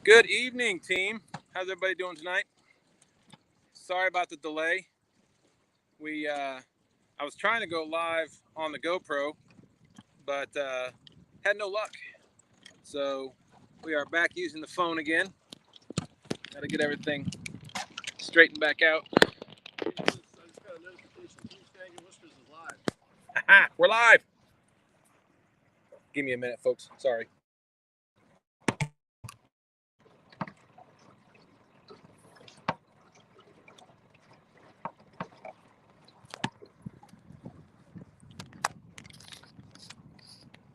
Good evening, team. How's everybody doing tonight? Sorry about the delay. I was trying to go live on the GoPro, but had no luck. So we are back using the phone again. Got to get everything straightened back out. I just got a notification. Tuesday Whispers is live. Aha, we're live. Give me a minute, folks. Sorry.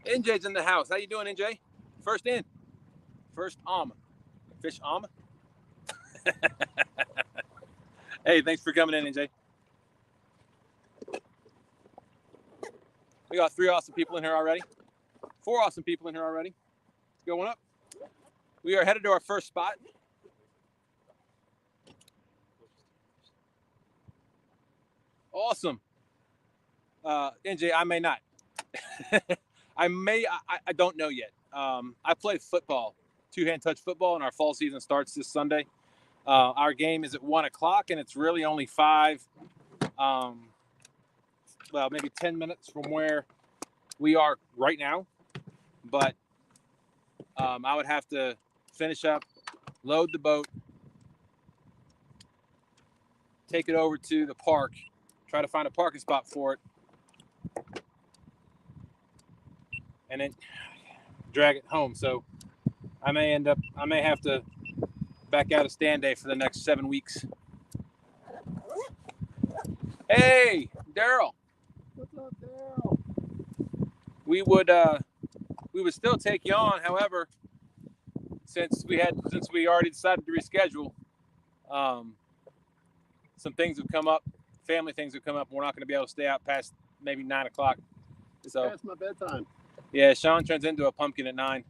NJ's in the house. How you doing, NJ? First in. First fish alma. Hey, thanks for coming in, NJ. We got 3 awesome people in here already. 4 awesome people in here already. Going up. We are headed to our first spot. Awesome. NJ, I may not. I don't know yet. I play football, 2-hand touch football, and our fall season starts this Sunday. Our game is at 1 o'clock, and it's really only 5, maybe 10 minutes from where we are right now. But I would have to finish up, load the boat, take it over to the park, try to find a parking spot for it, and then drag it home. So I may have to back out of stand day for the next 7 weeks. Hey, Daryl. What's up, Daryl? We would still take you on. However, since we already decided to reschedule, some things have come up, family things have come up. We're not going to be able to stay out past maybe 9 o'clock. So that's my bedtime. Yeah, Sean turns into a pumpkin at 9.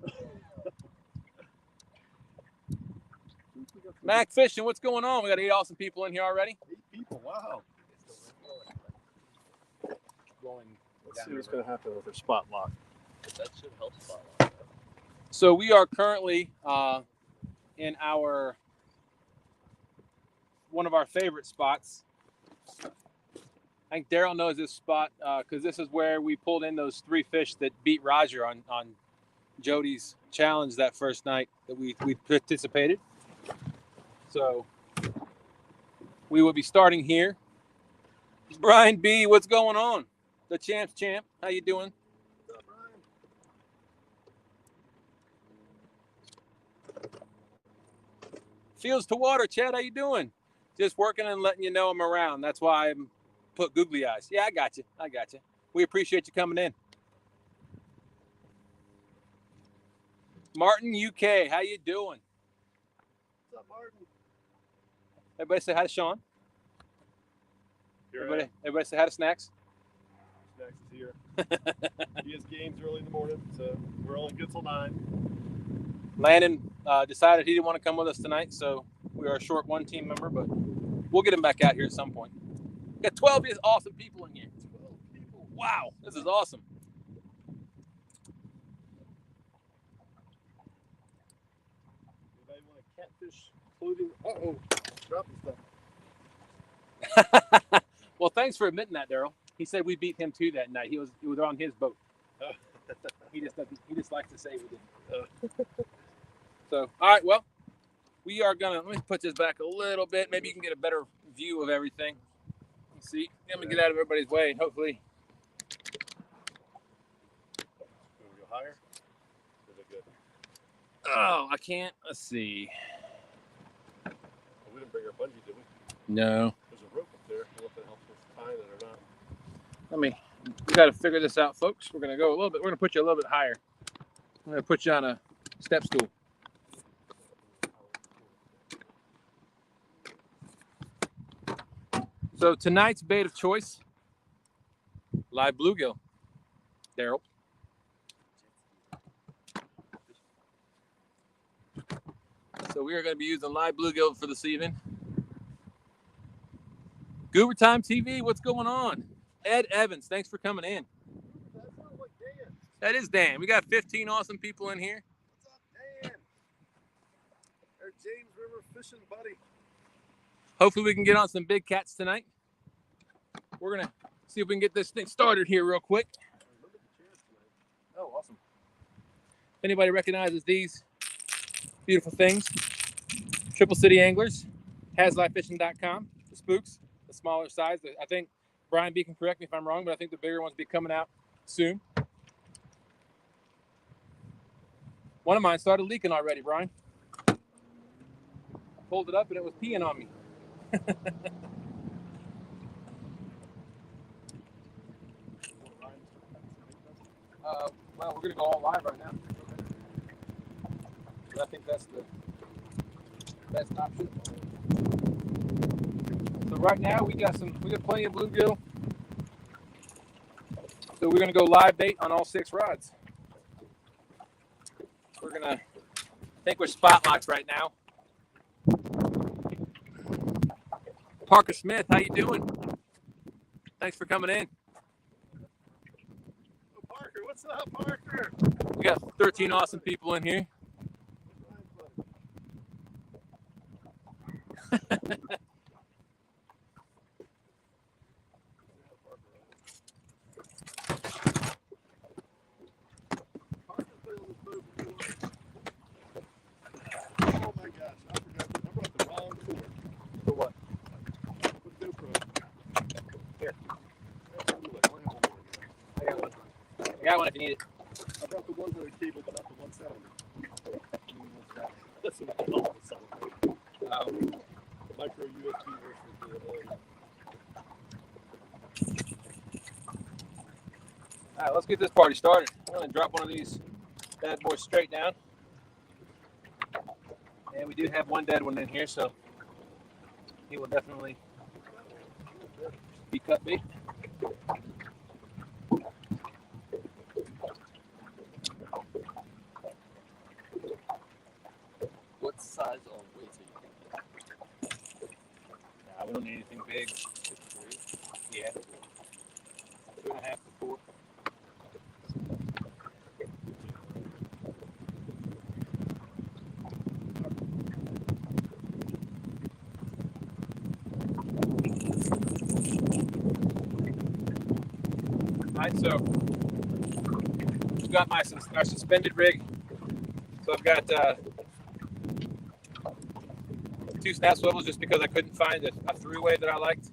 Mac Fishing, what's going on? We got 8 awesome people in here already. 8 people, wow. Let's see what's going to happen with our spot lock. That should help spot lock. So we are currently in one of our favorite spots. I think Daryl knows this spot because this is where we pulled in those 3 fish that beat Roger on Jody's challenge that first night that we participated. So we will be starting here. Brian B, what's going on? The champ's champ. How you doing? What's up, Brian? Fields to water, Chad. How you doing? Just working and letting you know I'm around. That's why I'm put googly eyes. Yeah, I got you. We appreciate you coming in. Martin UK, how you doing? What's up, Martin? Everybody say hi to Sean. Everybody say hi to Snacks. Snacks is here. He has games early in the morning, so we're only good till 9. Landon decided he didn't want to come with us tonight, so we are short 1 team member, but we'll get him back out here at some point. We got 12 of these awesome people in here. 12 people. Wow, this is awesome. Anybody want a catfish clothing? Uh-oh. Dropping stuff. Well, thanks for admitting that, Daryl. He said we beat him too that night. He was on his boat. He just likes to say we did. So, all right, well, we are gonna let me put this back a little bit. Maybe you can get a better view of everything. Let's see. Let me get out of everybody's way. Hopefully. Can we go higher? Is it good? Oh, I can't. Let's see. Well, we didn't bring our bungee, did we? No. There's a rope up there. I don't know if that helps us tying it or not. We got to figure this out, folks. We're going to go a little bit. We're going to put you a little bit higher. I'm going to put you on a step stool. So tonight's bait of choice, live bluegill. Daryl. So we are going to be using live bluegill for this evening. Goober Time TV, what's going on? Ed Evans, thanks for coming in. That sounds like Dan. That is Dan. We got 15 awesome people in here. What's up, Dan? James River fishing, buddy. Hopefully we can get on some big cats tonight. We're going to see if we can get this thing started here real quick. Oh, awesome. If anybody recognizes these beautiful things, Triple City Anglers, HasLifeFishing.com, the spooks, the smaller size. I think Brian B can correct me if I'm wrong, but I think the bigger ones will be coming out soon. One of mine started leaking already, Brian. I pulled it up and it was peeing on me. Well, we're going to go all live right now. I think that's the best option. So right now we got plenty of bluegill. So we're gonna go live bait on all 6 rods. We're gonna think we're spot locks right now. Parker Smith, how you doing? Thanks for coming in. Oh, Parker, what's up, Parker? We got 13 awesome people in here. Oh my gosh, I forgot. I brought the wrong cord. For what? With GoPro. Here. I got one. I got one if you need it. I brought the one with the cable, but not the 170. That's what I call it. Micro USB versus the All right, let's get this party started. I'm gonna drop one of these bad boys straight down. And we do have one dead one in here, so he will definitely be cut bait. What size on weights are you? Nah, we don't need anything big. Yeah. 2.5 to 4. Alright, so I've got our suspended rig. So I've got 2 snap swivels just because I couldn't find a three-way that I liked,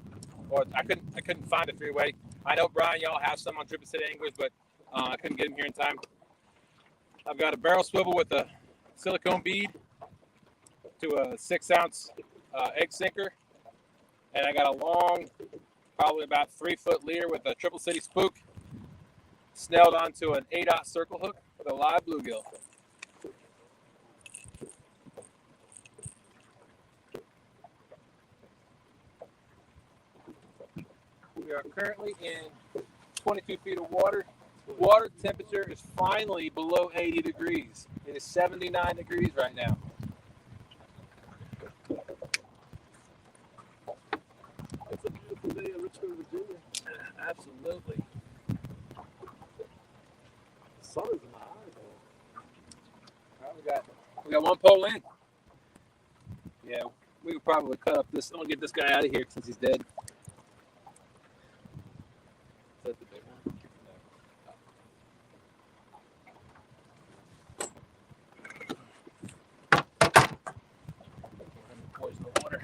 or I couldn't find a three-way. I know Brian, y'all have some on Triple City Anglers, but I couldn't get them here in time. I've got a barrel swivel with a silicone bead to a 6-ounce egg sinker, and I got a long, probably about 3-foot leader with a Triple City spook snelled onto an 8/0 circle hook with a live bluegill. We are currently in 22 feet of water. Water temperature is finally below 80 degrees. It is 79 degrees right now. It's a beautiful day in Richmond, Virginia. Absolutely. The sun is in my eyes, though. All right, we got one pole in. Yeah, we could probably cut up this. I'm gonna get this guy out of here since he's dead. Is that the big one? Poison the water.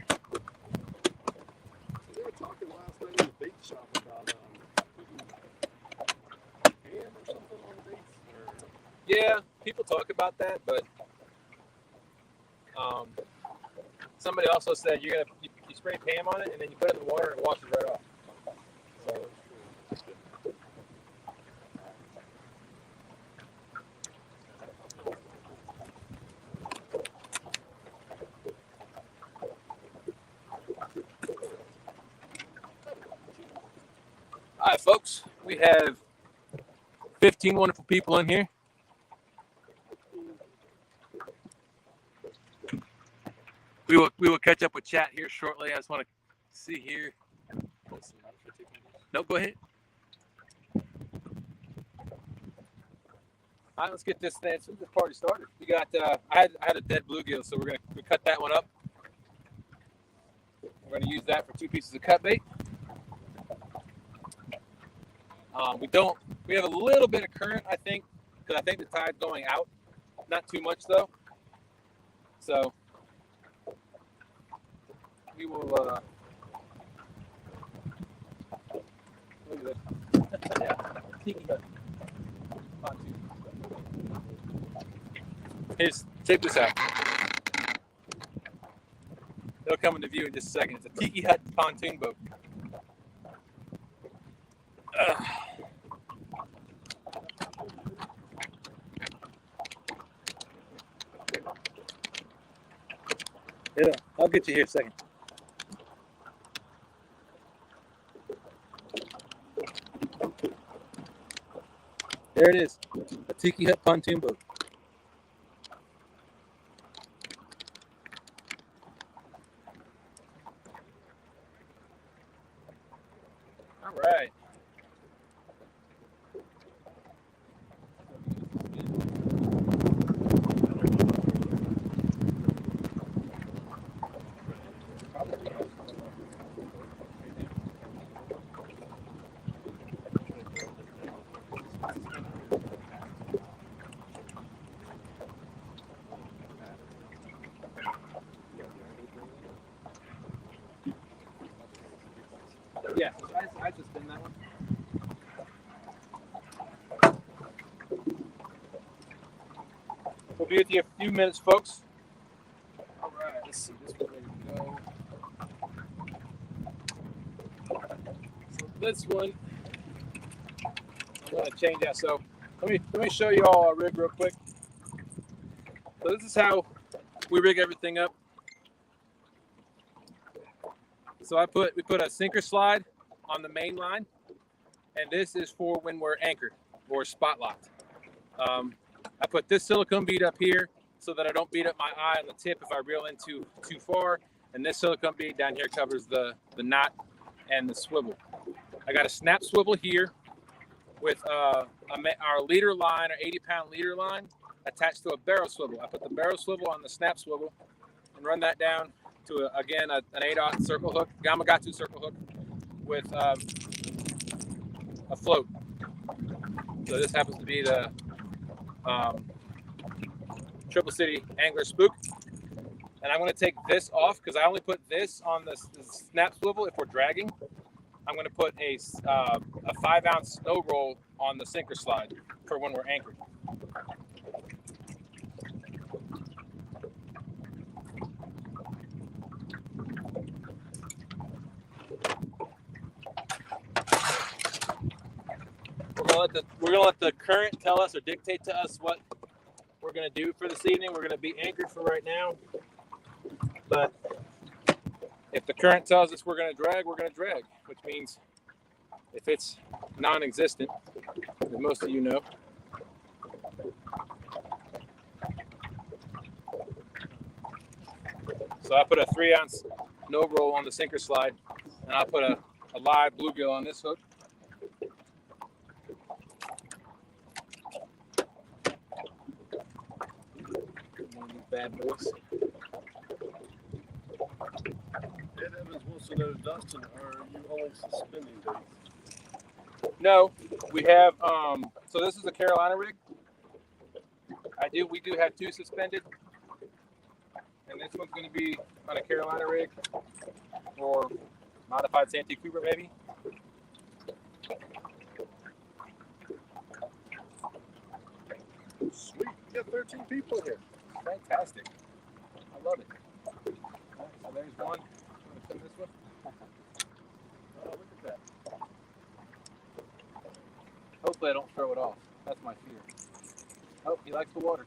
They were talking last night in the bait shop about ham or something on the baits. Or... Yeah, people talk about that, but somebody also said you spray Pam on it and then you put it in the water and it washes right off. So, all right, folks, we have 15 wonderful people in here. We will catch up with chat here shortly. I just want to see here. No, go ahead. All right, let's get this thing. Let's get this party started. We got. I had a dead bluegill, so we're gonna cut that one up. We're gonna use that for 2 pieces of cut bait. We have a little bit of current, I think, because I think the tide's going out. Not too much though. So we will. Look at this. Yeah, tiki hut. Here's, check this out. It'll come into view in just a second. It's a tiki hut pontoon boat. Yeah, I'll get you here in a second. There it is, a tiki hut pontoon boat. All right. Yeah, I just spin that one. We'll be with you in a few minutes, folks. All right, let's see this one ready to go. So this one, I'm gonna change that. So let me show you all our rig real quick. So this is how we rig everything up. So we put a sinker slide on the main line, and this is for when we're anchored or spot locked. I put this silicone bead up here so that I don't beat up my eye on the tip if I reel in too far, and this silicone bead down here covers the knot and the swivel. I got a snap swivel here with our leader line, our 80-pound leader line, attached to a barrel swivel. I put the barrel swivel on the snap swivel and run that down to an 8/0 circle hook, Gamakatsu circle hook with a float. So this happens to be the Triple City Angler Spook. And I'm going to take this off because I only put this on the snap swivel if we're dragging. I'm going to put a 5-ounce snow roll on the sinker slide for when we're anchored. We're gonna let the current tell us or dictate to us what we're gonna do for this evening. We're gonna be anchored for right now, but if the current tells us we're gonna drag, which means if it's non-existent, as most of you know. So I put a 3-ounce no roll on the sinker slide, and I'll put a live bluegill on this hook. Bad boys. Ed Evans wants to know, Dustin, are you only suspending these? No, we have. So this is a Carolina rig. We do have 2 suspended, and this one's going to be on a Carolina rig or modified Santee Cooper, maybe. Sweet, you got 13 people here. Fantastic. I love it. So there's one. I'm going to this one. Oh, look at that. Hopefully I don't throw it off. That's my fear. Oh, he likes the water.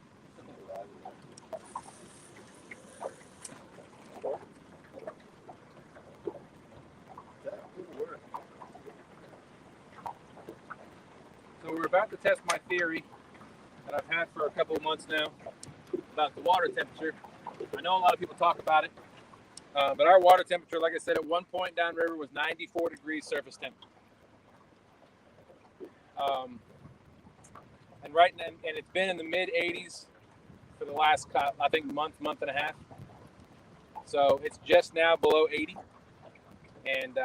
So we're about to test my theory that I've had for a couple of months now about the water temperature. I know a lot of people talk about it, but our water temperature, like I said, at one point downriver was 94 degrees surface temp. and it's been in the mid 80s for the last, I think, month and a half. So it's just now below 80. And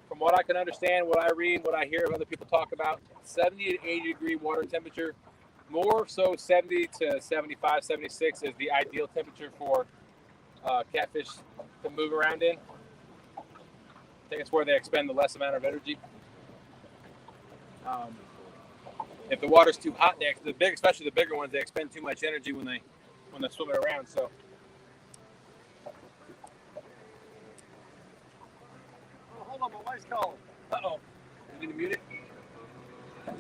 from what I can understand, what I read, what I hear of other people talk about, 70 to 80 degree water temperature, more so 70 to 75, 76 is the ideal temperature for catfish to move around in. I think it's where they expend the less amount of energy. If the water's too hot, especially the bigger ones, they expend too much energy when they're swimming around. So. Oh, hold on, my wife's calling. Uh-oh. You need to mute it? You're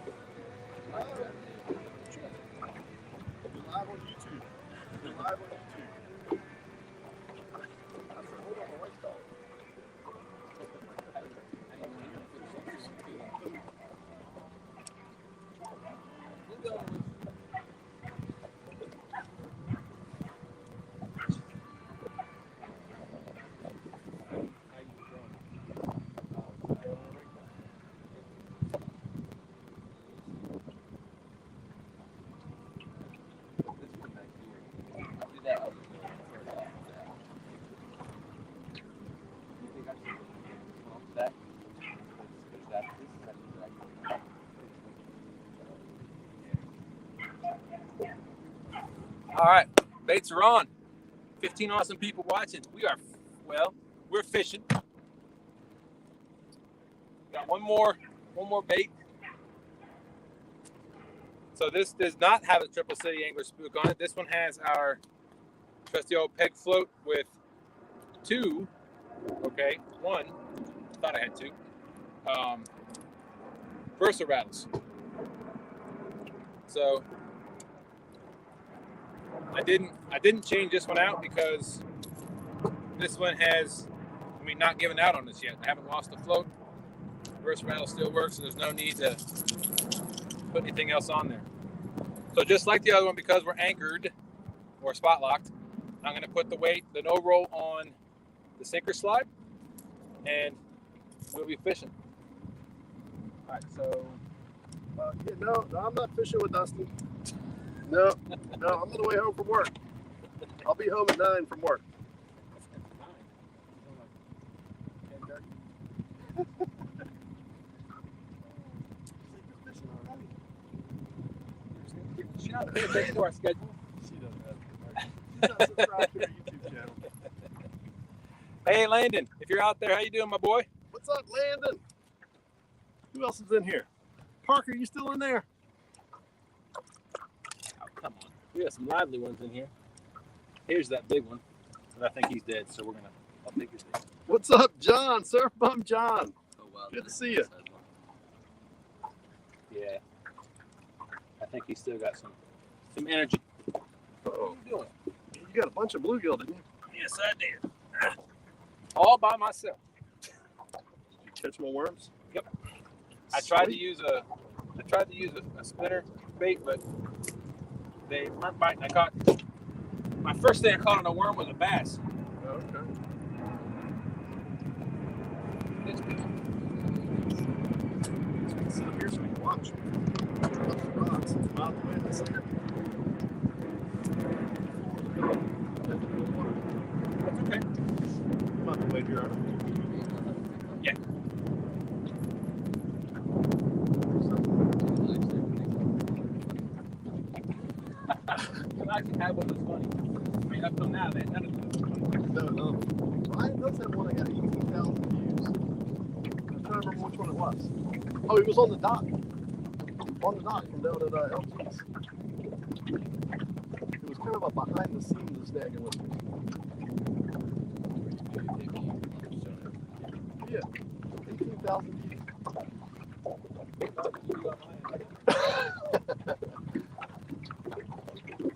live on YouTube. You're live on YouTube. I said, hold on, my wife's calling. All right, baits are on. 15 awesome people watching. We're fishing. Got one more bait. So this does not have a Triple City Angler spook on it. This one has our trusty old peg float with one. Thought I had two. Versa rattles. So I didn't change this one out because this one has, not given out on this yet. I haven't lost the float. Versa rattle still works, so there's no need to put anything else on there. So just like the other one, because we're anchored or spot locked, I'm going to put the no roll on the sinker slide, and we'll be fishing. All right, so. No, I'm not fishing with Dustin. No, I'm on the way home from work. I'll be home at 9 from work. She's not paying attention to our schedule. She doesn't have She's not subscribed to our YouTube channel. Hey, Landon, if you're out there, how you doing, my boy? What's up, Landon? Who else is in here? Parker, you still in there? Oh, come on. We got some lively ones in here. Here's that big one. But I think he's dead, so I'll take his thing. What's up, John? Surf Bum John. Oh, wow. Good to see you. Yeah. I think he's still got some energy. Uh-oh. What are you doing? You got a bunch of bluegill, didn't you? Yes, I did. All by myself. Did you catch more worms? Yep. I tried to use a spinner bait, but they weren't biting. My first thing I caught on a worm was a bass. Oh, okay. It's good. Sit up here so we can watch. Rocks. It's about the way in the center. That's okay. About the way here, aren't we? Yeah. I can have one that's funny. Up till now, none of them was funny. No. Ryan does have one that got 18,000 views. I'm trying to remember which one it was. Oh, he was on the dock. On the dock from down at LG's. It was kind of a behind the scenes snagging with me. Yeah, 18,000 views.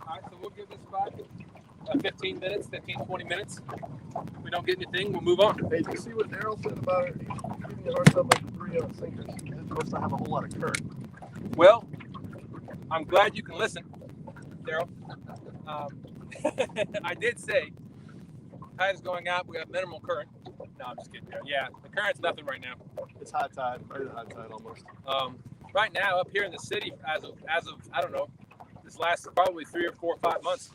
All right, so we'll give this spot 15 minutes, 20 minutes. If we don't get anything, we'll move on. Hey, did you see what Daryl said about it? He's giving you a hard time about the 3 sinkers. He must not have a whole lot of current. Well, I'm glad you can listen, Daryl. I did say tide is going out. We have minimal current. No, I'm just kidding. Yeah, the current's nothing right now. It's high tide, right at high tide almost. right now up here in the city, as of I don't know, this last probably 3 or 4 or 5 months,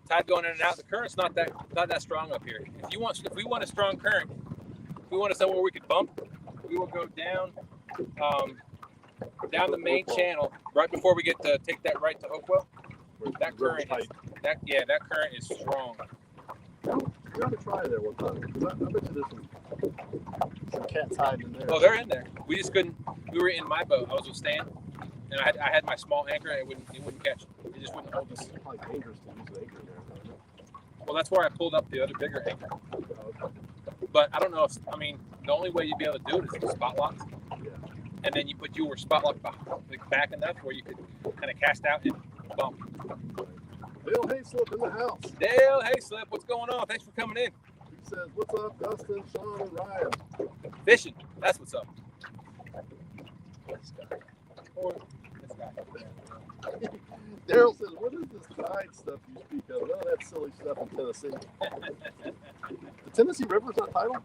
tide going in and out. The current's not that strong up here. If we want a strong current, if we want somewhere we could bump, we will go down the main channel right before we get to take that right to Hopewell. That current that current is strong. We ought to try there one time. I bet you there's some cats hiding in there. Oh, they're in there. We just couldn't. We were in my boat. I was with Stan, and I had my small anchor, and it wouldn't catch. It just wouldn't hold us. It's probably dangerous to use an anchor there. Well, that's where I pulled up the other bigger anchor. Oh, okay. But I don't know if the only way you'd be able to do it is with spot locks. Yeah. And then you were spot locked back enough where you could kind of cast out and bump. Dale Hayslip in the house. Dale Hayslip, what's going on? Thanks for coming in. He says, "What's up, Dustin, Sean, and Ryan?" Fishing. That's what's up. This guy. Or this guy. Daryl says, "What is this tide stuff you speak of?" Well, that's silly stuff in Tennessee. The Tennessee River's not tidal?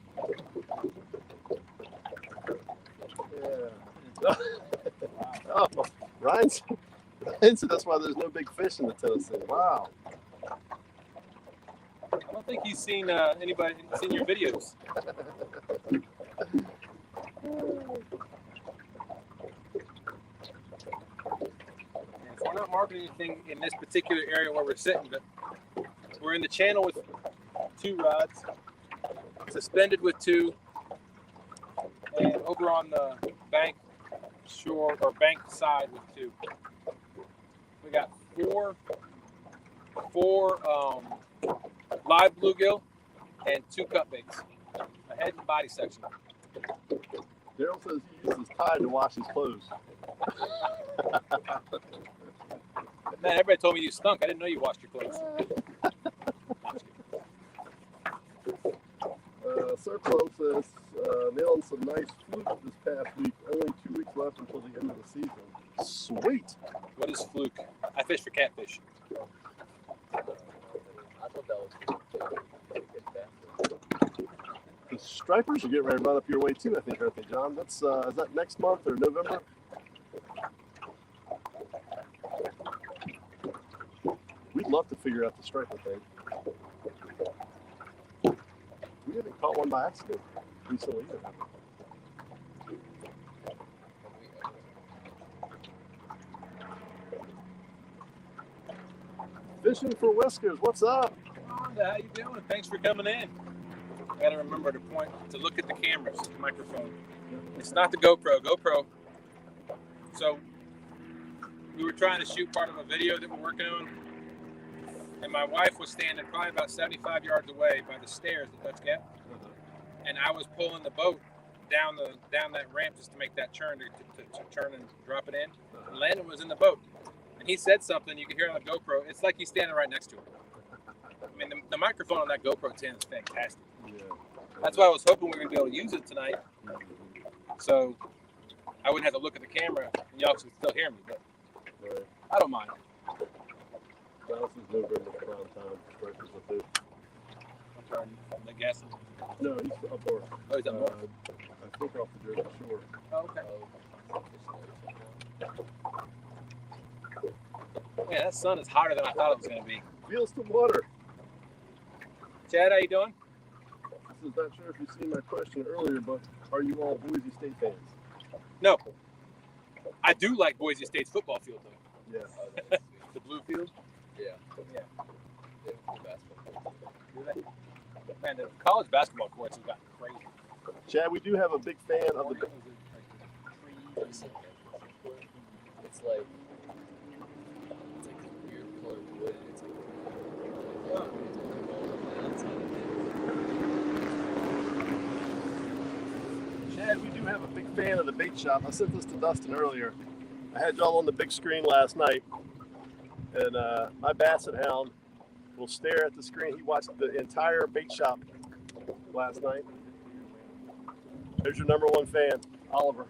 Yeah. Oh, Ryan said that's why there's no big fish in the Tennessee. Wow. I don't think he's seen anybody seen your videos. We're not marketing anything in this particular area where we're sitting, but we're in the channel with 2 rods, suspended with 2, and over on the bank shore or bank side with 2. We got four live bluegill and 2 cut baits, a head and body section. Daryl says he uses tide to wash his clothes. Man, everybody told me you stunk. I didn't know you washed your clothes. Serplo says, nailing some nice fluke this past week. Only 2 weeks left until the end of the season. Sweet. What is fluke? I fish for catfish. I thought that was good. The stripers are getting ready to run up your way too, I think, aren't they, John? That's is that next month or November? We'd love to figure out the striper thing. We haven't caught one by accident recently either. Fishing for Whiskers, what's up? Rhonda, how you doing? Thanks for coming in. I gotta remember to look at the cameras, the microphone. It's not the GoPro. So we were trying to shoot part of a video that we're working on, and my wife was standing probably about 75 yards away by the stairs at Dutch Gap, and I was pulling the boat down that ramp just to make that turn to turn and drop it in. And Landon was in the boat, and he said something. You can hear on the GoPro. It's like he's standing right next to him. I mean, the microphone on that GoPro 10 is fantastic. Yeah. That's why I was hoping we were going to be able to use it tonight, so I wouldn't have to look at the camera and y'all could still hear me. But Right. I don't mind. Dallas is November around time. Stripers with it. I'm trying to guess. No, he's up north. Oh, he's up north. I think off the Jersey Shore. Oh, okay. Yeah, that sun is hotter than I thought it was going to be. Feels the water. Chad, how you doing? This is not sure if you've seen my question earlier, but are you all Boise State fans? No. I do like Boise State's football field, though. Yes. The blue field? Yeah. Yeah. Yeah, basketball. Do they? Man, the college basketball courts have gotten crazy. Chad, we do have a big fan of the. It's like a weird colored wood. It's Chad, we do have a big fan of the bait shop. I sent this to Dustin earlier. I had y'all on the big screen last night, and my basset hound will stare at the screen. He watched the entire bait shop last night. There's your number 1 fan, Oliver.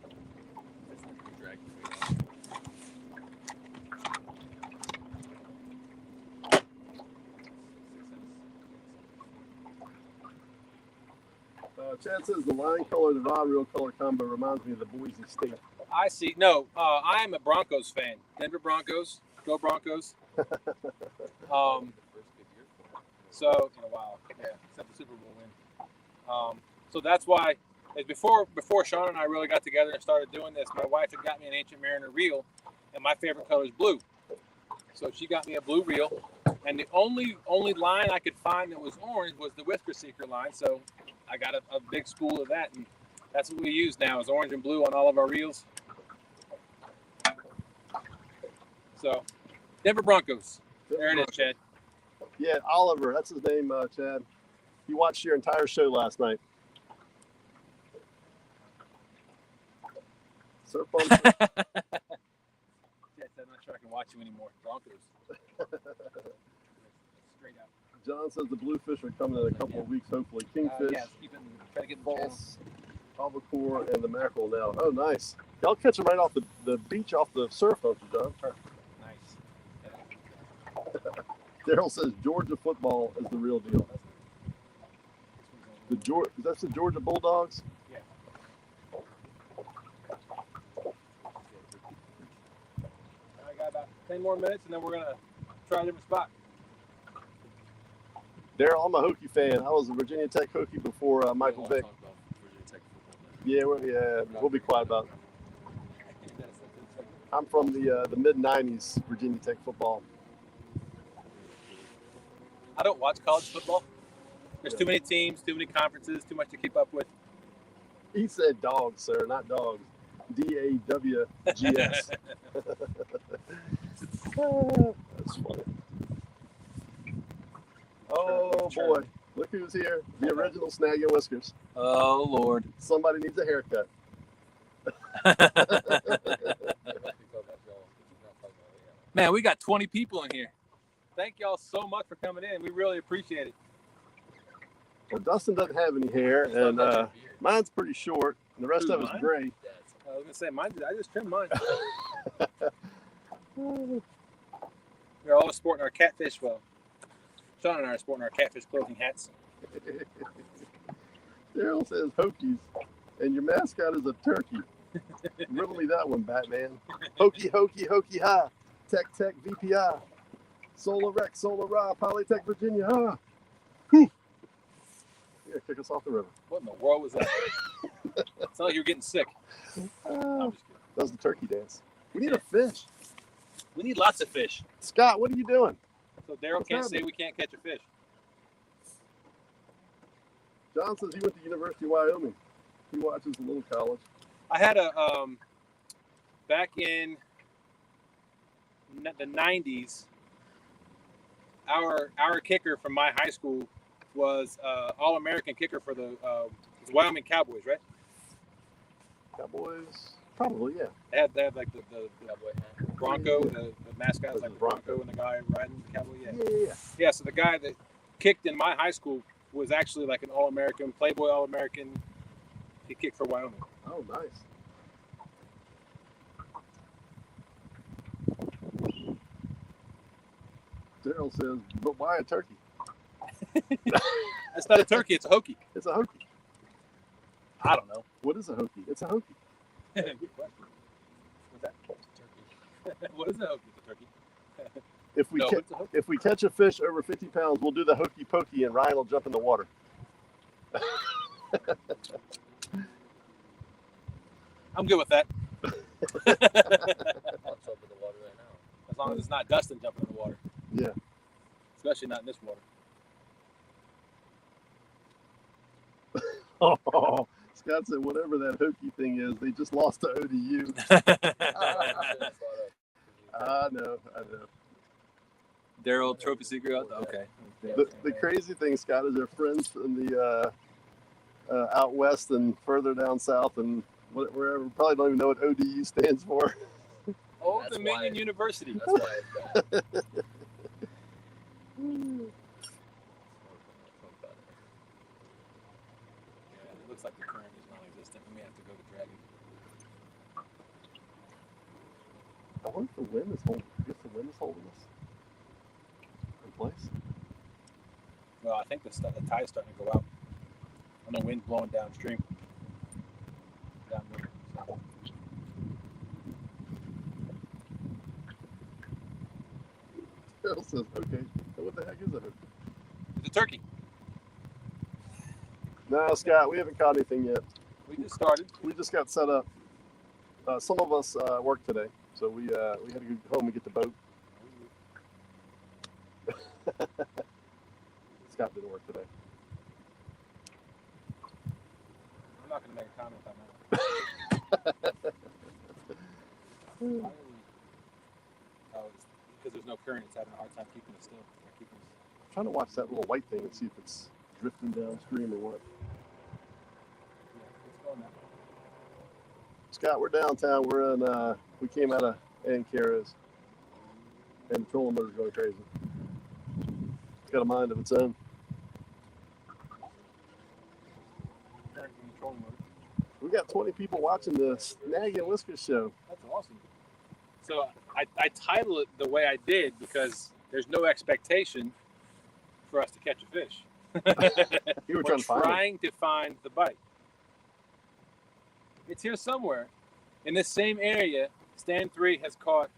Chad says the line color, the rod reel color combo reminds me of the Boise State I see. No, I am a Broncos fan. Denver Broncos. Go Broncos. So in a while, yeah, except the Super Bowl win. So that's why, before Sean and I really got together and started doing this, my wife had got me an Ancient Mariner reel, and my favorite color is blue. So she got me a blue reel, and the only line I could find that was orange was the Whisker Seeker line. So I got a big spool of that, and that's what we use now is orange and blue on all of our reels. So Denver Broncos. There it is, Chad. Yeah, Oliver, that's his name, Chad. He watched your entire show last night. Surf on Chad said, I'm not sure I can watch you anymore. Broncos. Straight out. John says the bluefish are coming in a couple of weeks, hopefully. Kingfish, Yeah, try to get the channel. false, albacore, and the mackerel now. Oh, nice. Y'all catch them right off the beach, off the surf, don't you, John? Perfect. Nice. Daryl says Georgia football is the real deal. That's the Georgia Bulldogs? Yeah. I got about 10 more minutes, and then we're going to try a different spot. Daryl, I'm a Hokie fan. I was a Virginia Tech Hokie before Michael Vick. Yeah, we'll be quiet about it. I'm from the mid-'90s Virginia Tech football. I don't watch college football. There's too many teams, too many conferences, too much to keep up with. He said dogs, sir, not dogs. D-A-W-G-S. That's funny. Oh, boy. Look who's here. The original Snag and Whiskers. Oh, Lord. Somebody needs a haircut. Man, we got 20 people in here. Thank y'all so much for coming in. We really appreciate it. Well, Dustin doesn't have any hair, and mine's pretty short, and the rest of it's gray. I was going to say, mine. I just trimmed mine. We're all sporting our catfish, Sean and I are sporting our catfish clothing hats. Daryl says Hokies, and your mascot is a turkey. Riddle me that one, Batman. Hokey, hokey, hokey, ha. Tech, tech, VPI. Solar Rec, Solar Ra, Polytech, Virginia, ha. Whew. Yeah, kick us off the river. What in the world was that? It's not like you're getting sick. No, I'm just kidding. That was the turkey dance. We need a fish. We need lots of fish. Scott, what are you doing? So Daryl can't say we can't catch a fish. John says he went to University of Wyoming. He watches a little college. I had a back in the 90s. Our kicker from my high school was All-American kicker for the Wyoming Cowboys, right? Cowboys, probably, yeah. They had like the Bronco, the mascot was like the Bronco, and the guy riding the cowboy. Yeah. So the guy that kicked in my high school was actually like an All-American, Playboy All-American. He kicked for Wyoming. Oh, nice. Daryl says, but why a turkey? That's not a turkey, it's a Hokie. It's a Hokie. I don't know. What is a Hokie? It's a Hokie. Good question. What's that? Turkey. What is a Hokie? It's a turkey. If we catch a fish over 50 pounds, we'll do the hokey pokey and Ryan will jump in the water. I'm good with that. I'll jump in the water right now. As long as it's not Dustin jumping in the water. Yeah. Especially not in this water. Oh, Scott said whatever that hokey thing is, they just lost to ODU. I know. Daryl trophy seeker. Okay. The crazy thing, Scott, is they're friends in the out west and further down south and wherever. Probably don't even know what ODU stands for. Old Dominion University. That's why it's bad. It looks like the current is non-existent. We may have to go to Dragon. I wonder if the wind is holding. I guess the wind is holding us in place. Well, I think the tide is starting to go out. And the wind's blowing downstream. Downwind. So. says, okay. What the heck is a hook? It's a turkey. No, Scott, we haven't caught anything yet. We just started. We just got set up. Some of us worked today, so we had to go home and get the boat. Scott didn't work today. I'm not going to make a comment on that. It's because there's no current. It's having a hard time keeping it still. I'm trying to watch that little white thing and see if it's drifting downstream or what. Yeah, it's going that way. Scott, we're downtown. We're in. We came out of Ancaras, and the trolling motor's going crazy. It's got a mind of its own. Current in the trolling motor. We got 20 people watching the Snag and Whiskers show. That's awesome. So I title it the way I did because there's no expectation for us to catch a fish. You were We're trying to find the bite. It's here somewhere. In this same area, Stand 3 has caught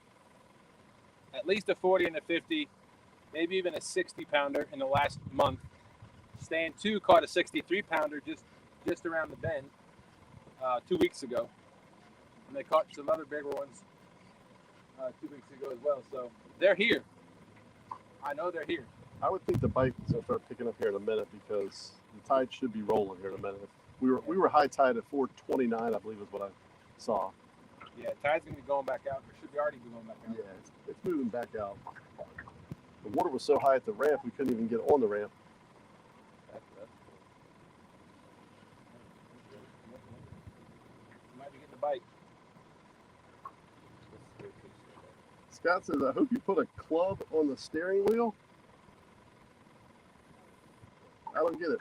at least a 40 and a 50, maybe even a 60-pounder in the last month. Stand 2 caught a 63-pounder just around the bend 2 weeks ago. And they caught some other bigger ones 2 weeks ago as well. So they're here. I know they're here. I would think the bite is going to start picking up here in a minute because the tide should be rolling here in a minute. We were high tide at 4:29, I believe is what I saw. Yeah, tide's going to be going back out. Or should be already be going back out. Yeah, it's moving back out. The water was so high at the ramp, we couldn't even get on the ramp. That's cool. You might be getting a bite. Scott says, I hope you put a club on the steering wheel. I don't get it.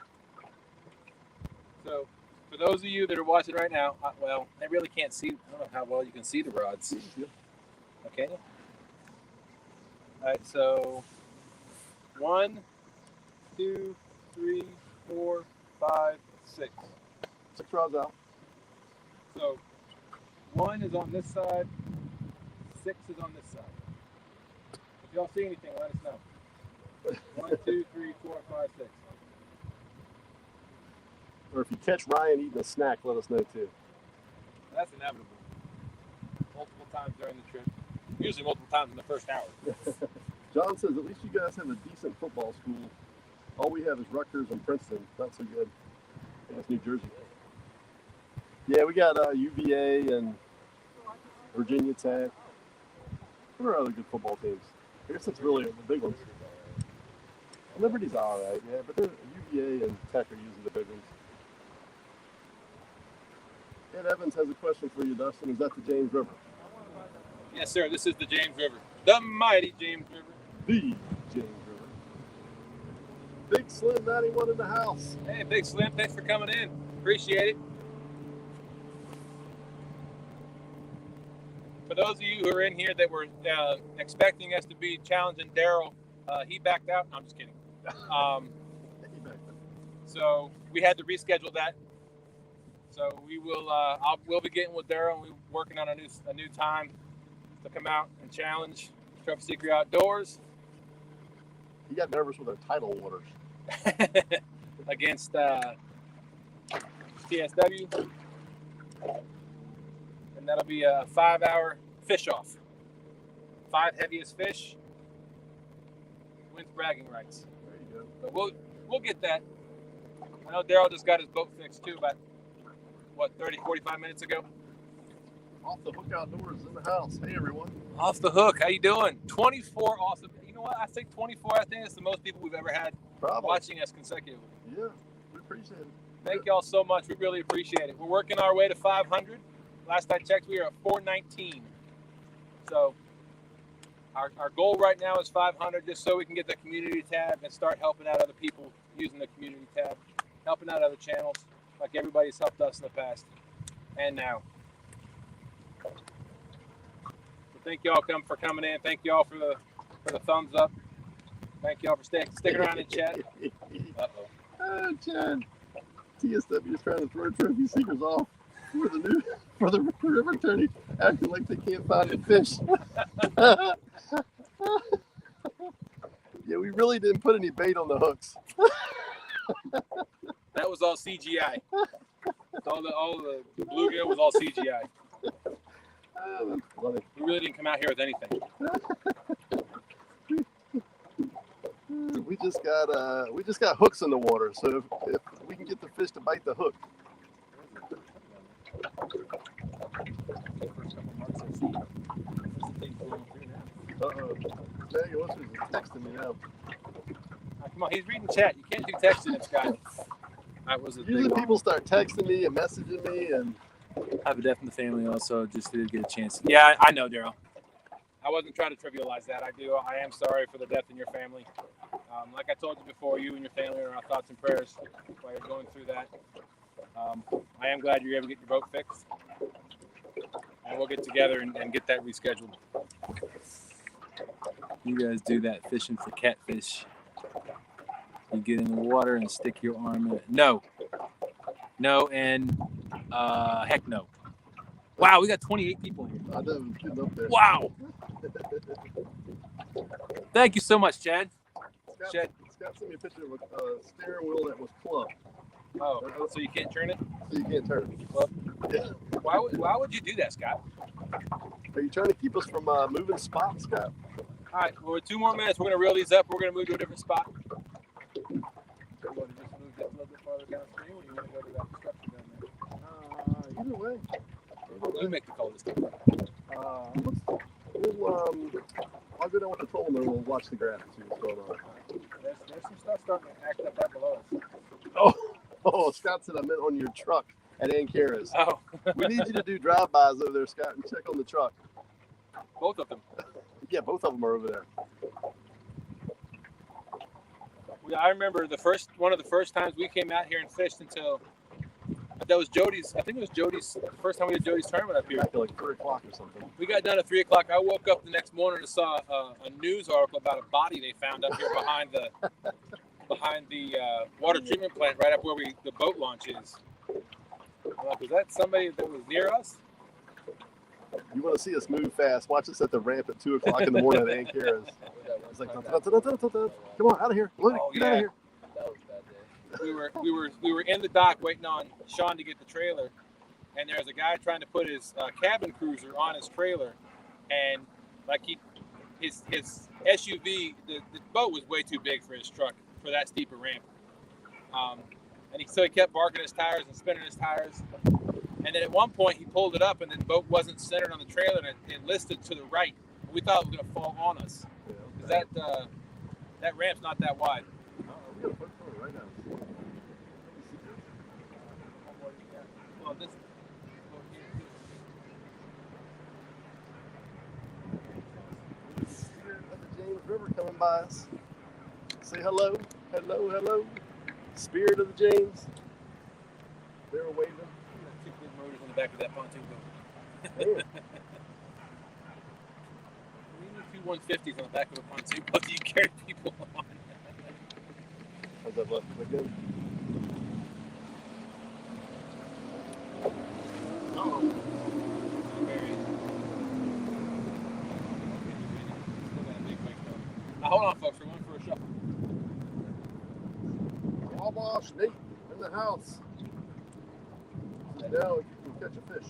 So, for those of you that are watching right now, well, I really can't see. I don't know how well you can see the rods. Okay. All right. So, 1, 2, 3, 4, 5, 6. 6 rods out. So, 1 is on this side. 6 is on this side. If y'all see anything, let us know. 1, 2, 3, 4, 5, 6. Or if you catch Ryan eating a snack, let us know too. That's inevitable. Multiple times during the trip. Usually multiple times in the first hour. John says, at least you guys have a decent football school. All we have is Rutgers and Princeton. Not so good. That's New Jersey. Yeah, we got UVA and Virginia Tech. There are other good football teams. I guess that's really the big ones. Liberty's all right, yeah, but UVA and Tech are usually the big ones. Ed Evans has a question for you, Dustin. Is that the James River? Yes, sir. This is the James River. The mighty James River. The James River. Big Slim 91 in the house. Hey, Big Slim, thanks for coming in. Appreciate it. For those of you who are in here that were expecting us to be challenging Daryl, he backed out. No, I'm just kidding. So we had to reschedule that. So we will. We'll be getting with Daryl, and we're working on a new time to come out and challenge Trophy Seeker Outdoors. He got nervous with our tidal waters against TSW, and that'll be a 5-hour fish off. 5 heaviest fish wins bragging rights. There you go. But we'll get that. I know Daryl just got his boat fixed too, about 30-45 minutes ago. Off the Hook Outdoors in the house. Hey everyone. Off the Hook, how you doing? 24 awesome. You know what? I think 24. I think it's the most people we've ever had watching us consecutively. Yeah, we appreciate it. Thank y'all so much. We really appreciate it. We're working our way to 500. Last I checked, we were at 419. So our goal right now is 500, just so we can get the community tab and start helping out other people using the community tab, helping out other channels like everybody's helped us in the past and now. So thank y'all for coming in. Thank y'all for the thumbs up. Thank y'all for sticking around in chat. Uh-oh. Oh, Chad. TSW is trying to throw Trophy Seekers off for the river tourney, acting like they can't find the fish. Yeah, we really didn't put any bait on the hooks. That was all CGI. All the bluegill was all CGI. Oh, that's funny. We really didn't come out here with anything. We just got hooks in the water, so if we can get the fish to bite the hook. Uh-oh. Dang, what's he texting me now? Come on, he's reading chat. You can't do texting this guy. That was a Usually big people start texting me and messaging me, and I have a death in the family also, just didn't get a chance. Yeah, I know, Daryl. I wasn't trying to trivialize that. I am sorry for the death in your family. Like I told you before, you and your family are in our thoughts and prayers while you're going through that. I am glad you're able to get your boat fixed. And we'll get together and get that rescheduled. You guys do that fishing for catfish. You get in the water and stick your arm in it. No, and heck no. Wow, we got 28 people here. I know it's getting up there. Wow. Thank you so much, Chad. Scott sent me a picture of a steering wheel that was clubbed. Oh, so you can't turn it? So you can't turn it. Club? Yeah. Why would you do that, Scott? Are you trying to keep us from moving spots, Scott? All right, well, 2 more minutes. We're going to reel these up. We're going to move to a different spot. You want to just move this a little bit farther downstream, or you want to go to that structure down there? Either way. You make the call this time. I'll go down with the troll and then we'll watch the graph and see what's going on. There's some stuff starting to act up right below us. Oh, Scott said I meant on your truck at Ankara's. Oh. We need you to do drive-bys over there, Scott, and check on the truck. Both of them. Yeah, both of them are over there. I remember one of the first times we came out here and fished until that was Jody's. I think it was Jody's the first time we did Jody's tournament up here. I feel like 3 o'clock or something. We got done at 3 o'clock. I woke up the next morning and saw a news article about a body they found up here behind the water treatment plant, right up where the boat launch is. I'm like, was that somebody that was near us? You want to see us move fast? Watch us at the ramp at 2 o'clock in the morning at Ankara's. It's like, come on, out of here, Look, get out of here. We were in the dock waiting on Sean to get the trailer, and there was a guy trying to put his cabin cruiser on his trailer, and like his SUV, the boat was way too big for his truck for that steep a ramp, so he kept barking his tires and spinning his tires, and then at one point he pulled it up and the boat wasn't centered on the trailer and it listed to the right. We thought it was going to fall on us because that ramp's not that wide. We got to put it right now. Well, this Spirit of the James River coming by us. Say hello, hello, hello. Spirit of the James. They were waving. 2 big motors on the back of that pontoon boat. Man. We need 2 150s on the back of a pontoon boat that you carry people on. How's that look? Look good? Uh-oh. Now, hold on, folks. We're going for a shuffle. Wabash Nate in the house. Now you can catch a fish.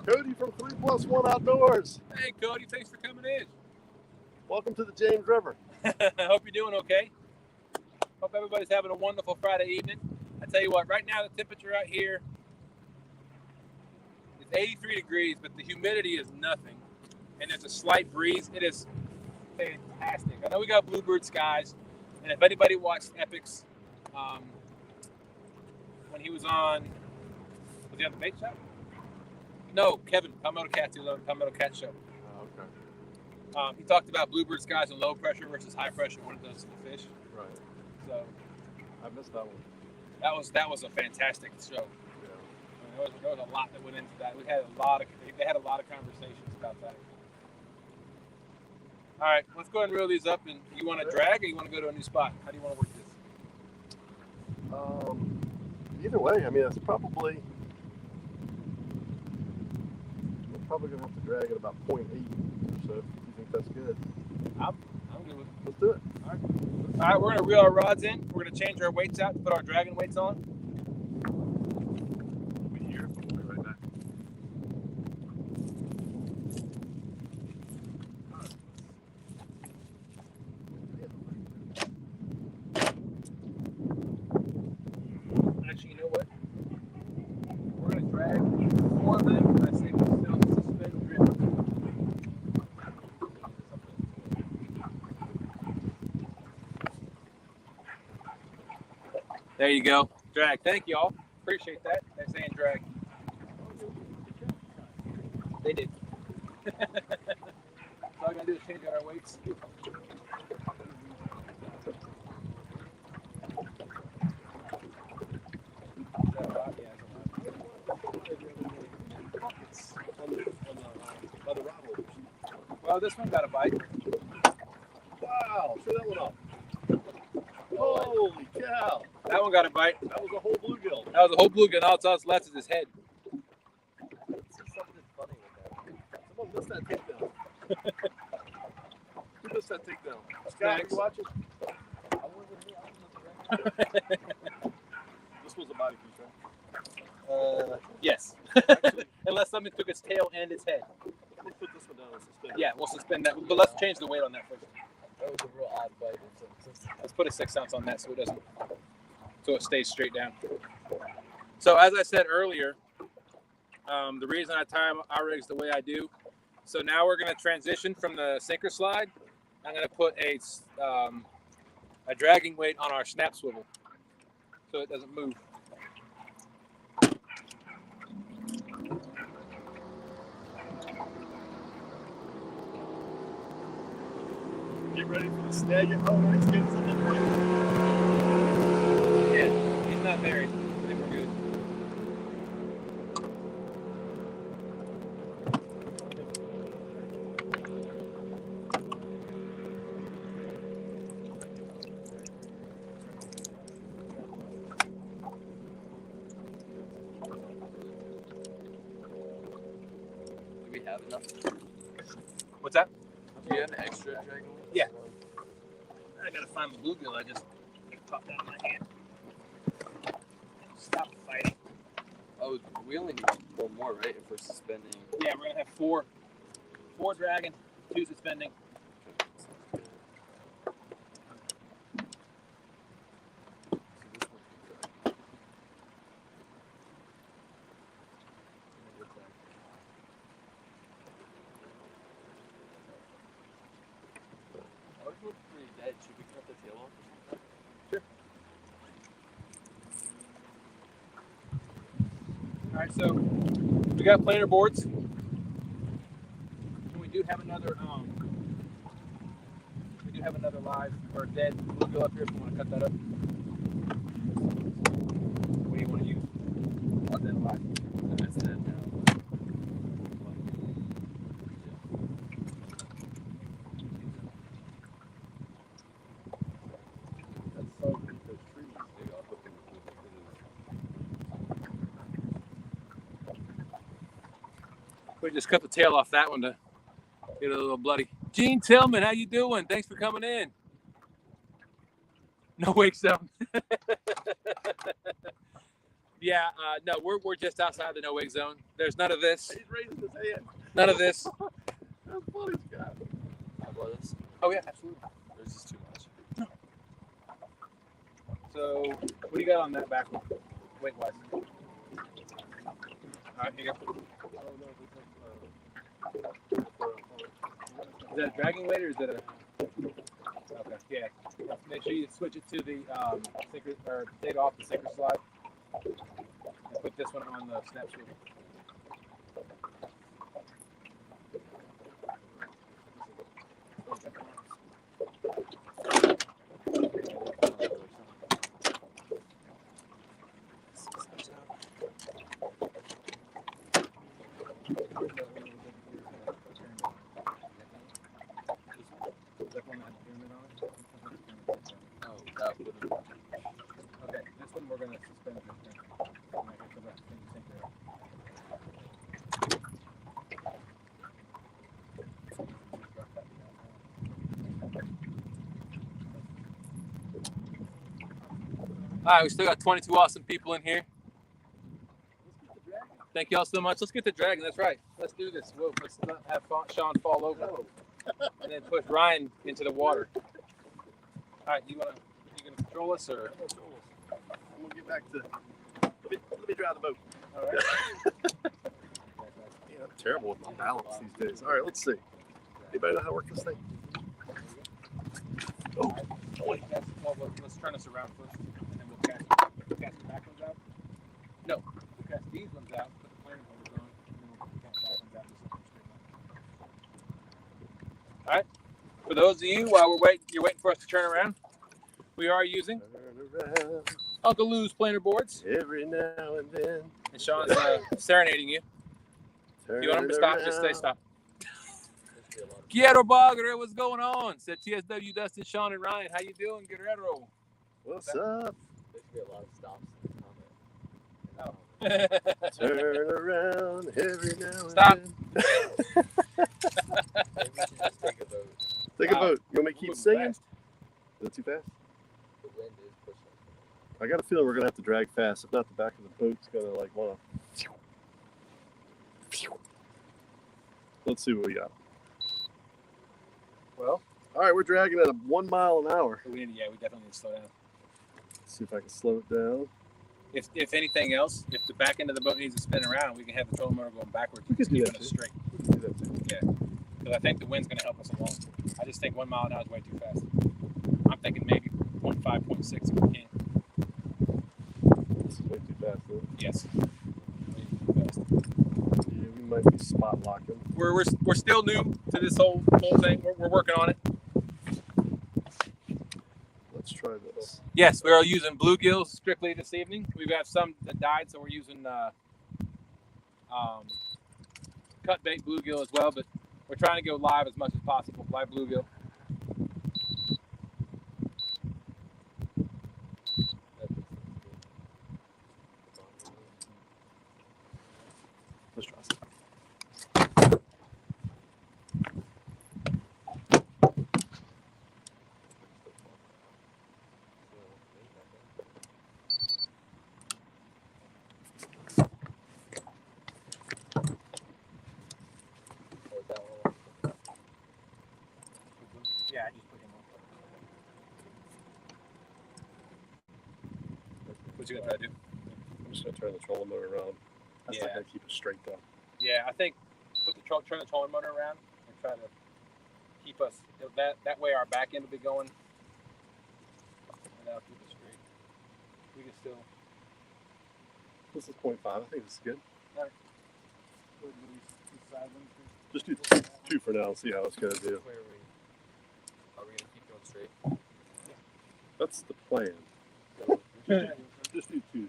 Cody from 3+1 Outdoors. Hey, Cody. Thanks for coming in. Welcome to the James River. I hope you're doing okay. Hope everybody's having a wonderful Friday evening. I tell you what, right now the temperature out here is 83 degrees, but the humidity is nothing. And there's a slight breeze. It is fantastic. I know we got bluebird skies, and if anybody watched Epics, when he was on the bait shop? No, Kevin, Palmetto Cat, he was on the Palmetto Cat show. Oh, okay. He talked about bluebird skies and low pressure versus high pressure, what it does to the fish. Right. So I missed that one. That was a fantastic show. Yeah. I mean, there was a lot that went into that. They had a lot of conversations about that. All right, let's go ahead and reel these up. And you want to drag, or you want to go to a new spot? How do you want to work this? Either way, I mean, it's probably we're probably gonna have to drag at about 0.8 or so. You think think that's good. I'm good with it. Let's do it. All right, we're gonna reel our rods in. We're gonna change our weights out to put our dragon weights on. Be here. We'll be right back. Actually, you know what? We're gonna drag 4 of them. I say we still suspend grip. There you go. Drag. Thank you all. Appreciate that. They're saying drag. They did. All I gotta do is change out our weights. Well, this one got a bite. Wow, show that one off. Holy cow. That one got a bite. That was a whole bluegill. That was a whole bluegill. All it's left is his head. Let's see something funny with that. Someone missed that takedown. Who missed that takedown? Scott, Thanks. you watching? I wasn't here. I was not the This was a body piece, right? Yes. Actually, Unless something took its tail and its head. let's put this one down and suspend it. Yeah, we'll suspend that. But let's change the weight on that first. That was a real odd bite. Let's put a 6 ounce on that so it stays straight down. So as I said earlier, the reason I tie our rigs the way I do. So now we're going to transition from the sinker slide. I'm going to put a dragging weight on our snap swivel so it doesn't move. Get ready for the snag. Oh, nice. Getting something ready. Yeah, he's not buried. I think we're good. Do we have enough? What's that? Do you have an extra dragon? Yeah. I gotta find the bluegill. I just popped out of my hand. Stop fighting. Oh, we only need 1 more, right? If we're suspending. Yeah, we're gonna have 4 dragging, 2 suspending. Ours look pretty dead. Should we cut the tail off? Sure. All right, so we got planer boards, and we do have another live or dead bluegill up here. If you want to cut that up, what do you want to use? Not dead alive. That's dead now. That's so good. Those trees. Maybe I'll put them We just cut the tail off that one to get it a little bloody. Gene Tillman, how you doing? Thanks for coming in. No wake zone. Yeah, no, we're just outside the no wake zone. There's none of this. He's raising his hand. None of this. That's funny, Scott. How about this? Oh yeah, absolutely. There's just too much. So what do you got on that back one? Weight wise. All right, here you go. Is that a dragging weight or is that a? Okay, yeah. Make sure you switch it to the sinker or take off the sinker slide and put this one on the snap swivel. Oh, that would have. Okay, this one we're going to suspend this thing. I'm not gonna come back and sink it up. right, we still got 22 awesome people in here. Thank y'all so much. Let's get the dragon. That's right. Let's do this. Let's not have Sean fall over, and then push Ryan into the water. All right, you gonna control us or? I'm gonna get back to. Let me drive the boat. All right. Yeah, I'm terrible with my balance these days. All right, let's see. Anybody know how to work this thing? Oh, boy. Let's turn this around first, and then we'll cast the back ones out. No, we'll cast these ones out, put the planer ones on, and then we'll cast the back ones out. All right. For those of you, while you're waiting for us to turn around, we are using Uncle Lou's planer boards. Every now and then. And Sean's serenading you. Do you want him to stop? Just say stop. Quiero Bagre, what's going on? Said TSW, Dustin, Sean, and Ryan. How you doing, Guerrero? What's up? There should be a lot of stops in the comment. Turn around every now and Stop. then. Maybe we should just take a vote. Take a vote. You want me to keep singing? Is that too fast? The wind is pushing. I got a feeling we're going to have to drag fast. If not, the back of the boat's going to like want to. Let's see what we got. Well, all right, we're dragging at 1 mile an hour. we definitely need to slow down. Let's see if I can slow it down. If anything else, if the back end of the boat needs to spin around, we can have the trolling motor going backwards. We could do keeping that us too. straight. We can do that too. Yeah, because I think the wind's going to help us along. I just think 1 mile an hour is way too fast. I'm thinking maybe 0.5, 0.6 if we can. This is way too fast, though. Yes. Way too fast. Yeah, we might be spot locking. We're still new to this whole thing. We're working on it. Let's try this. Yes, we're using bluegills strictly this evening. We've got some that died, so we're using cut bait bluegill as well. But we're trying to go live as much as possible. Live bluegill. Let's try this. Yeah, I just put him on. What you gonna try to do? I'm just going to turn the trolling motor around. That's Yeah. not going to keep it straight, though. Yeah, I think turn the trolling motor around and try to keep us that way. Our back end will be going, and that'll keep us straight. We can still. This is 0.5. I think this is good. Are Just do two for now and see how it's going to do. Where are we? Are we gonna keep going straight? That's the plan. Just do two.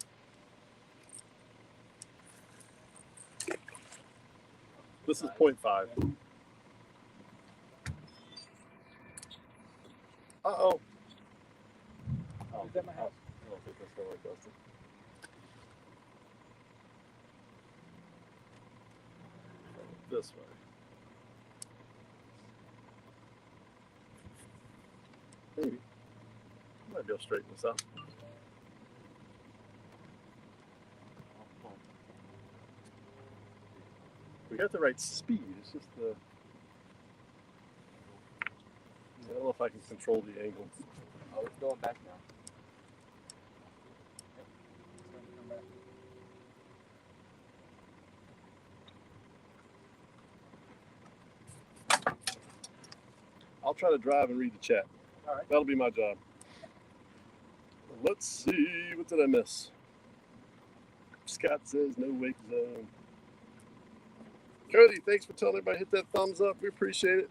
This is 0.5. Uh-oh. Oh, Is that my house? I don't think that's going to work, Dustin. This way. Maybe. Might be able to straighten this out. We got the right speed. It's just the. I don't know if I can control the angle. Oh, it's going back now. I'll try to drive and read the chat. All right. That'll be my job. Let's see. What did I miss? Scott says no wake zone. Cody, thanks for telling everybody to hit that thumbs up. We appreciate it.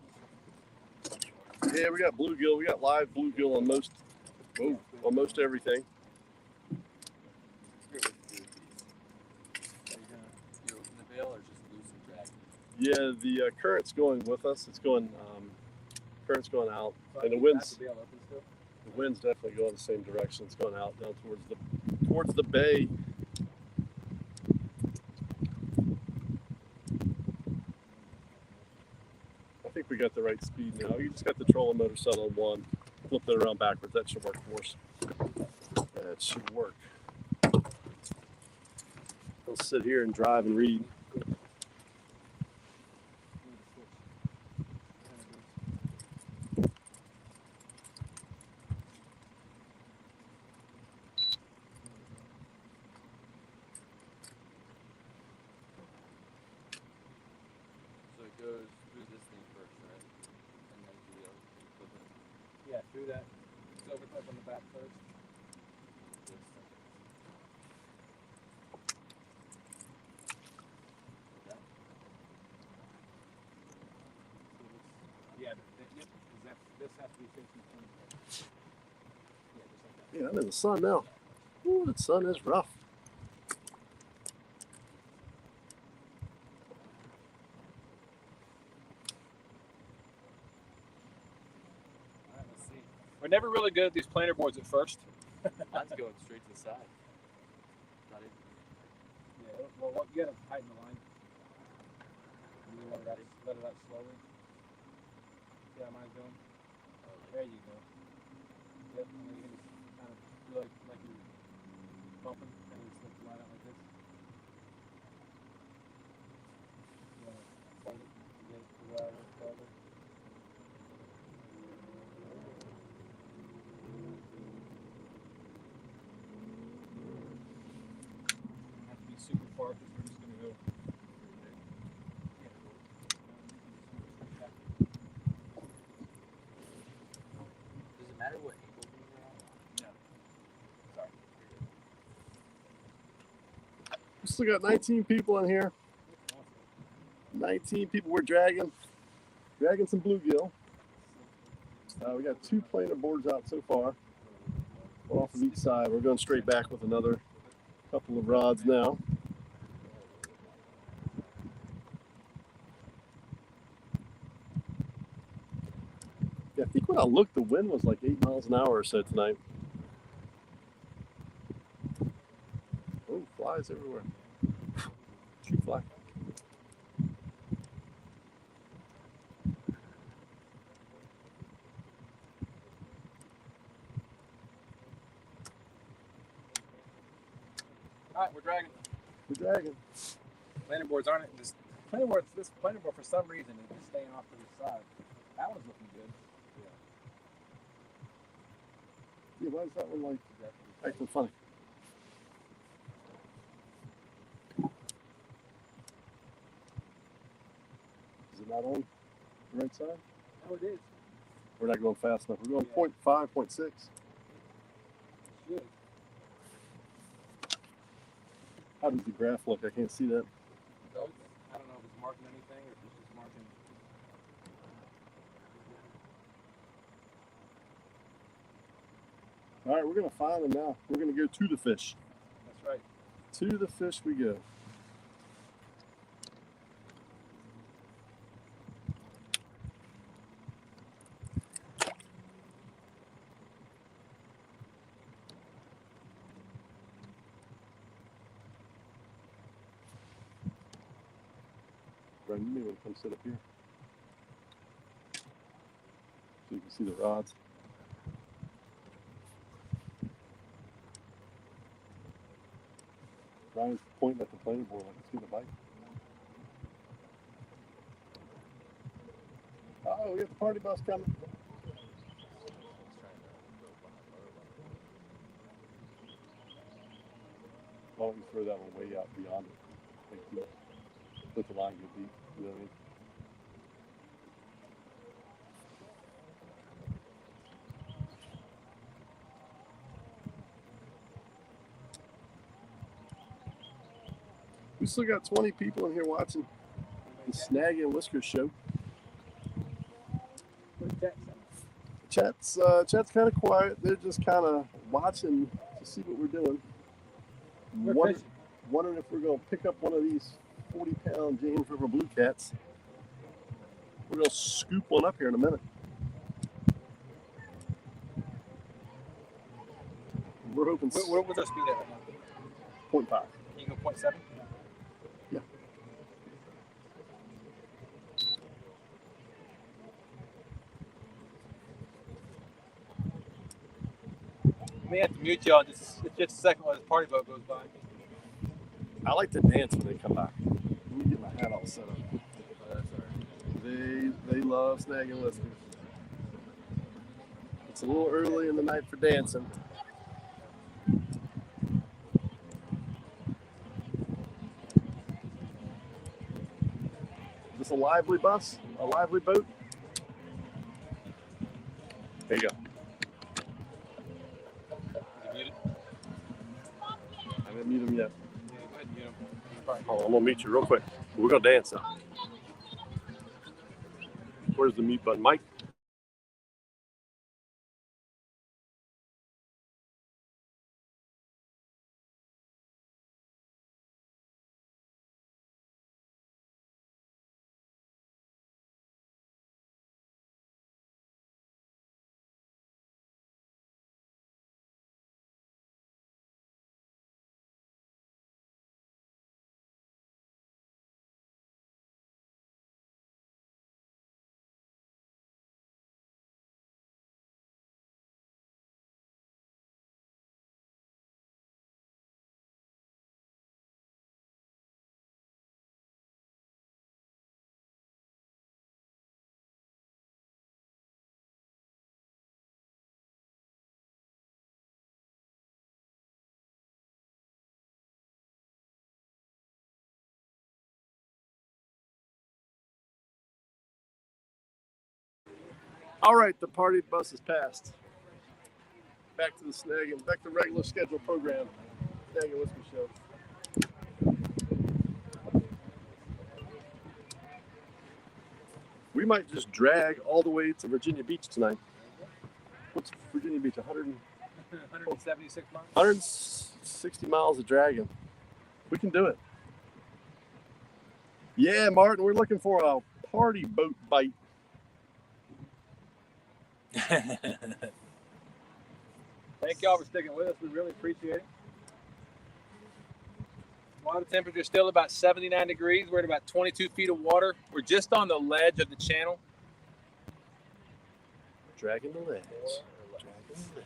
Yeah, we got bluegill. We got live bluegill on most everything. Are you gonna do the veil or just lose the drag? Yeah, the current's going with us. It's going. Current's going out, and the wind's definitely going the same direction. It's going out down towards the bay. I think we got the right speed now. You just got the trolling motor set on one. Flip it around backwards. That should work for us. That should work. I'll sit here and drive and read. So it goes through this thing first, right? And then to the other thing. Yeah, through that silver clip on the back first. This. Like that. Yeah, this has to be facing the front. Yeah, just like that. Yeah, I'm in the sun now. Ooh, the sun is rough. All right, let's see. We're never really good at these planer boards at first. Mine's going straight to the side. Not even. Yeah, well, you gotta tighten the line. And you let it out slowly. See how mine's doing? There you go. Yep, and then you can just kind of feel like you're bumping, and then slip the line out like this. You wanna fold it and get it to where I want farther. Have to be super far because we're just gonna go. Does it matter what angle you're at? No. Sorry. We still got 19 people in here. 19 people. We're dragging some bluegill. We got 2 planer boards out so far. One off of each side. We're going straight back with another couple of rods now. Yeah, I think when I looked, the wind was like 8 miles an hour or so tonight. Oh, flies everywhere. Shoot fly. All right, we're dragging. We're dragging. Planer boards aren't it? This planer board for some reason is just staying off to the side. That one's looking good. Yeah, why is that one like acting funny? Is it not on the right side? Oh, it is. We're not going fast enough. We're going Yeah. 0.5, 0.6. Should. How does the graph look? I can't see that. So I don't know if it's marking anything or if it's just marking. All right, we're going to find them now. We're going to go to the fish. That's right. To the fish we go. Brian, you may want to come sit up here so you can see the rods. Brian's pointing at the planer board like he's going to bite. Oh, we got the party bus coming. Why don't you throw that one way out beyond it? Like, you know, let the line go deep. You know what I mean? We still got 20 people in here watching the Snag and Whiskers show. Where's Jackson? Chat's kind of quiet. They're just kind of watching to see what we're doing. We're fishing. Wondering if we're going to pick up one of these 40-pound James River blue cats. We're going to scoop one up here in a minute. We're hoping What's our speed at right now? 0.5. Can you go 0.7? Yeah. may have to mute y'all just a second while this party boat goes by. I like to dance when they come by. Let me get my hat all set up. Oh, that's alright. They love snagging whiskers. It's a little early in the night for dancing. Is this a lively bus? A lively boat? There you go. Is it muted? I haven't muted him yet. Yeah, go ahead and mute him. He's probably- Hold on, I'm gonna meet you real quick. We're gonna dance now. Where's the mute button, Mike? All right, the party bus is passed. Back to the snagging, back to regular schedule program. Snagging whiskey show. We might just drag all the way to Virginia Beach tonight. What's Virginia Beach? 176 miles. 160 miles of dragging. We can do it. Yeah, Martin, we're looking for a party boat bite. Thank y'all for sticking with us. We really appreciate it. Water temperature is still about 79 degrees. We're at about 22 feet of water. We're just on the ledge of the channel. Dragging the ledge. Dragging the ledge.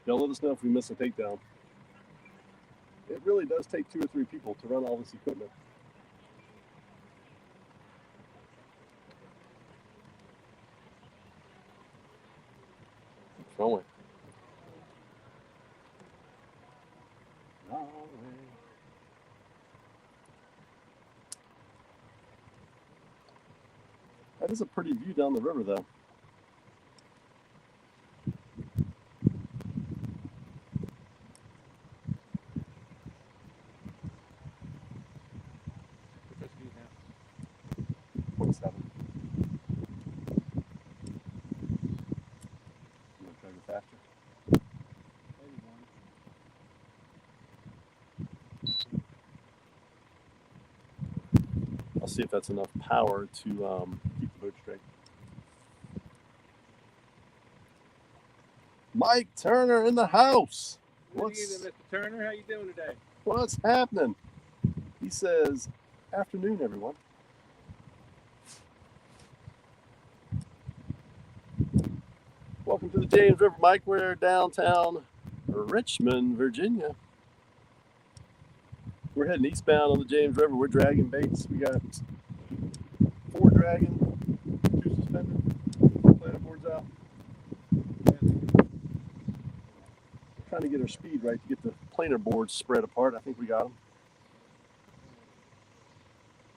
Y'all let us know if we miss a takedown. It really does take 2 or 3 people to run all this equipment. Keep going. That is a pretty view down the river, though. I'll see if that's enough power to keep the boat straight. Mike Turner in the house. Good evening, Mr. Turner. How you doing today? What's happening? He says, afternoon, everyone. Welcome to the James River, Mike. We're downtown Richmond, Virginia. We're heading eastbound on the James River. We're dragging baits. We got 4 dragging, 2 suspended, planer boards out. Trying to get our speed right to get the planer boards spread apart. I think we got them.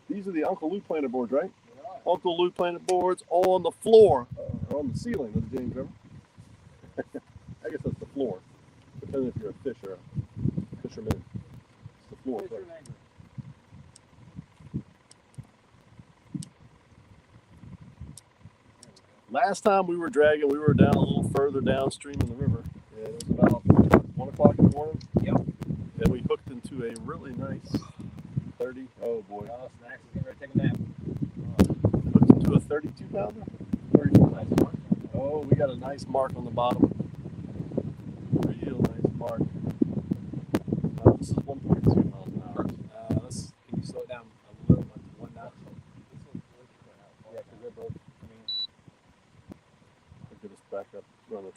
These are the Uncle Lou planer boards, right? Yeah. Uncle Lou planer boards on the floor, or on the ceiling of the James River. I guess that's the floor, depending if you're a fish or a fisherman. It's the floor. Last time we were dragging, we were down a little further downstream in the river. And it was about 1 o'clock in the morning. Yep. And we hooked into a really nice 30. Oh boy. Oh, Snacks is getting ready to take a nap. Hooked into a 32 pounder. 34. Nice mark. Oh, we got a nice mark on the bottom. Real nice mark. This is 1.2 miles an hour. Can you slow it down a little bit? 1 knot.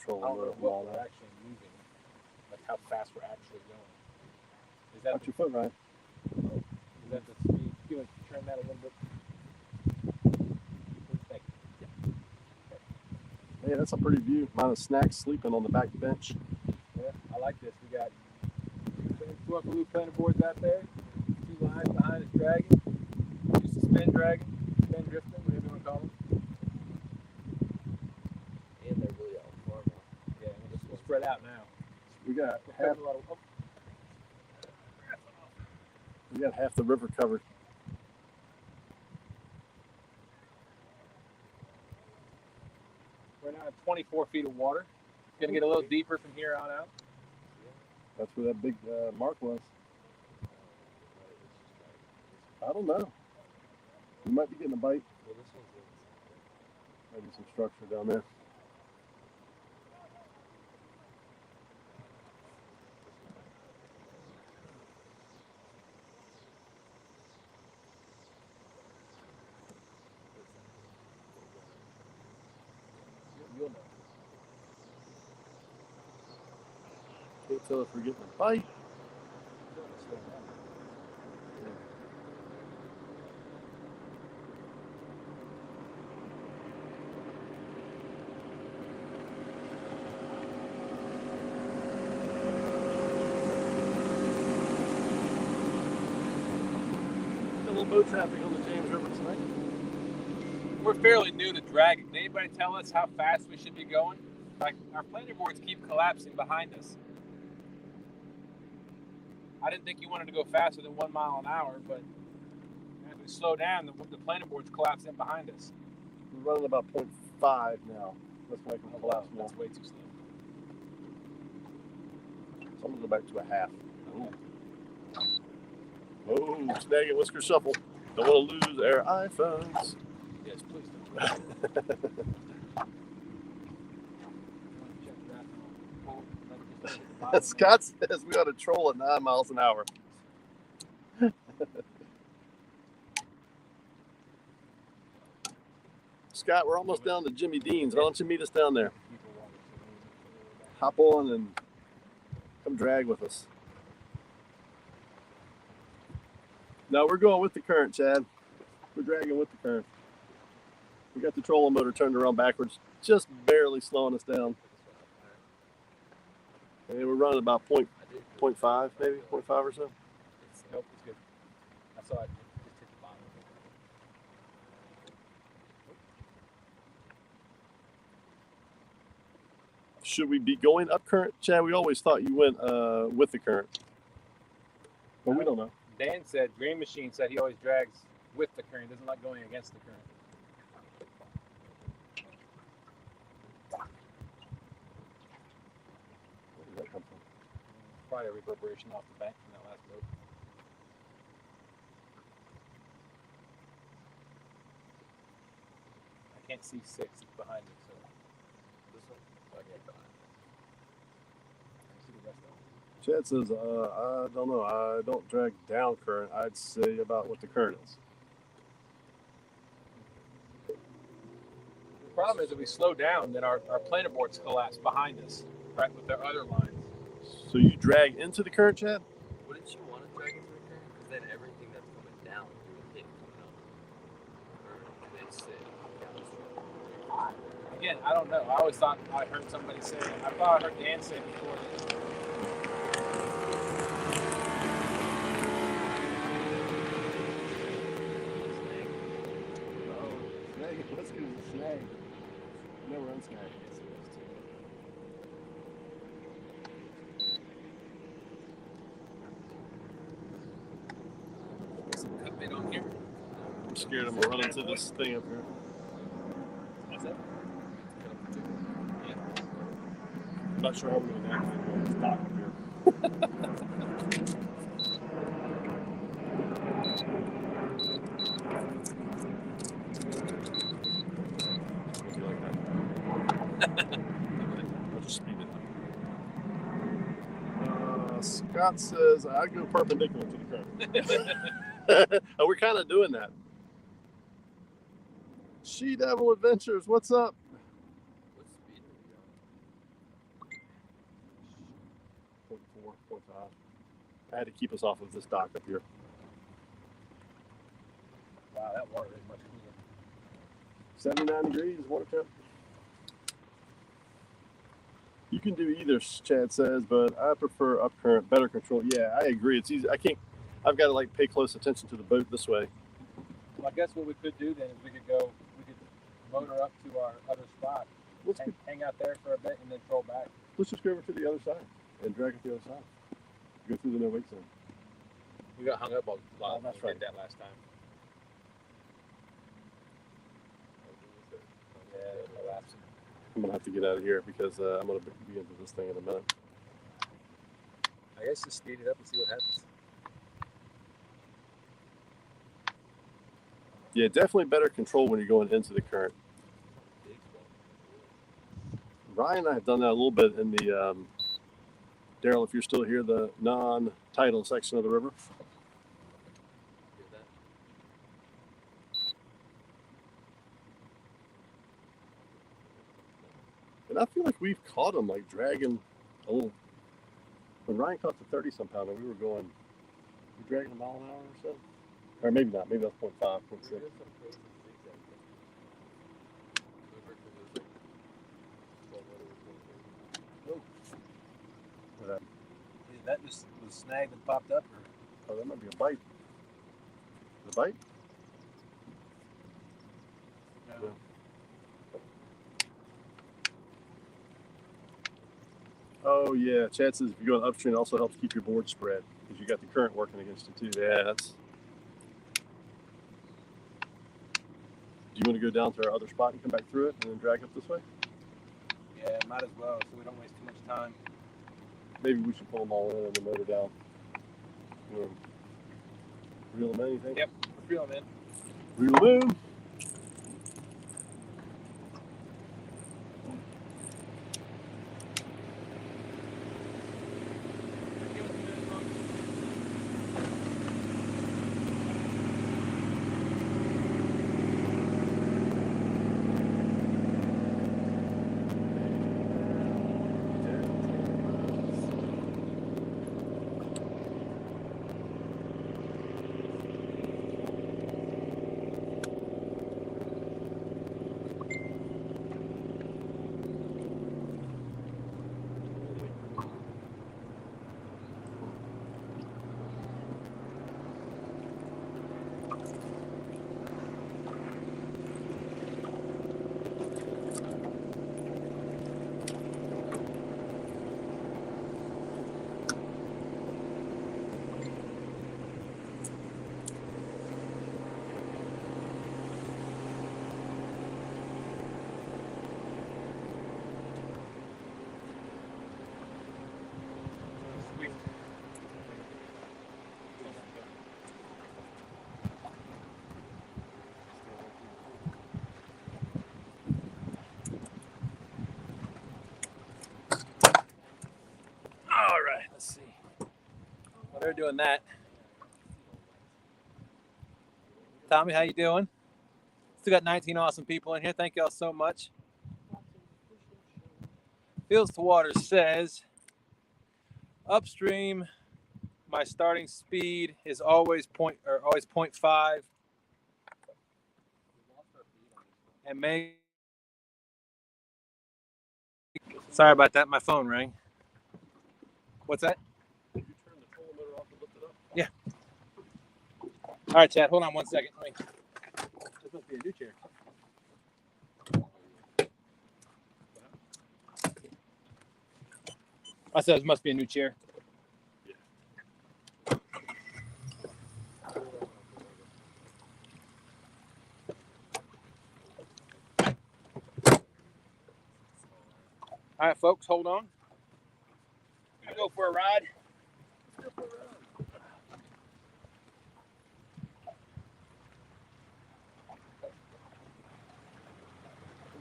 trolling I don't know motor from what all we're that. actually moving, like how fast we're actually going. Is that Watch your foot, Ryan. is that the speed? You want to turn that a little bit? Thank you. Hey, that's a pretty view. Minus Snacks sleeping on the back bench. Yeah, I like this. We got two Uncle Lou planer boards out there, two lines behind us dragging, used to spin dragging, spin drifting, whatever you want to call them. And they're really all far now. Yeah, we're just spread out now. We got We're half. cutting a lot of. Oh, We got half the river covered. we're now at 24 feet of water. It's gonna get a little deeper from here on out. That's where that big mark was. I don't know. We might be getting a bite. Well, this one's Maybe some structure down there. You'll know. Can't tell if we're getting a bite. A little boat traffic on the James River tonight. We're fairly new to dragging. Can anybody tell us how fast we should be going? Like our planer boards keep collapsing behind us. I didn't think you wanted to go faster than 1 mile an hour, but as we slow down, the planer boards collapse in behind us. We're running about 0.5 now. Let's make them collapse more. That's way too slow. So I'm gonna go back to a half. Oh, snag it, whisker shuffle. Don't want to lose our iPhones. Yes, please don't. Scott says we ought to troll at 9 miles an hour. Scott, we're almost down to Jimmy Dean's. Why don't you meet us down there? Hop on and come drag with us. No, we're going with the current, Chad. We're dragging with the current. We got the trolling motor turned around backwards, just barely slowing us down. And we're running about 0.5, maybe 0.5 or so. Nope, it's good. I saw it. Just hit the bottom. Should we be going up current, Chad? We always thought you went with the current, but we don't know. Dan said, Green Machine said he always drags with the current, doesn't like going against the current. Where did that come from? Probably a reverberation off the bank from that last boat. I can't see 6, it's behind me, so this one. I get behind. I can see the rest of them. Chad says, I don't know. I don't drag down current. I'd say about what the current is. The problem is if we slow down, then our planer boards collapse behind us, right, with their other lines. So you drag into the current, Chad? Wouldn't you want to drag into the current? Because then everything that's coming down, you would hit coming up. Or do they sit downstream? Again, I don't know. I always thought I heard somebody say, I thought I heard Dan say before that. Let's go to the snag. No, we're on snag. Some cut bait on here. I'm scared I'm going to run into this thing up here. What's that? Yeah. I'm not sure how I'm going to navigate on this dock up here. I'll just speed it up. Scott says I'd go perpendicular to the current. Oh, we're kind of doing that. She Devil Adventures, what's up? What speed are we going? I had to keep us off of this dock up here. Wow, that water is much cooler. 79 degrees water temp. You can do either, Chad says, but I prefer up current, better control. Yeah, I agree. It's easy. I've got to like pay close attention to the boat this way. Well, I guess what we could do then is we could motor up to our other spot, hang out there for a bit, and then troll back. Let's just go over to the other side and drag it to the other side. Go through the no wake zone. We got hung up on that's we right. did that last time. Yeah, no lapse. I'm gonna have to get out of here because I'm gonna be into this thing in a minute. I guess just speed it up and see what happens. Yeah, definitely better control when you're going into the current. Ryan and I have done that a little bit in the Daryl, if you're still here, the non-tidal section of the river. And I feel like we've caught them like dragging a little. When Ryan caught the 30-some pounder, we were dragging a mile an hour or so. Or maybe not. Maybe that's 0.5, 0.6. That just was snagged and popped up? Or? Oh, that might be a bite. The bite? No. Oh yeah, Chad says if you go upstream, it also helps keep your board spread because you got the current working against you too. Yeah, that's. Do you want to go down to our other spot and come back through it and then drag up this way? Yeah, might as well, so we don't waste too much time. Maybe we should pull them all in and then motor down. Reel them in, you think? Yep, reel them in. Reel them in. Let's see. Well, they're doing that. Tommy, how you doing? Still got 19 awesome people in here. Thank y'all so much. Fields to Water says, upstream, my starting speed is always 0.5, and may. Sorry about that. My phone rang. What's that? Did you turn the trolling motor off and lift it up? Yeah. All right, Chad. Hold on 1 second. This must be a new chair. I said it must be a new chair. Yeah. All right, folks, hold on. Gonna go for a ride. We're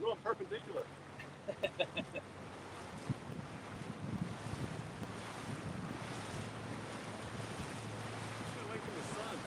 going perpendicular. Away from the sun.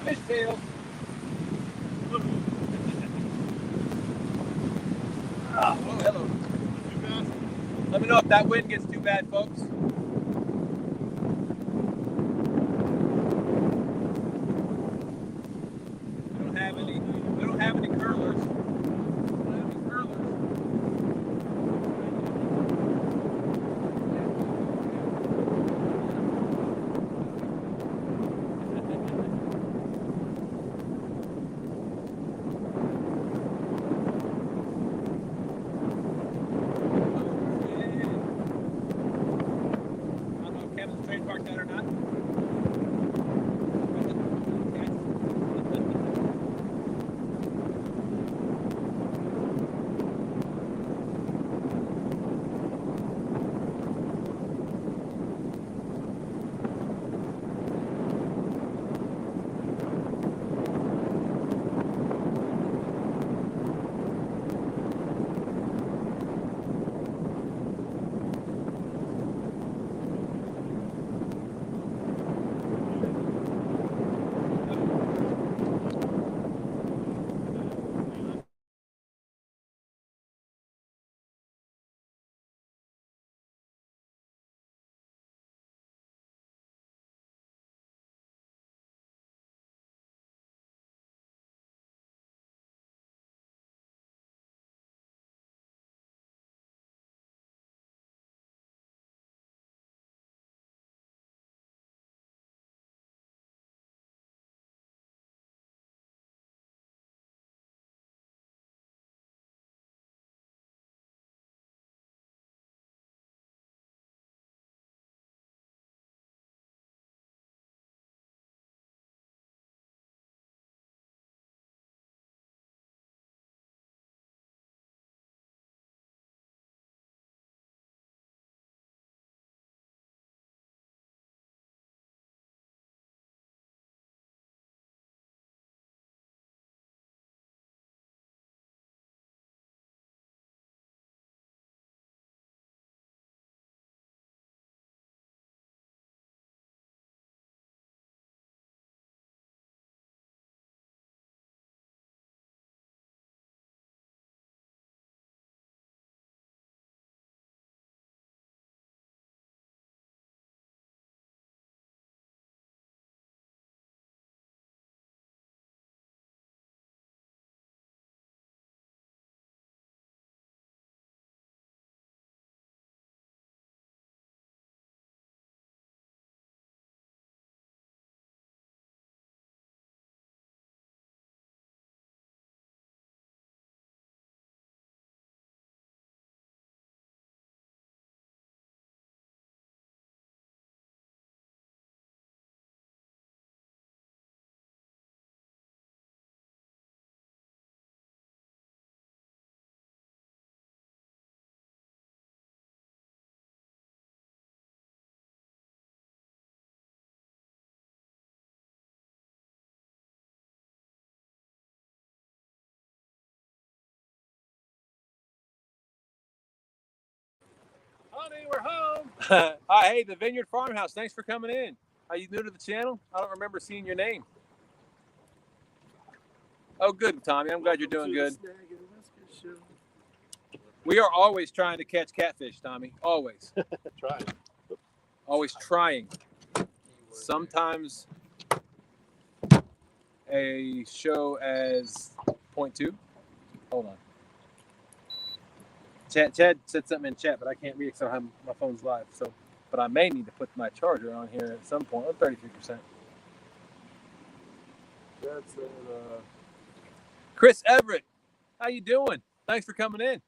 fishtail. Oh, hello. Too fast? Let me know if that wind gets too bad, folks. We don't have any curlers. We don't have any curlers. I don't know if Kevin's trademarked that or not. Honey, we're home. Hi, hey, the Vineyard Farmhouse. Thanks for coming in. Are you new to the channel? I don't remember seeing your name. Oh, good, Tommy. I'm glad you're doing good. We are always trying to catch catfish, Tommy. Always. Try it. Always trying. Sometimes a show as 0.2. Hold on. Chad said something in chat, but I can't read because I have my phone's live. So, but I may need to put my charger on here at some point. I'm 33%. That's it. Chris Everett, how you doing? Thanks for coming in.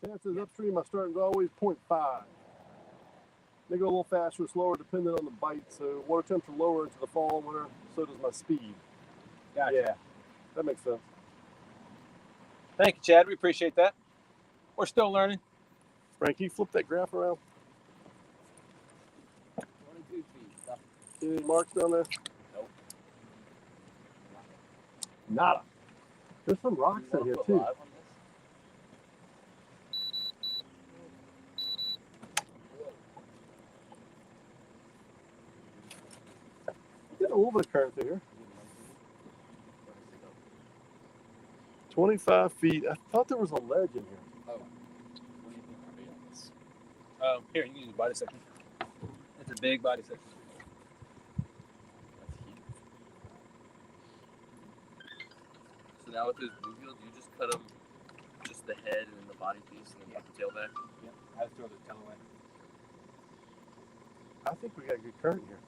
Chances upstream, I started always 0.5. They go a little faster or slower depending on the bite. So water temperature lower into the fall and winter, so does my speed. Gotcha. Yeah, that makes sense. Thank you, Chad. We appreciate that. We're still learning. Frank, can you flip that graph around? 22 feet. Any marks down there? Nope. Nada. There's some rocks in here too. little bit of current through here. 25 feet. I thought there was a ledge in here. Oh. What do you think would be on this? Here, you can use a body section. It's a big body section. That's huge. So now with this bluegill, do you just cut them, just the head and then the body piece, and then put the tail back? Yep. I just throw the tail away. I think we got good current here.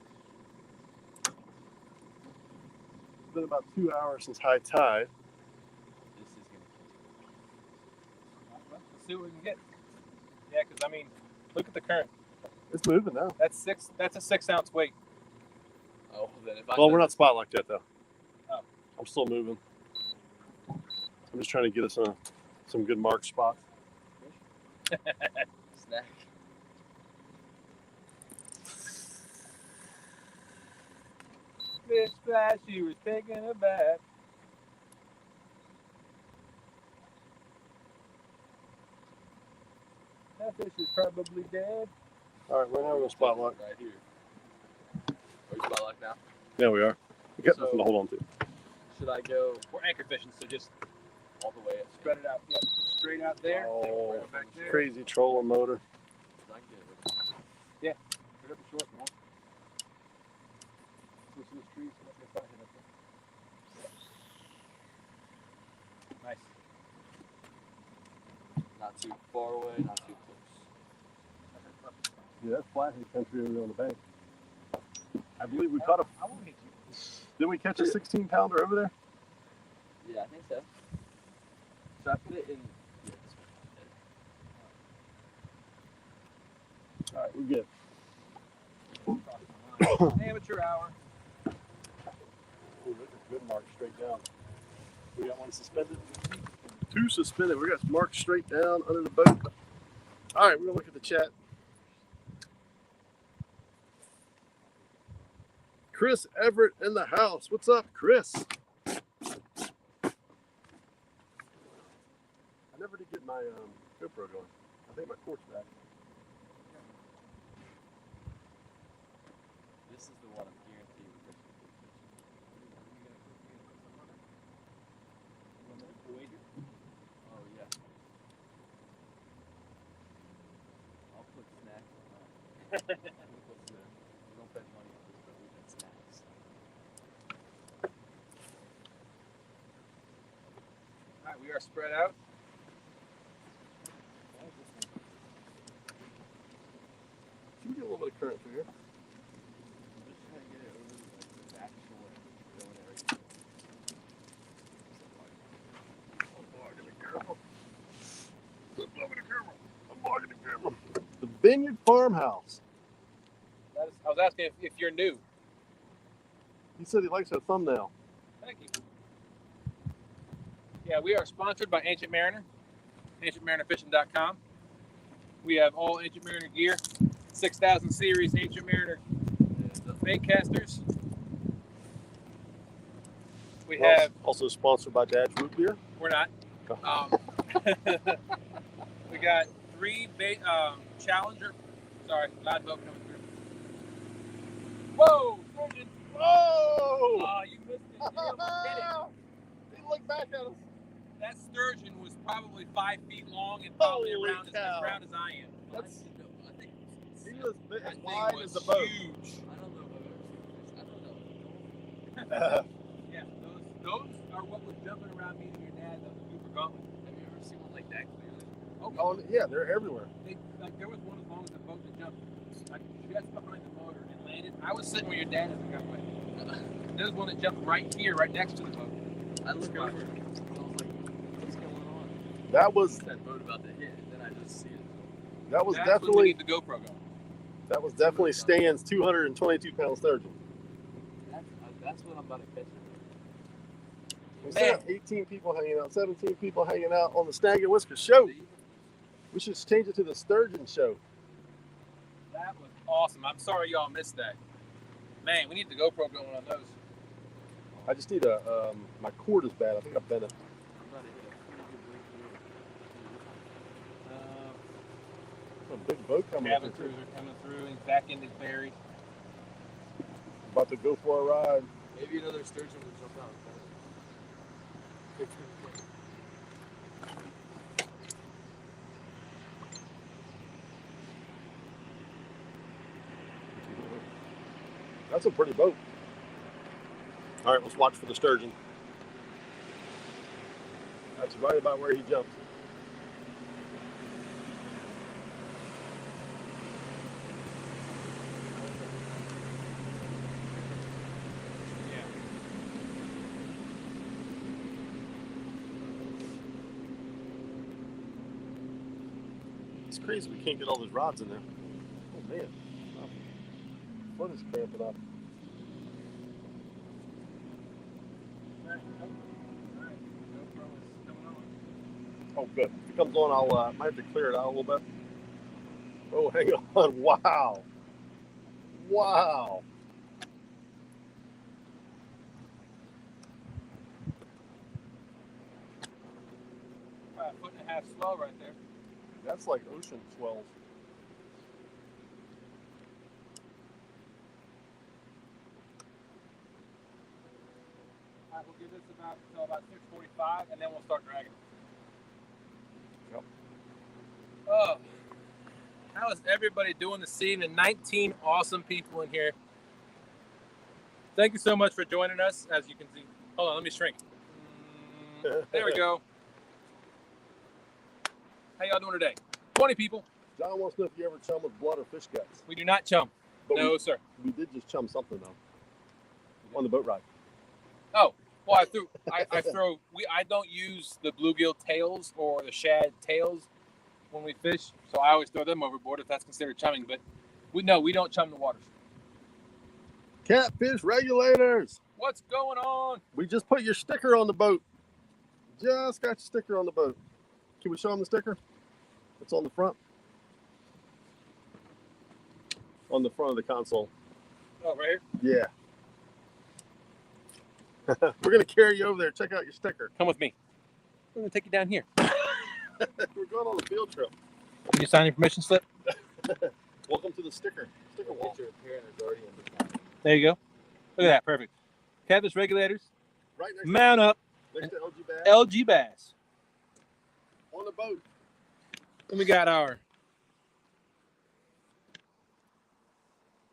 It's been about 2 hours since high tide. This is gonna Let's see what we can get. Yeah, because I mean, look at the current. It's moving now. That's a 6 ounce weight. Oh, then if I Well, we're not spot like that though. Oh. I'm still moving. I'm just trying to get us some good mark spots. snack. Fish flash, she was taking a bath. That fish is probably dead. All right, right now we're going to spot lock. Right here. Are you spot lock now? Yeah, we are. We got So- nothing to hold on to. Should I go We're anchor fishing, so just all the way up? spread it out. Yep, straight out there. Oh, Right back there. crazy trolling motor. I can get it. Put up the short one. Listen to the trees. Let me find it up there. Nice. Not too far away, not too close. Yeah, that's flathead country over there on the bank. I believe we caught a. I won't hit you. Did we catch a 16 pounder over there? Yeah, I think so. So I put it in. Yeah, this one. All right, we're good. Amateur hour. Ooh, that's a good mark straight down. We got one suspended. 2 suspended. We got marked straight down under the boat. All right, we're gonna look at the chat. Chris Everett in the house. What's up, Chris? I never did get my GoPro going. I think my cord's back. This is the one I'm guaranteed with this. Oh yeah. I'll put snacks on that. We don't bet money on this, but we bet snacks. All right, we are spread out. Should we get a little bit of current through here? I'm just trying to get it over the back shore. Going area. Oh, boy, I gotta be careful. The Vineyard Farmhouse. That is, I was asking if you're new. He said he likes a thumbnail. Thank you. Yeah, we are sponsored by Ancient Mariner, ancientmarinerfishing.com. We have all Ancient Mariner gear, 6000 series Ancient Mariner bait casters. We We're have, also sponsored by Dad's Root Beer. we're not. We got 3 bait, Challenger. Sorry, loud boat coming through. Whoa, sturgeon. Whoa! Oh, you missed it. You almost hit it. He looked back at us. That sturgeon was probably 5 feet long and probably Holy around as cow. round as I am. That's, I think he was That as thing wide was as the boat. huge. I don't know if I've ever seen this. I don't know. Yeah, those are what was jumping around me and your dad on the Cooper Gauntlet. Have you ever seen one like that clearly? Oh, yeah, they're everywhere. There was one as long as the boat that jumped like just behind the motor and landed. I was sitting where your dad is and got wet. There was one that jumped right here, right next to the boat. I looked over and I was like, what's going on? That was That boat about to hit, and then I just see it. that was That's when we definitely need the GoPro going. that was definitely Stan's 222-pound sturgeon. That's what I'm about to catch. Instead of 18 people hanging out, 17 people hanging out on the Snag and Whisker show. We should change it to the Sturgeon show. That was awesome. I'm sorry y'all missed that. Man, we need the GoPro going on those. I just need my cord is bad. I think I bent it. I'm about to hit a pretty good break here. It's a big boat coming Cabin up. cruiser coming through and back into buried. About to go for a ride. Maybe another sturgeon will jump out. That's a pretty boat. All right, let's watch for the sturgeon. That's right about where he jumped. It's crazy we can't get all those rods in there. Oh man, my foot is cramping up. Oh good. If it comes on, I'll might have to clear it out a little bit. Oh, hang on. Wow. Wow. About a foot and a half swell right there. That's like ocean swells. All right, we'll give this until about 6:45, and then we'll start dragging. Yep. Oh, how is everybody doing this evening? 19 awesome people in here. Thank you so much for joining us. As you can see, hold on, let me shrink. There we go. How y'all doing today? 20 people. John wants to know if you ever chum with blood or fish guts. We do not chum. But No, sir. We did just chum something though. On the boat ride. Oh, well, I don't use the bluegill tails or the shad tails when we fish, so I always throw them overboard if that's considered chumming. But we don't chum the waters. Catfish regulators. What's going on? We just put your sticker on the boat. Just got your sticker on the boat. Can we show them the sticker? It's on the front. On the front of the console. Oh, right here? Yeah. We're going to carry you over there. Check out your sticker. Come with me. We're going to take you down here. We're going on a field trip. Can you sign your permission slip? Welcome to the sticker wall. There you go. Look at that. Perfect. Catfish regulators. Right next Mount up. next to LG Bass. LG Bass. On the boat. Then we got our... I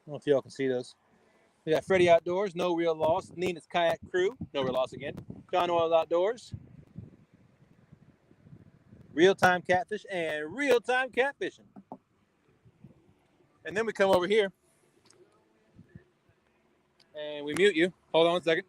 don't know if y'all can see those. We got Freddie Outdoors, no real loss. Nina's Kayak Crew, no real loss again. John Oil Outdoors. Real-time catfish and real-time catfishing. And then we come over here and we mute you. Hold on 1 second.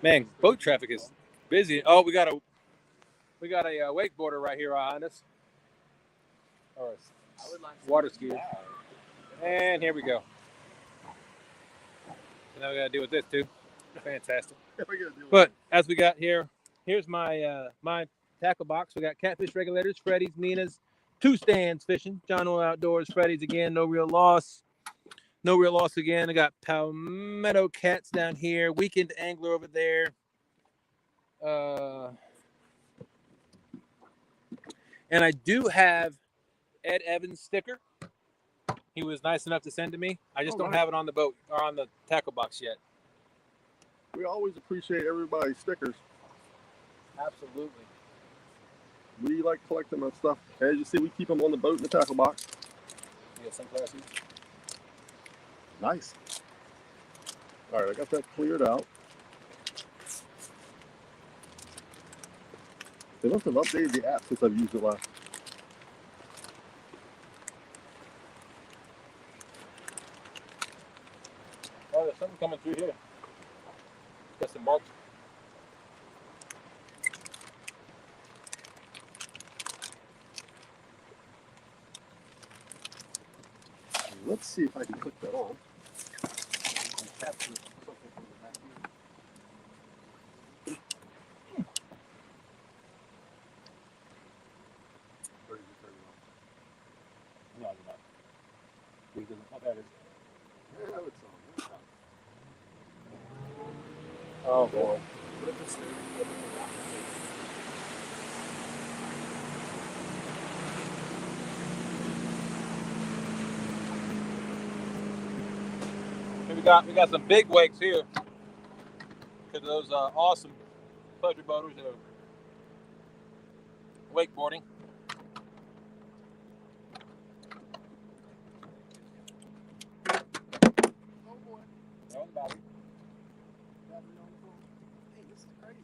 Man, boat traffic is busy. Oh, we got a wakeboarder right here behind us. Or a water skier. And here we go. So now we got to deal with this too. Fantastic. But as we got here, here's my my tackle box. We got catfish regulators, Freddy's, Nina's, 2 stands fishing. John Oil Outdoors, Freddy's again, no real loss. No real loss again. I got palmetto cats down here. Weekend angler over there. And I do have Ed Evans' sticker. He was nice enough to send to me. I just don't have it on the boat or on the tackle box yet. We always appreciate everybody's stickers. Absolutely. We like collecting that stuff. As you see, we keep them on the boat in the tackle box. Yeah, some classes. Nice. All right, I got that cleared out. They must have updated the app since I've used it last. Oh, there's something coming through here. Got some marks. Let's see if I can click that on. Capture something from the back here. Where did you turn it on? No, you're not. Oh, there it is. Oh boy. We got some big wakes here because of those awesome pleasure boaters that are wakeboarding. Oh boy. They're on the battery. Hey, this is crazy.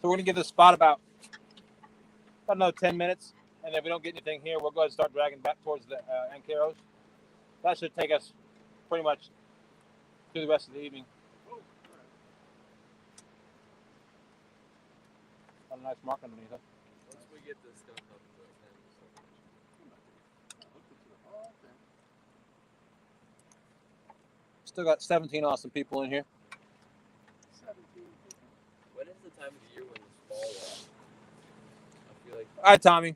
So we're gonna give this spot about another 10 minutes, and if we don't get anything here, we'll go ahead and start dragging back towards the Ancaros. That should take us pretty much through the rest of the evening. Got a nice mark underneath it. Once we get this stuff up to 10, Still got 17 awesome people in here. 17 people. when is the time of the year when the fall off? I feel like. All right, Tommy. What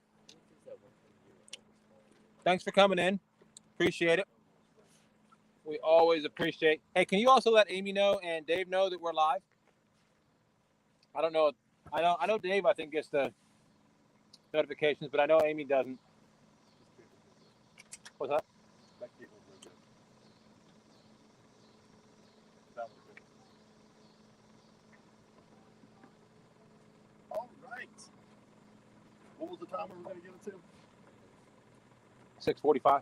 is that one time of year when all the fall? Thanks for coming in. Appreciate it. We always appreciate. Hey, can you also let Amy know and Dave know that we're live? I don't know. I know Dave, I think, gets the notifications, but I know Amy doesn't. What's that? That cable was no good. That was good. All right. What was the time we were going to give it to? 6:45.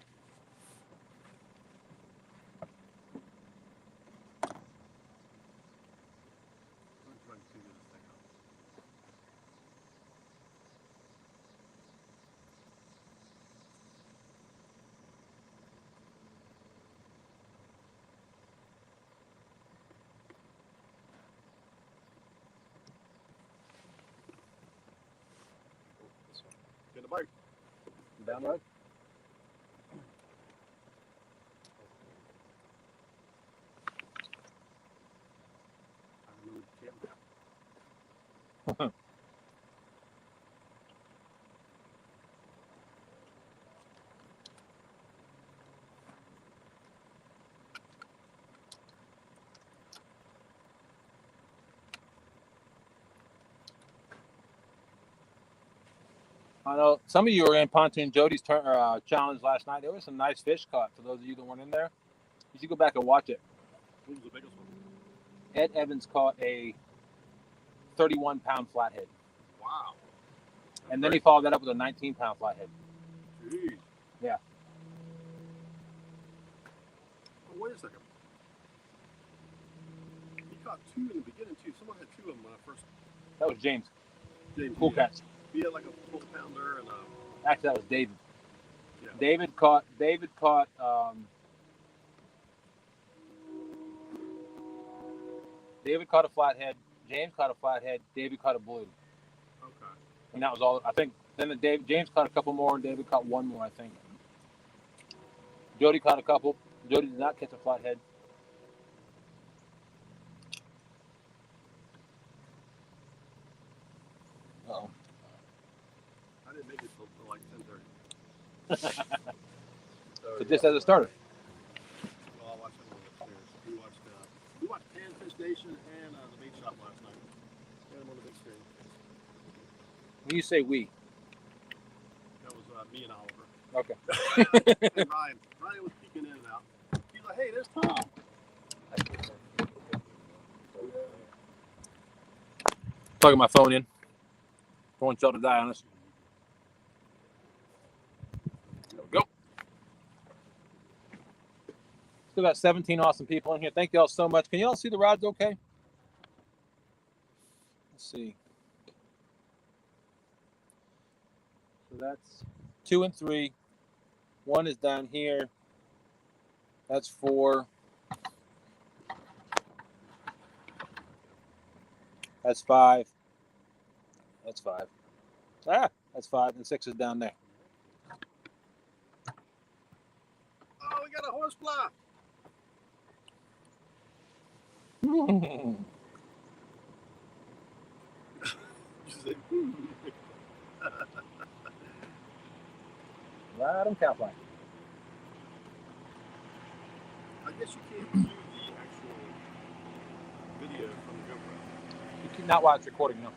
Get the bike. Down the road. I know some of you were in Pontoon Jody's challenge last night. There was some nice fish caught. For those of you that weren't in there, you should go back and watch it. What was the biggest one? Ed Evans caught a 31-pound flathead. Wow. And then he followed that up with a 19-pound flathead. Jeez. Yeah. Oh, wait a second. He caught two in the beginning, too. Someone had two of them when I first. That was James. James. Cool Cats. He had like a 4-pounder and a. Actually, that was David. Yeah. David caught a flathead. James caught a flathead. David caught a blue. Okay. And that was all. I think then James caught a couple more, and David caught one more. I think. Jody caught a couple. Jody did not catch a flathead. Uh-oh. I didn't make it till like 10:30. So just as it started. Well, I watched it upstairs. We watched Panfish Nation and the bait shop last night. And I'm on the big screen. When you say we. That was me and Oliver. Okay. And Ryan. Ryan was peeking in and out. He's like, hey, there's Tom. Plugging my phone in. Don't want y'all to die on us. There we go. Still got 17 awesome people in here. Thank y'all so much. Can y'all see the rods okay? Let's see. So that's 2 and 3. 1 is down here. That's 4. That's 5. That's 5. Ah, that's 5, and 6 is down there. Oh, we got a horsefly. Right on cowfly. I guess you can't view the actual video from the GoPro. You cannot watch recording, no.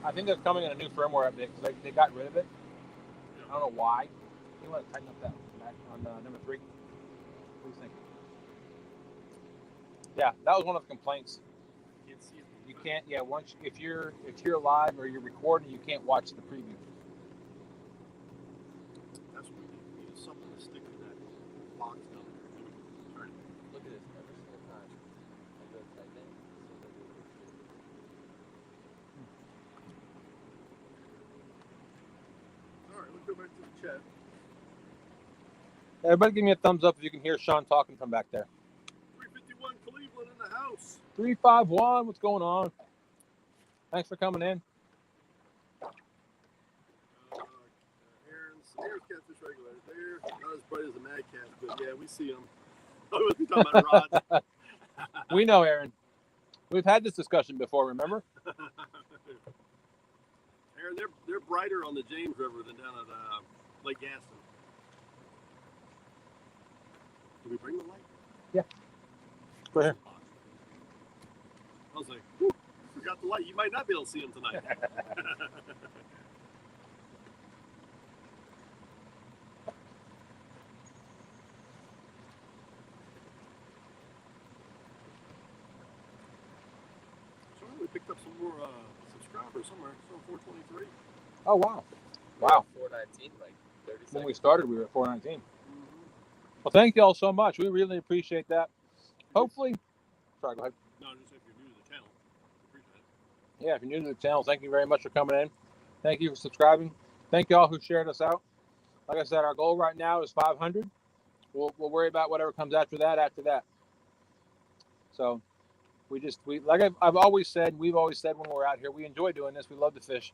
I think that's coming in a new firmware update because they got rid of it. I don't know why. You want to tighten up that back on number 3? What do you think? Yeah, that was one of the complaints. Can't see it. You can't. Yeah, once if you're live or you're recording, you can't watch the preview. That's what we need. Something to stick in that box down there. Look at this. Every single time I go type in, as soon as I do it, All right, let's go back to the chat. Everybody, give me a thumbs up if you can hear Sean talking from back there. 351 Cleveland in the house. 351. What's going on? Thanks for coming in. Aaron's catfish regulator there. Not as bright as a mad cat, but yeah, we see them. We're talking about rods. We know, Aaron. We've had this discussion before, remember? Aaron, they're brighter on the James River than down at Lake Gaston. Did we bring the light? Yeah. Go here. I was like, whew, forgot the light. You might not be able to see them tonight. We picked up some more subscribers somewhere. So 423. Oh, wow. We're Wow. at 419, like 30 seconds. When we started, we were at 419. Well, thank you all so much. We really appreciate that. Hopefully, sorry, go ahead. No, just if you're new to the channel, appreciate it. Yeah, if you're new to the channel, thank you very much for coming in. Thank you for subscribing. Thank you all who shared us out. Like I said, our goal right now is 500. We'll worry about whatever comes after that. So we like I've always said, we've always said when we're out here, we enjoy doing this. We love to fish.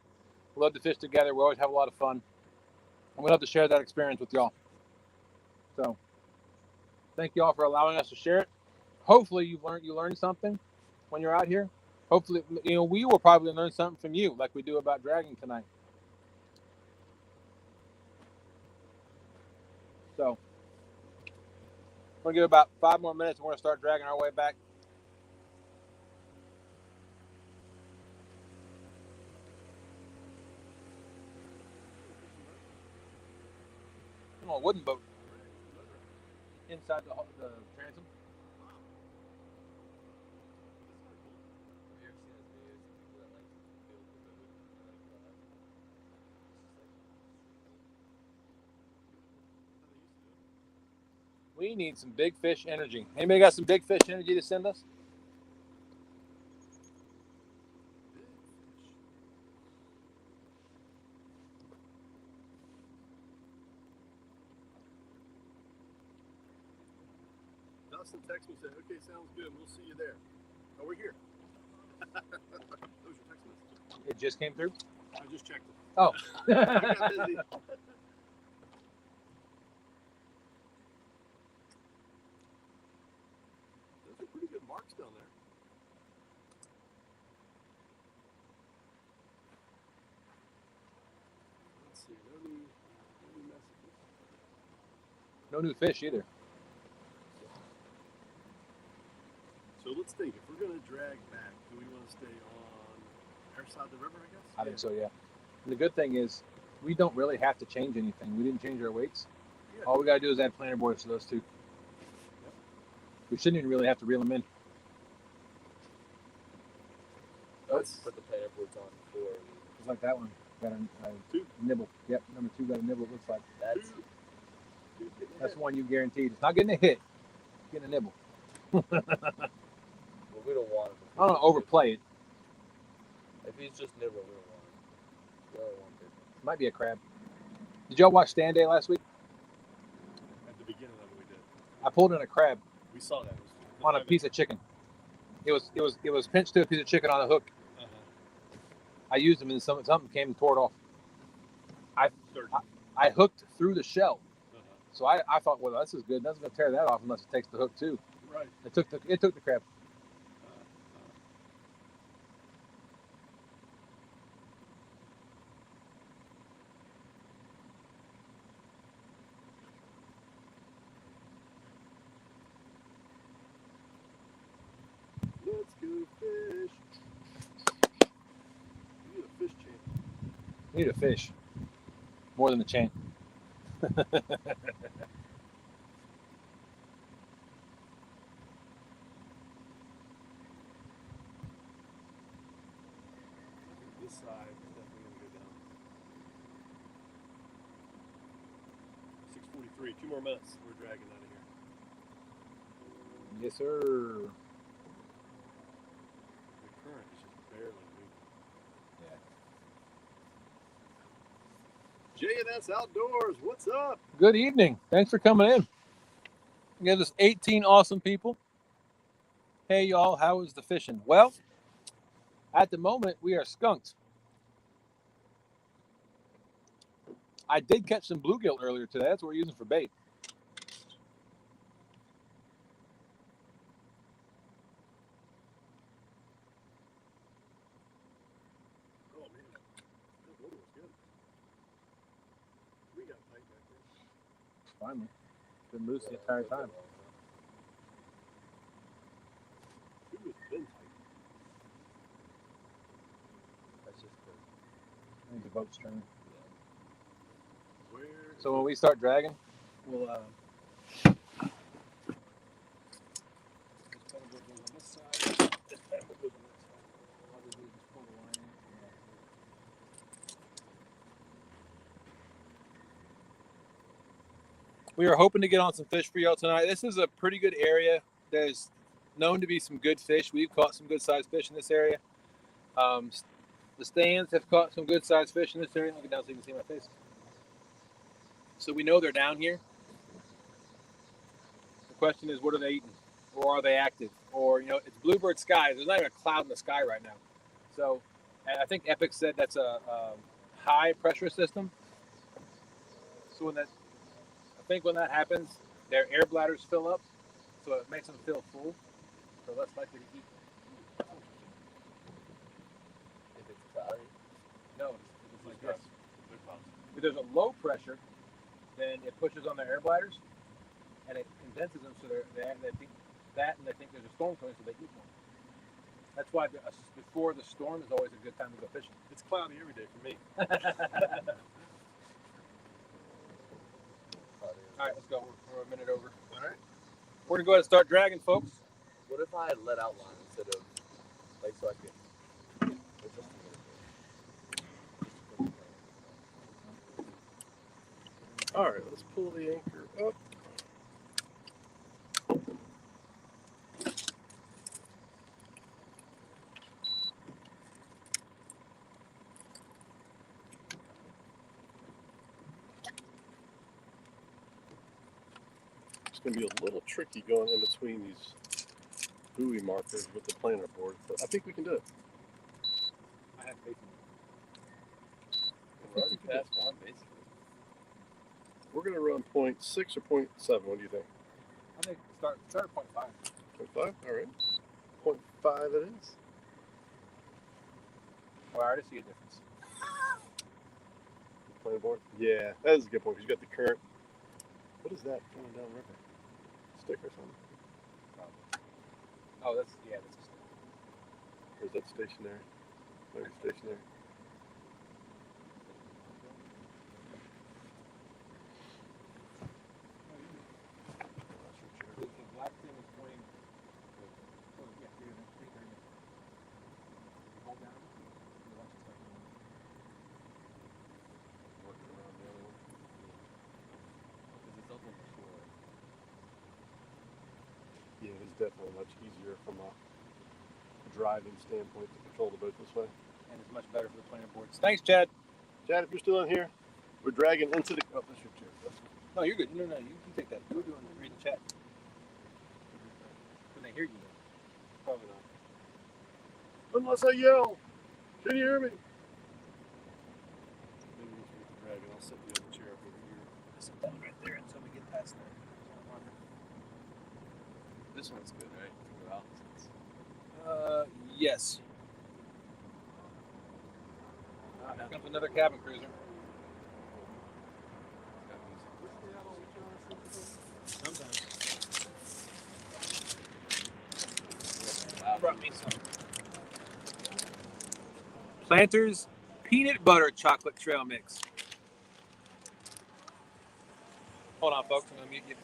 We love to fish together. We always have a lot of fun. And we love to share that experience with y'all. So thank you all for allowing us to share it. Hopefully you learned something when you're out here. Hopefully, we will probably learn something from you like we do about dragging tonight. So we're going to give about 5 more minutes and we're going to start dragging our way back. I'm on a wooden boat inside the transom. Have you ever seen those videos of people that like build the boat and like We need some big fish energy. Anybody got some big fish energy to send us? Dustin texted me and said, okay, sounds good. We'll see you there. Oh, we're here. That was your text message. It just came through? I just checked it. Oh. I got busy. Those are pretty good marks down there. Let's see. No new messages. No new fish either. So let's think. If we're going to drag back, do we want to stay on our side of the river, I guess? I think so, yeah. And the good thing is, we don't really have to change anything. We didn't change our weights. Yeah. All we got to do is add planter boards to those two. Yep. We shouldn't even really have to reel them in. Let's put the planer boards on before we... Just like that one. Got a 2. nibble. Yep, number 2 got a nibble, it looks like. That's... That's the one you guaranteed. It's not getting a hit. It's getting a nibble. Well, we don't want him. I don't want to overplay it. If he's just nibbling, we don't want him. We only want big ones. Might be a crab. Did y'all watch Stand Day last week? At the beginning of it, we did. pulled in a crab We saw that. on a piece of chicken. It was pinched to a piece of chicken on a hook. Uh-huh. I used them and something came and tore it off. I hooked through the shell. Uh-huh. So I thought, well, this is good. That's going to tear that off unless it takes the hook too. Right. It took the crab. Let's go fish. We need a fish chain. We need a fish. More than a chain. This side is definitely going to go down. 6:43. 2 more minutes. We're dragging out of here. Yes, sir. The current is just barely moving. Yeah. J&S Outdoors, what's up? Good evening. Thanks for coming in. We got this 18 awesome people. Hey, y'all. How is the fishing? Well, at the moment, we are skunked. I did catch some bluegill earlier today. That's what we're using for bait. Oh, man. That water was good. We got tight back there. Finally. Been loose the entire time. It was been tight. That's just the I think the boat's turning. Where? So when we start dragging, we'll we are hoping to get on some fish for y'all tonight. This is a pretty good area. There's known to be some good fish. We've caught some good sized fish in this area. The stands have caught some good sized fish in this area. I'll get down so you can see my face. So we know they're down here. The question is, what are they eating? Or are they active? Or, it's bluebird skies. There's not even a cloud in the sky right now. So I think Epic said that's a high pressure system. So when that happens, their air bladders fill up. So it makes them feel full. So less likely to eat. if it's cloudy. No, it's like this. If there's a low pressure, then it pushes on their air bladders, and it condenses them so they think that, and they think there's a storm coming, so they eat more. That's why before the storm is always a good time to go fishing. It's cloudy every day for me. All right, let's go. We're a minute over. All right. We're gonna go ahead and start dragging, folks. What if I let out line instead of so I can? All right, let's pull the anchor up. It's going to be a little tricky going in between these buoy markers with the planer board, but I think we can do it. I have faith in We're already past one, basically. We're going to run 0.6 or 0.7. What do you think? I think start at 0.5. 0.5? All right. 0.5 it is. Well, I already see a difference. Planer board? Yeah, that is a good point because you got the current. What is that going down river? Stick or something? Oh, that's a stick. Or is that stationary? Maybe stationary. The black thing is pointing. Hold down. Working around the other one. Because it's up on the shore. Yeah, it's definitely much easier from a driving standpoint to control the boat this way. And it's much better for the planer boards. Thanks, Chad. Chad, if you're still in here, we're dragging into the. Oh, that's your chair. No, you're good. No, you take that. You were reading the chat. they hear you? Probably not. Unless I yell. Can you hear me? Maybe we can get the dragon. I'll set the other chair up over here. Sit down right there until we get past there. This one's good, right? For Yes. Here comes another cabin cruiser. Sometimes. Brought me some Planters peanut butter chocolate trail mix. Hold on, folks. I'm gonna mute you.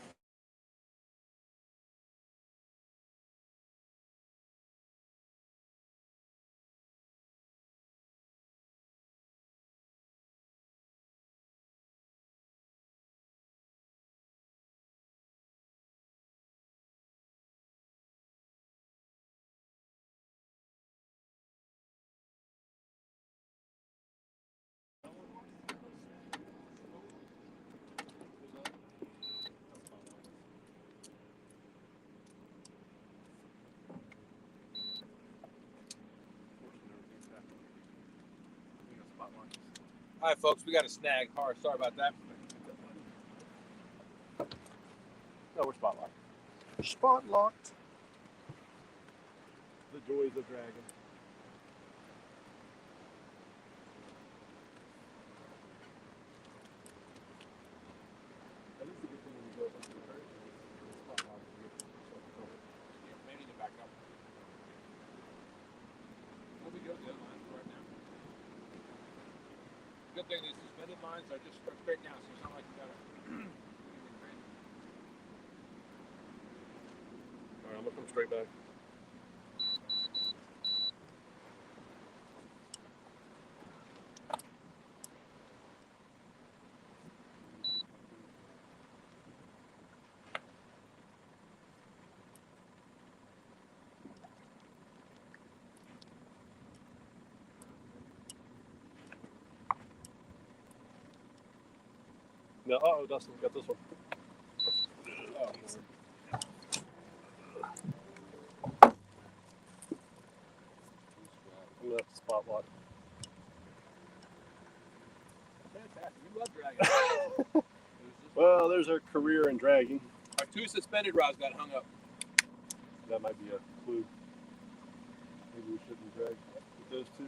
All right, folks, we got a snag. Sorry about that. No, we're spot locked. Spot locked. The joys of dragon. That is the good thing when you go up to the very spot locked. Maybe to back up. We'll be good the other lines right now. Good thing these suspended lines are just straight down, so it's not like you gotta. Alright, I'm gonna come straight back. No, oh, Dustin, got this one. Oh, I'm gonna have to spot lock. fantastic. We love dragging. Well, there's our career in dragging. Our two suspended rods got hung up. That might be a clue. Maybe we shouldn't drag with those two.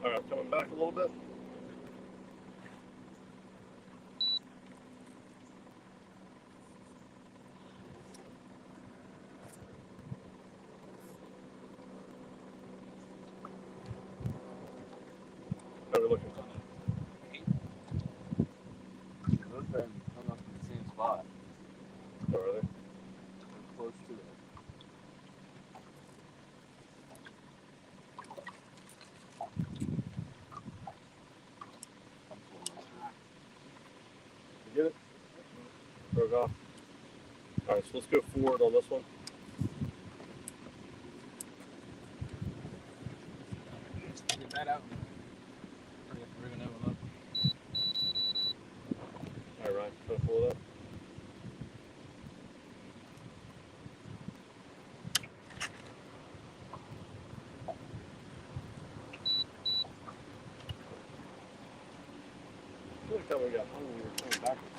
All right, coming back a little bit. How are we looking? Those are hung up in the same spot. How are they? They're close to it. You get it? Broke off. All right, so let's go forward on this one. Get that out. We're gonna have a look. All right, Ryan, try to pull it up. I feel like that one got hung when we were coming backwards.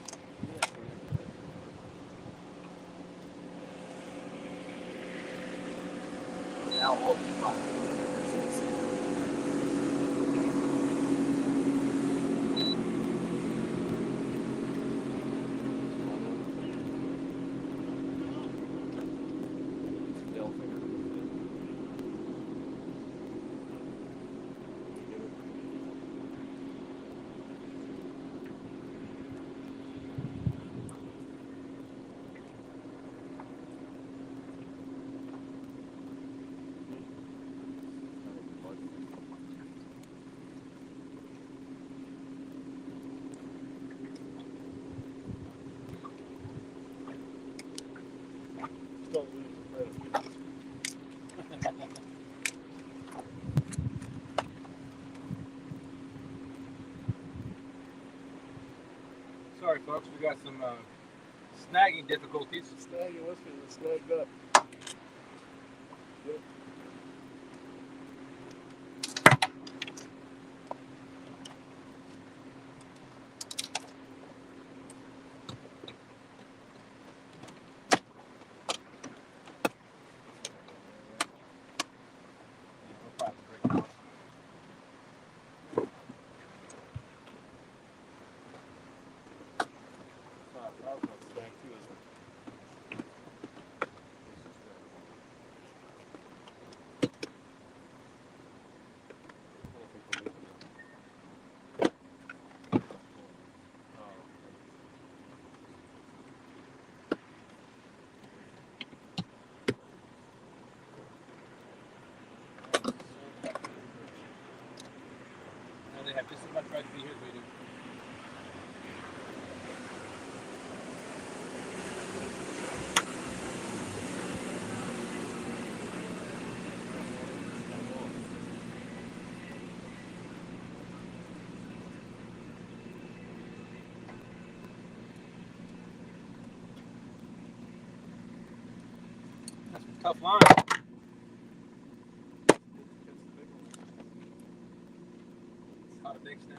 Now, hold the spot. Don't lose the credit. Sorry, folks, we got some snagging difficulties. Snagging, let's get it snagged up. Yep. They have just as much right to be here as we do. That's a tough line. Not a big snake.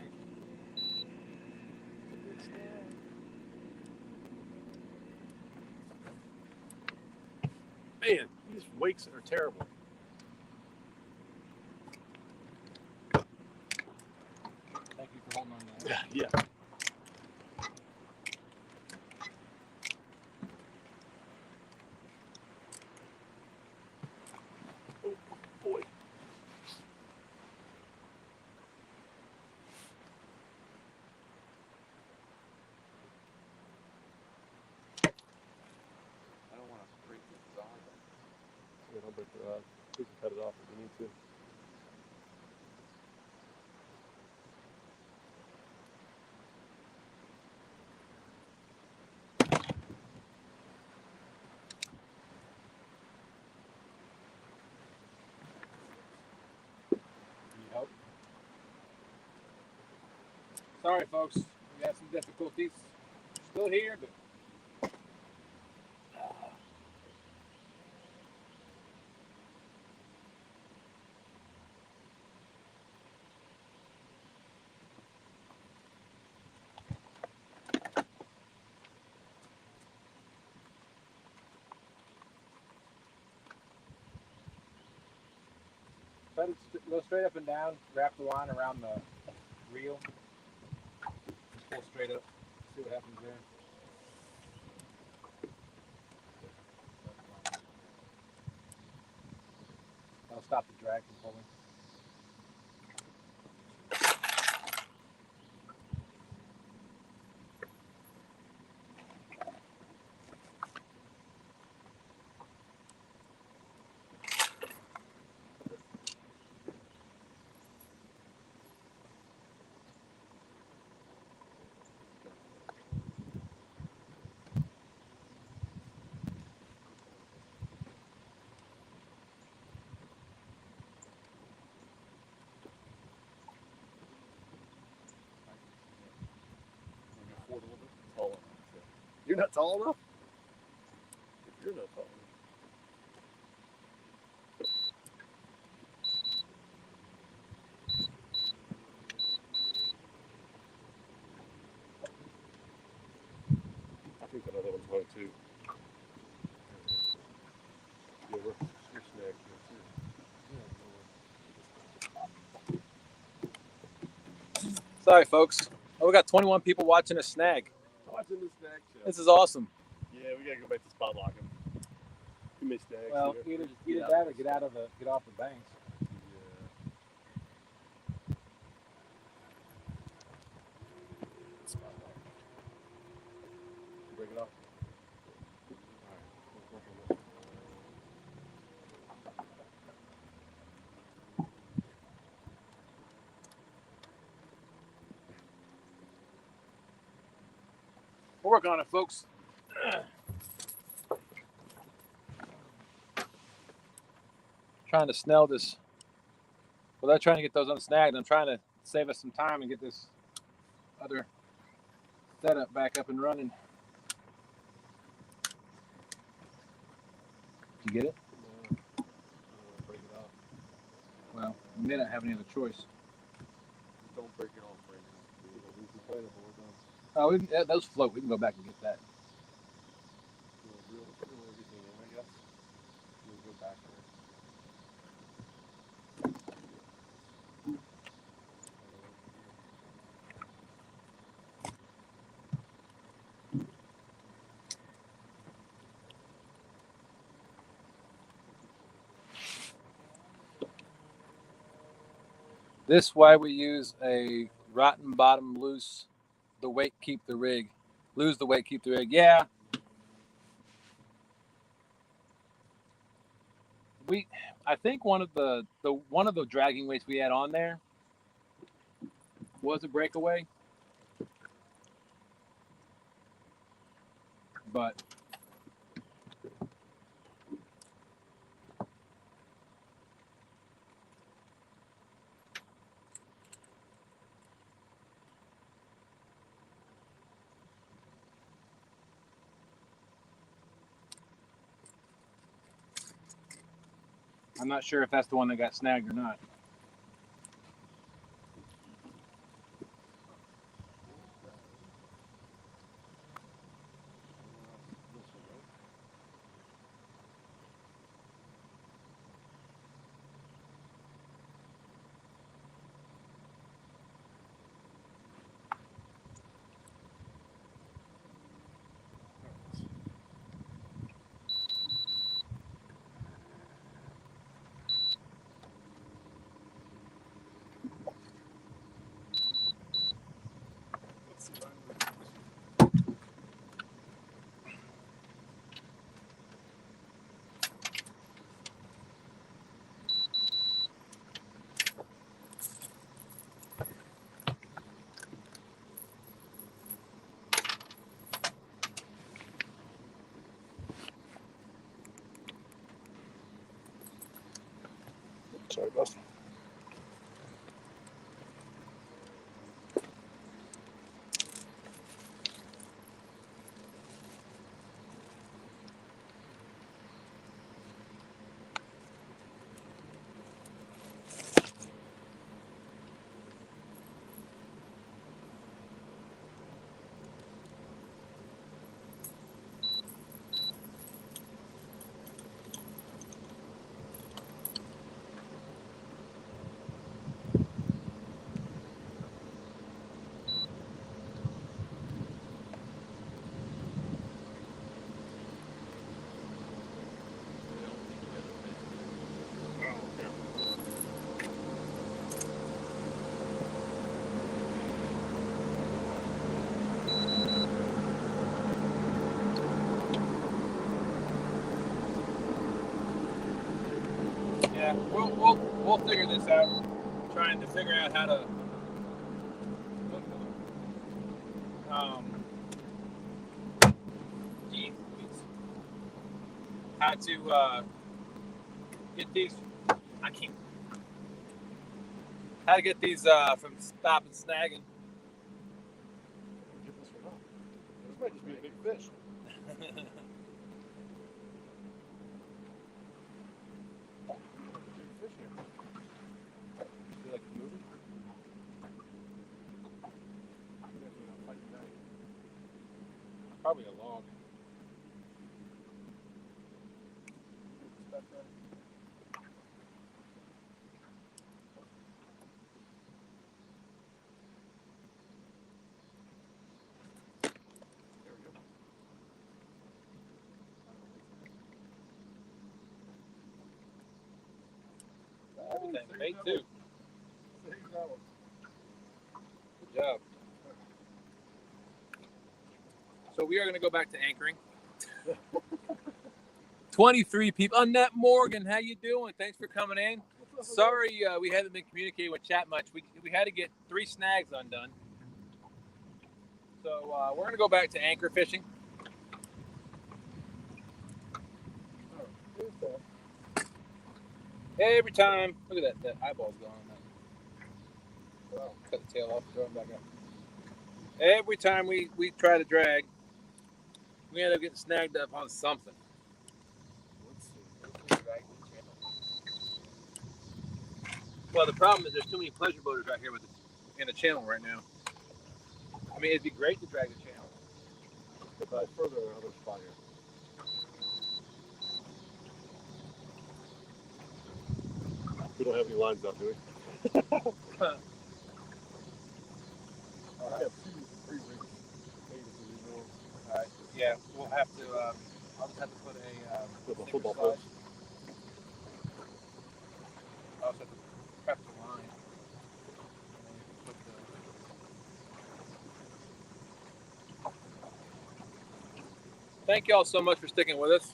Man, these wakes are terrible. Thank you for holding on to that. Yeah. Oh boy. I don't want to break this on. Yeah, don't break the rod. We can cut it off if we need to. Yep. Sorry, folks. We have some difficulties. Still here, but try to go straight up and down. Wrap the line around the reel. Just pull straight up. See what happens there. That'll stop the drag from pulling. Forward a little bit. Tall enough. You're not tall enough? If you're not tall enough. I think another one's hung too. Yeah, we're snagged here too. Sorry, folks. Oh, we got 21 people watching a snag. Watching the snag show. This is awesome. Yeah, we gotta go back to spot locking. Too many snags Well, here. either that or get off the banks. Yeah. Spot lock. Break it off. Alright, let's work on this. We'll work on it, folks. trying to snell this. Without trying to get those unsnagged, I'm trying to save us some time and get this other setup back up and running. Did you get it? No, break it off. Well, you may not have any other choice. Don't break it off right now. Oh, those float. We can go back and get that. Reel everything in, I guess. We'll go back there. This is why we use a rotten bottom loose. The weight keep the rig. Lose the weight, keep the rig. Yeah. I think one of the dragging weights we had on there was a breakaway. But I'm not sure if that's the one that got snagged or not. Sorry, Dustin. Yeah, we'll figure this out. Trying to figure out how to how to get these. I can't. How to get these from stopping snagging. Get this one off. This might just be a big fish. Big fish here. Feel like it's moving? Definitely not fighting back. Probably a log. There we go. Everything, bait too. Save that one. Good job. So we are going to go back to anchoring. 23 people. Annette Morgan, how you doing? Thanks for coming in. Sorry we haven't been communicating with chat much. We had to get 3 snags undone. So we're going to go back to anchor fishing. Every time, look at that eyeball's gone. Cut the tail off, throw it back up. Every time we try to drag, we end up getting snagged up on something. Well, the problem is there's too many pleasure boaters out here in the channel right now. I mean, it'd be great to drag the channel. But further another spot here. We don't have any lines out, do we? I have three rigs. All right. Yeah, we'll have to. I'll just have to put a Football slide. post. I'll also have to prep the line. Thank you all so much for sticking with us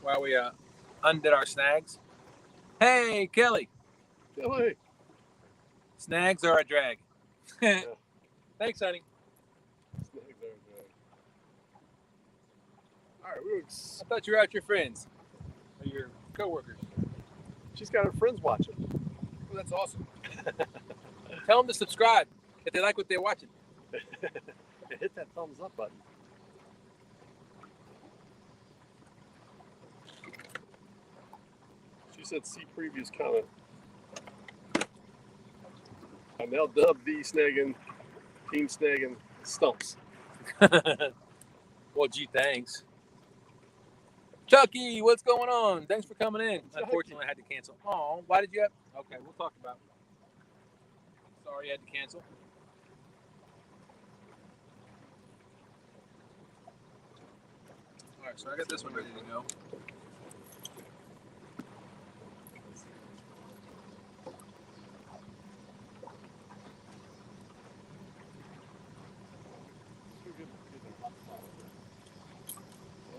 while we undid our snags. Hey, Kelly. Kelly. Snags are a drag. Yeah. Thanks, honey. Snags are good. All right, we were. I thought you were out with your friends or your coworkers. She's got her friends watching. Well, that's awesome. Tell them to subscribe if they like what they're watching. And hit that thumbs up button. She said, "See previous comment." I now dub the snagging, team snagging stumps. Well, gee, thanks. Chucky, what's going on? Thanks for coming in. Chucky. Unfortunately, I had to cancel. Oh, why did you have? Okay, we'll talk about it. Sorry, you had to cancel. All right, so I got this one ready to go.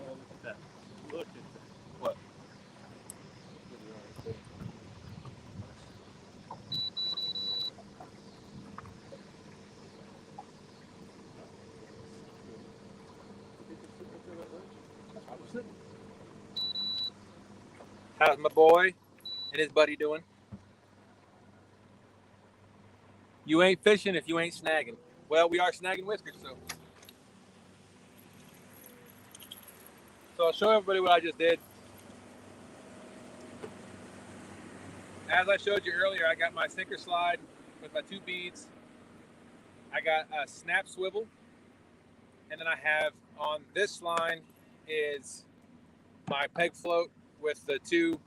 Look at that. Look at that. What? How's my boy and his buddy doing? You ain't fishing if you ain't snagging. Well, we are snagging whiskers, so. So I'll show everybody what I just did. As I showed you earlier, I got my sinker slide with my 2 beads. I got a snap swivel. And then I have on this line is my peg float with the 2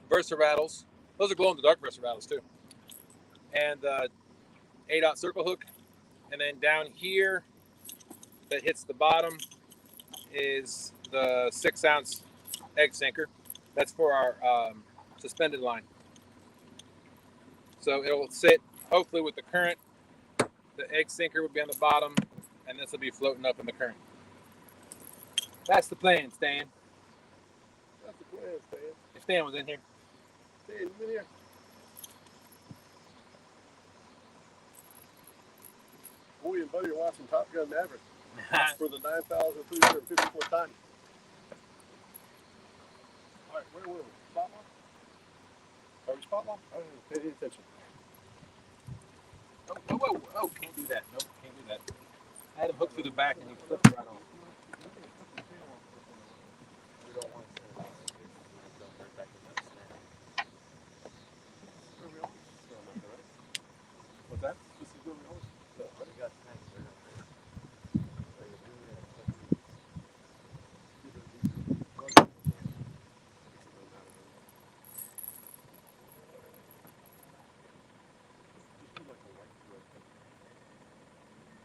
Versa rattles. Those are glow-in-the-dark Versa rattles too. And the 8/0 circle hook. And then down here that hits the bottom is the 6-ounce egg sinker. That's for our suspended line. So it'll sit hopefully with the current. The egg sinker will be on the bottom, and this will be floating up in the current. That's the plan, Stan. That's the plan, Stan. If Stan was in here. Stan, you in here? Boy and Buddy are watching Top Gun Maverick for the 9,354th time. All right, where were we? Spot lock? Are we spot lock? I didn't pay any attention. Oh, can't do that. Nope, can't do that. I had him hooked through the back and he flipped right off. We don't want to send it out like this. We don't hurt back in that snare. Where we always still on that, right? What's that? This is where we always still, right? We got snacks. They're not there.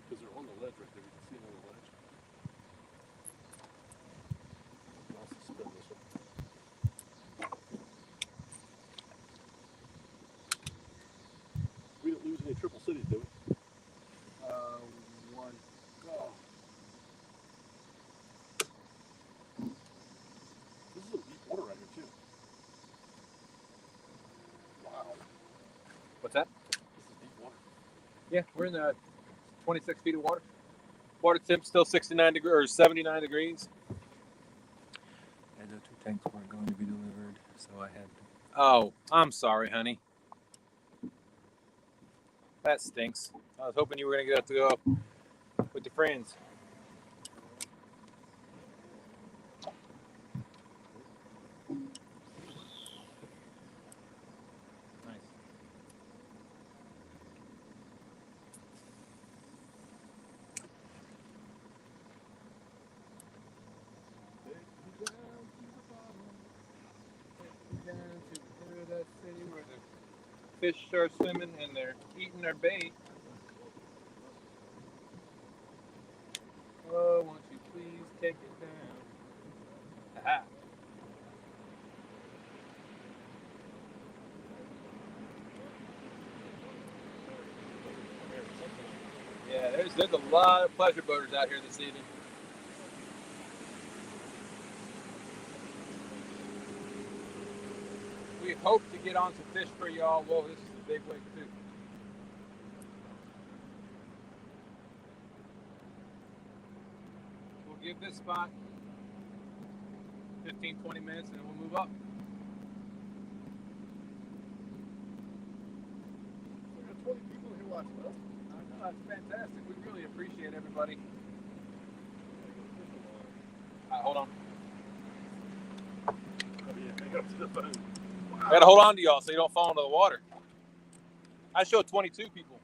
Because they're on the ledge right there. You can see them on the ledge. I'll suspend this one. We didn't lose any triple cities, did we? One. Go. This is some deep water right here, too. Wow. What's that? This is deep water. Yeah, we're in the 26 feet of water. Water temp still 69 degrees or 79 degrees. And the 2 tanks weren't going to be delivered, so I had Oh, I'm sorry, honey. That stinks. I was hoping you were going to get to go with your friends. Nice. Down to that city where the fish are swimming and they're eating their bait. Oh, won't you please take it down? Aha. Yeah, there's a lot of pleasure boaters out here this evening. We hope to get on some fish for y'all. Whoa, this is a big wake too. We'll give this spot 15, 20 minutes and then we'll move up. We got 20 people here watching us. I know, that's fantastic. We really appreciate everybody. Hold on. Oh, yeah, hang up to the phone. Wow. I gotta hold on to y'all so you don't fall into the water. I showed 22 people.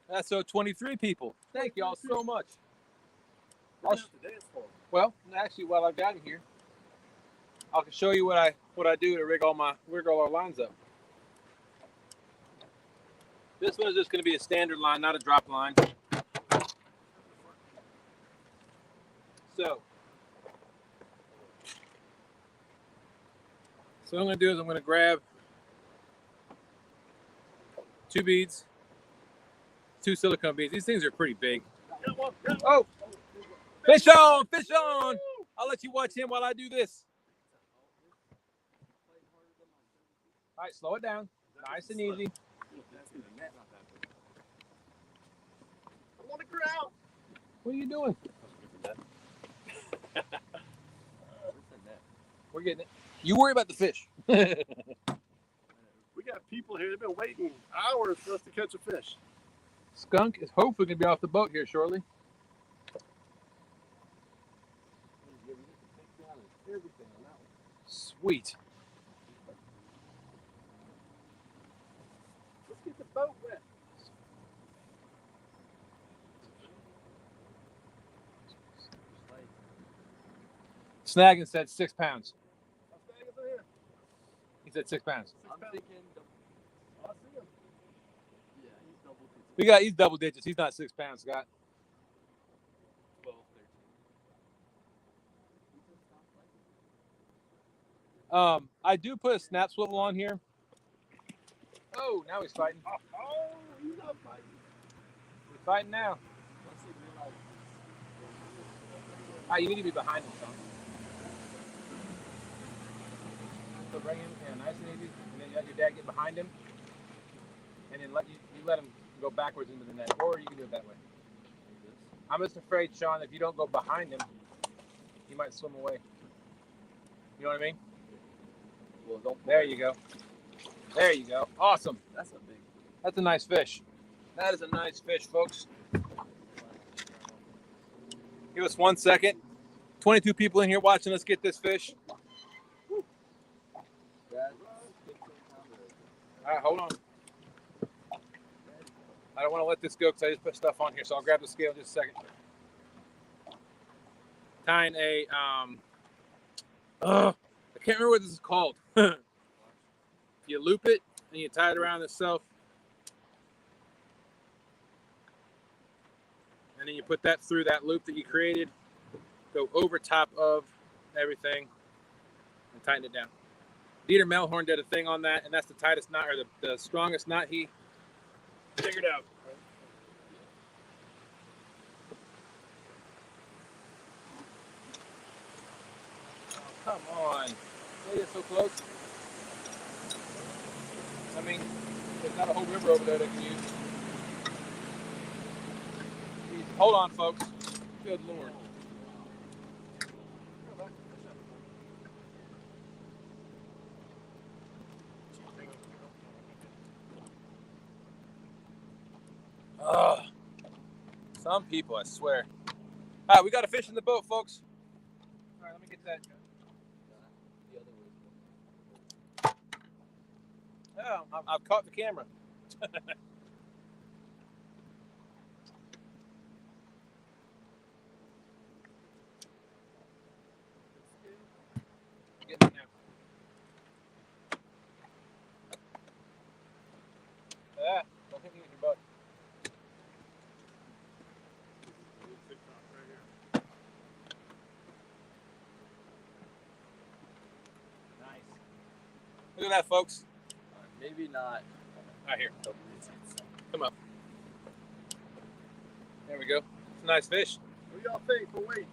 That's so 23 people. Thank y'all so much. What's the dance for? Well, actually, while I've got him here, I can show you what I do to rig all our lines up. This one is just going to be a standard line, not a drop line. So what I'm going to do is I'm going to grab 2 beads, 2 silicone beads. These things are pretty big. Oh, fish on, fish on. I'll let you watch him while I do this. All right, slow it down. Nice and easy. I want to growl. What are you doing? We're getting it. You worry about the fish. We got people here. They've been waiting hours for us to catch a fish. Skunk is hopefully going to be off the boat here shortly. Sweet. Let's get the boat wet. Snagging said 6 pounds. How big is it here? He said 6 pounds. I'm thinking. I see him. Yeah, he's double digits. He's double digits. He's not 6 pounds, Scott. 12, 13. I do put a snap swivel on here. Oh, now he's fighting. Oh, he's not fighting. He's fighting now. Once he realizes. Ah, you need to be behind him, son. So bring him, nice and easy, and then you let your dad get behind him, and then you let him go backwards into the net, or you can do it that way. I'm just afraid, Sean, if you don't go behind him, he might swim away. You know what I mean? Well, don't. There you go. There you go. Awesome. That's a big. That's a nice fish. That is a nice fish, folks. Give us 1 second. 22 people in here watching us get this fish. All right, hold on. I don't want to let this go because I just put stuff on here, so I'll grab the scale in just a second. Tying a, I can't remember what this is called. You loop it and you tie it around itself. And then you put that through that loop that you created, go over top of everything, and tighten it down. Dieter Melhorn did a thing on that, and that's the tightest knot, or the strongest knot he figured out. Oh, come on. They get so close. I mean, there's not a whole river over there they can use. Hold on, folks. Good Lord. Oh, some people, I swear. All right, we got a fish in the boat, folks. All right, let me get that. Oh, I've caught the camera. Get it now. Ah, don't hit me with your butt. Nice. Look at that, folks. Maybe not. Right here. Come up. There we go. It's a nice fish. What do y'all think for weight?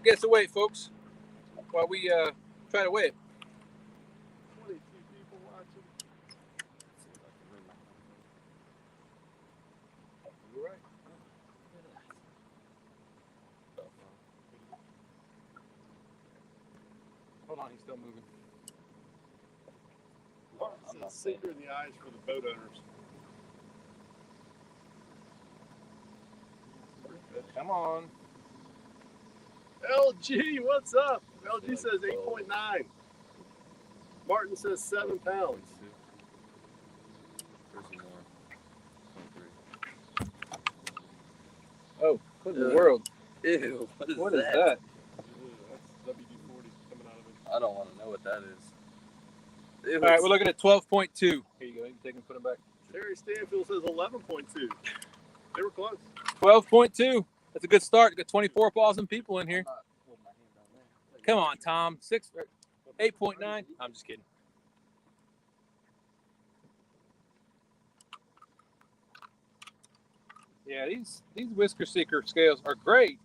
Guess the weight, folks. While we try to weigh it. 22 people watching. You're right. Hold on, he's still moving. It's a sinker in the eyes for the boat owners. Come on. LG, what's up? LG says 8.9. Martin says 7 pounds. Oh, what in the world? Ew, What is that? That's WD-40 coming out of it. I don't want to know what that is. Ew, All right, we're looking at 12.2. Here you go. You can take them and put them back. Terry Stanfield says 11.2. They were close. 12.2. That's a good start. Got 24,000 people in here. Come on, Tom. 8.9. I'm just kidding. Yeah, these whisker seeker scales are great.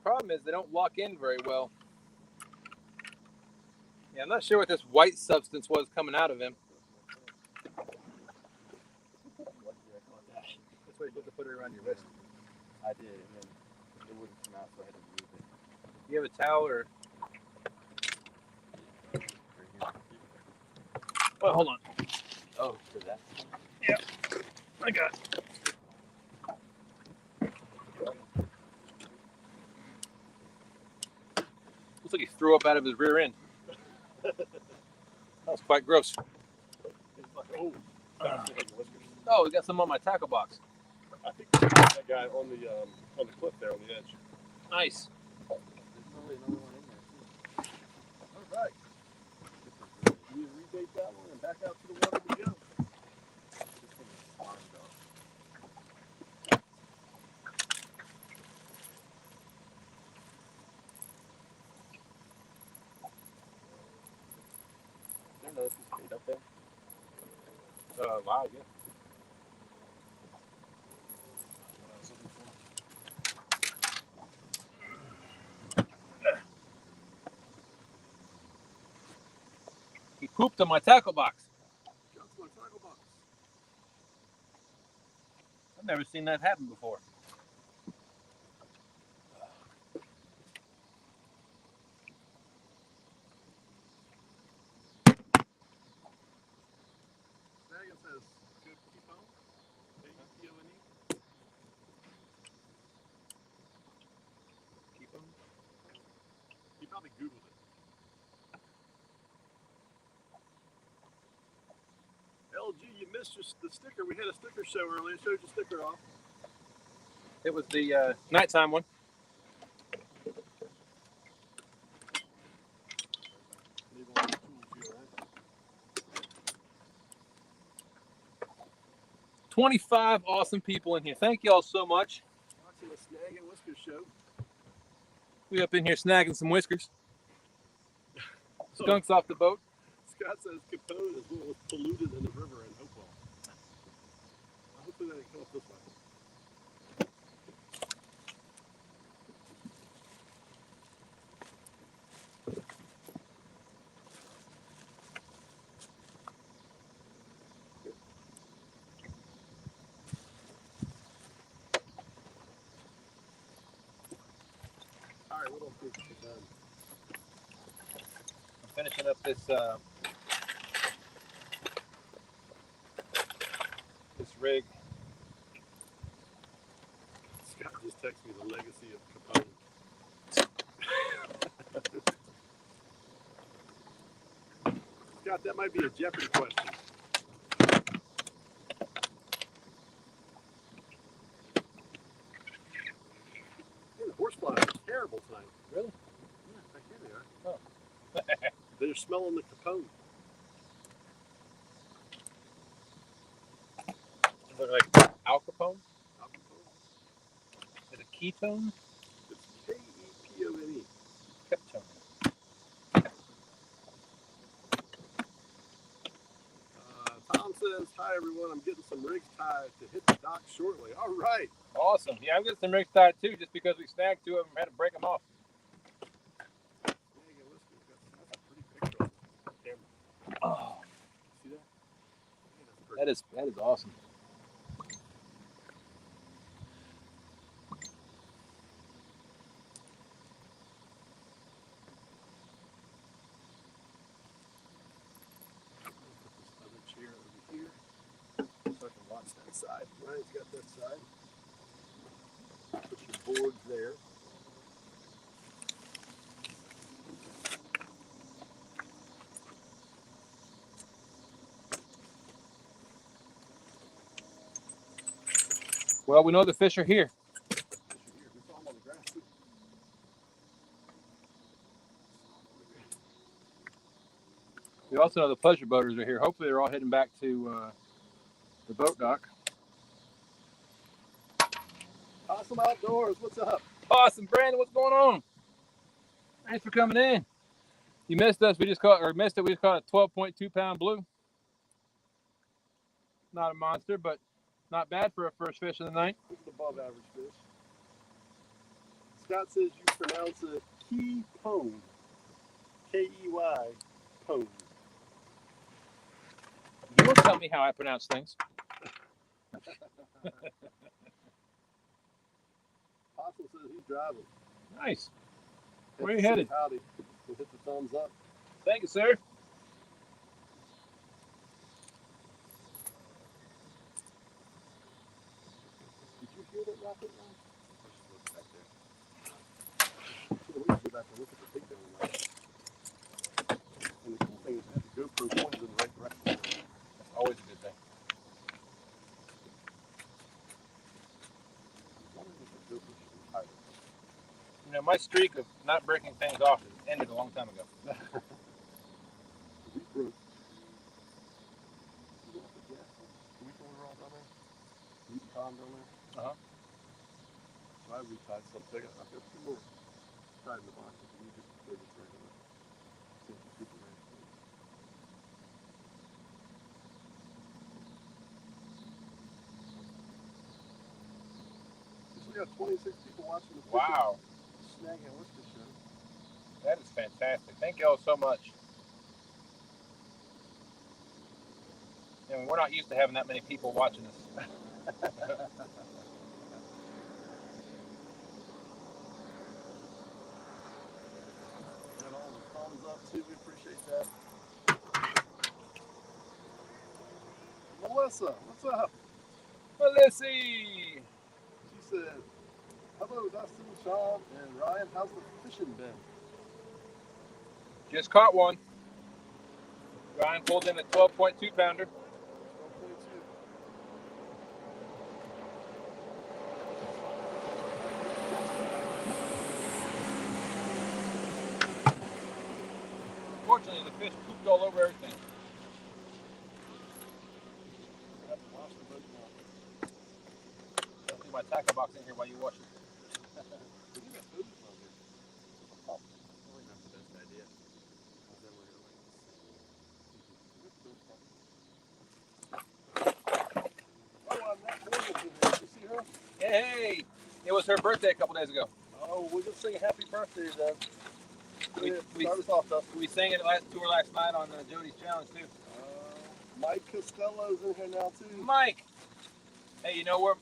Problem is they don't lock in very well. Yeah, I'm not sure what this white substance was coming out of him. That's why you have to put it around your wrist. I did, and then it wouldn't come out, so I had to move it. Do you have a towel or? Oh, hold on. Oh, for that? I got it. Looks like he threw up out of his rear end. That was quite gross. Oh, we got some on my tackle box. I think that guy on the cliff there on the edge. Nice. There's probably another one in there, too. All right. You rebait that one and back out to the water we go. There's another piece of bait up there. Wow, yeah. He pooped on my tackle box. Jump to my tackle box. I've never seen that happen before. Megan says, good keep on. A-U-P-O-N-E. Keep them. He probably Googled it. LG, you missed the sticker. We had a sticker show earlier. Showed your sticker off. It was the nighttime one. Leave all the tools here, right? 25 awesome people in here. Thank y'all so much. Watching the Snag and Whisker show. We up in here snagging some whiskers. Skunks off the boat. Scott says Capone is what was polluted in the river in Hopewell. Hopefully that didn't come up this way. I'm finishing up this this rig. Scott just texted me the legacy of Capone. Scott, that might be a Jeopardy question. Man, the horse flies are terrible tonight. Really? Yeah, back here they are. Oh. They're smelling the Capone. Look like Al Capone. Is it ketone? It's K-E-P-O-N-E. Ketone. Tom says, hi everyone, I'm getting some rigs tied to hit the dock shortly. All right. Awesome. Yeah, I'm getting some rigs tied too, just because we snagged two of them and had to break them off. That's a pretty picture on the camera. Oh, See that? Yeah, that's pretty. that is awesome. So I can watch that side. Ryan's got that side. Put your boards there. Well, we know the fish are here. We saw them on the grass too. We also know the pleasure boaters are here. Hopefully they're all heading back to the boat dock. Awesome Outdoors, what's up? Awesome, Brandon, what's going on? Thanks for coming in. You missed us. We just caught a 12.2 pound blue. Not a monster, but not bad for a first fish of the night. This is above average fish. Scott says you pronounce it key pone. K-E-Y pone. You don't tell me how I pronounce things. Possum says he's driving. Nice. Where are you headed? Howdy. We'll hit the thumbs up. Thank you, sir. Did you hear that rocket run? I just looked back there. We should go back and look at the big down there. And the cool thing is that the GoPro pointed in the right direction. That's always a good thing. You know, my streak of not breaking things off ended a long time ago. We broke. Can we go all down there? Leave the pond down there? Uh-huh. So I retied something. I've got two more tied in the box. You just throw this right in there. See if you keep it right. We got 26 people watching the Wow. Snagging Oyster Show. That is fantastic. Thank you all so much. I mean, we're not used to having that many people watching us. Got all the thumbs up too. We appreciate that. Melissa, what's up? Melissy! She said, hello, Dustin, Sean, and Ryan. How's the fishing been? Just caught one. Ryan pulled in a 12.2 pounder. 12.2. Fortunately, the fish pooped all over everything. I have to wash the boat now. I'll do my tackle box in here while you wash it. We got food on here. I think that's the best idea. Because then we're going to Oh, Annette Morgan's in here. Did you see her? Hey! It was her birthday a couple days ago. Oh, we're going to sing happy birthday then. We Start us off, Dustin. we sang it last night on Jody's challenge too. Mike Costello's in here now too. Mike! Hey, you know where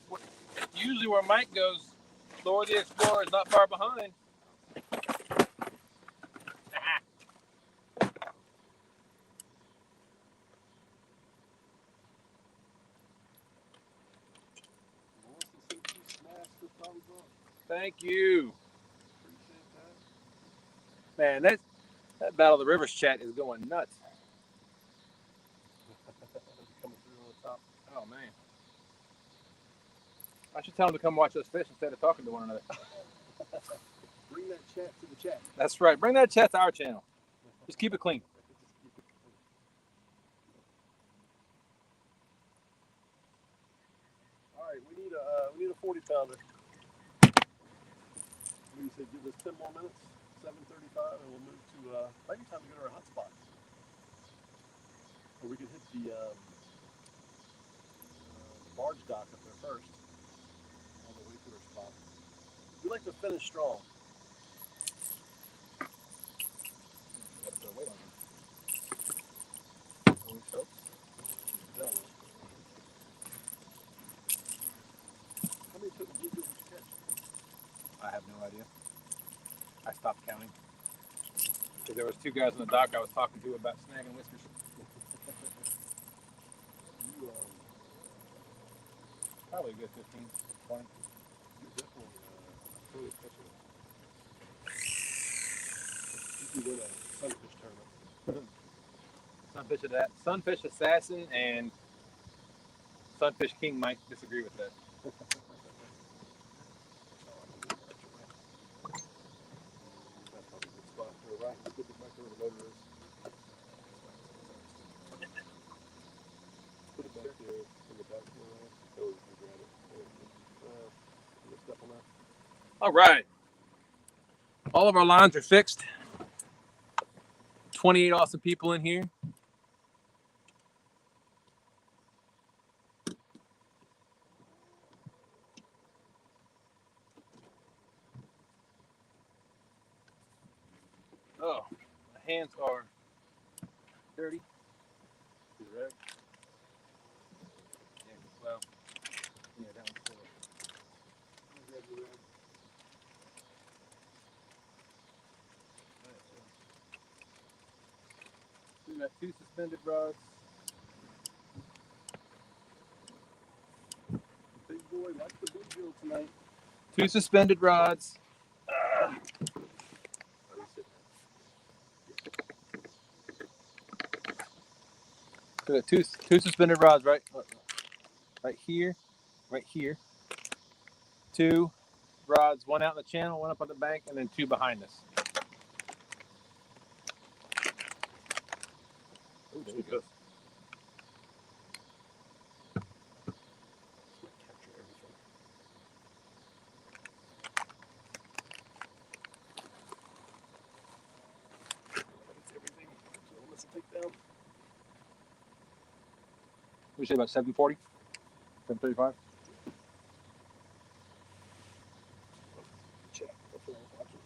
usually where Mike goes, Lower the Explorer is not far behind. thumbs up. Thank you. Appreciate that. Man, that Battle of the Rivers chat is going nuts. Coming through on the top. Oh, man. I should tell them to come watch us fish instead of talking to one another. Bring that chat to the chat. That's right. Bring that chat to our channel. Just keep it clean. All right, we need a 40 pounder. We said give us 10 more minutes, 7:35, and we'll move to maybe time to go to our hot spot. Or we could hit the barge dock up there first, on the way to our spot. We like to finish strong. How many took bluegills did you catch? I have no idea. I stopped counting. Because there was 2 guys on the dock I was talking to about snagging whiskers. You, Probably a good 15, 20. you're definitely totally catching it. You can win a sunfish tournament. Sunfish Assassin and Sunfish King might disagree with that. That's probably a good spot for a rack. Let's get back to where the motor is. Put it back there in the back corner. Oh, you can grab it. I'm gonna step on that. All right. All of our lines are fixed. 28 awesome people in here. Oh, my hands are dirty. You ready? Yeah, well, yeah, that one's full. Grab your rag. We got 2 suspended rods. Big boy likes the bluegill tonight. 2 suspended rods. Oh, he's sitting We got two suspended rods right here, right here. 2 rods, 1 out in the channel, 1 up on the bank, and then 2 behind us. Oh, there you go. Capture everything. That's everything. So let's take down. We say about 740, 735. Check. That's what I was watching.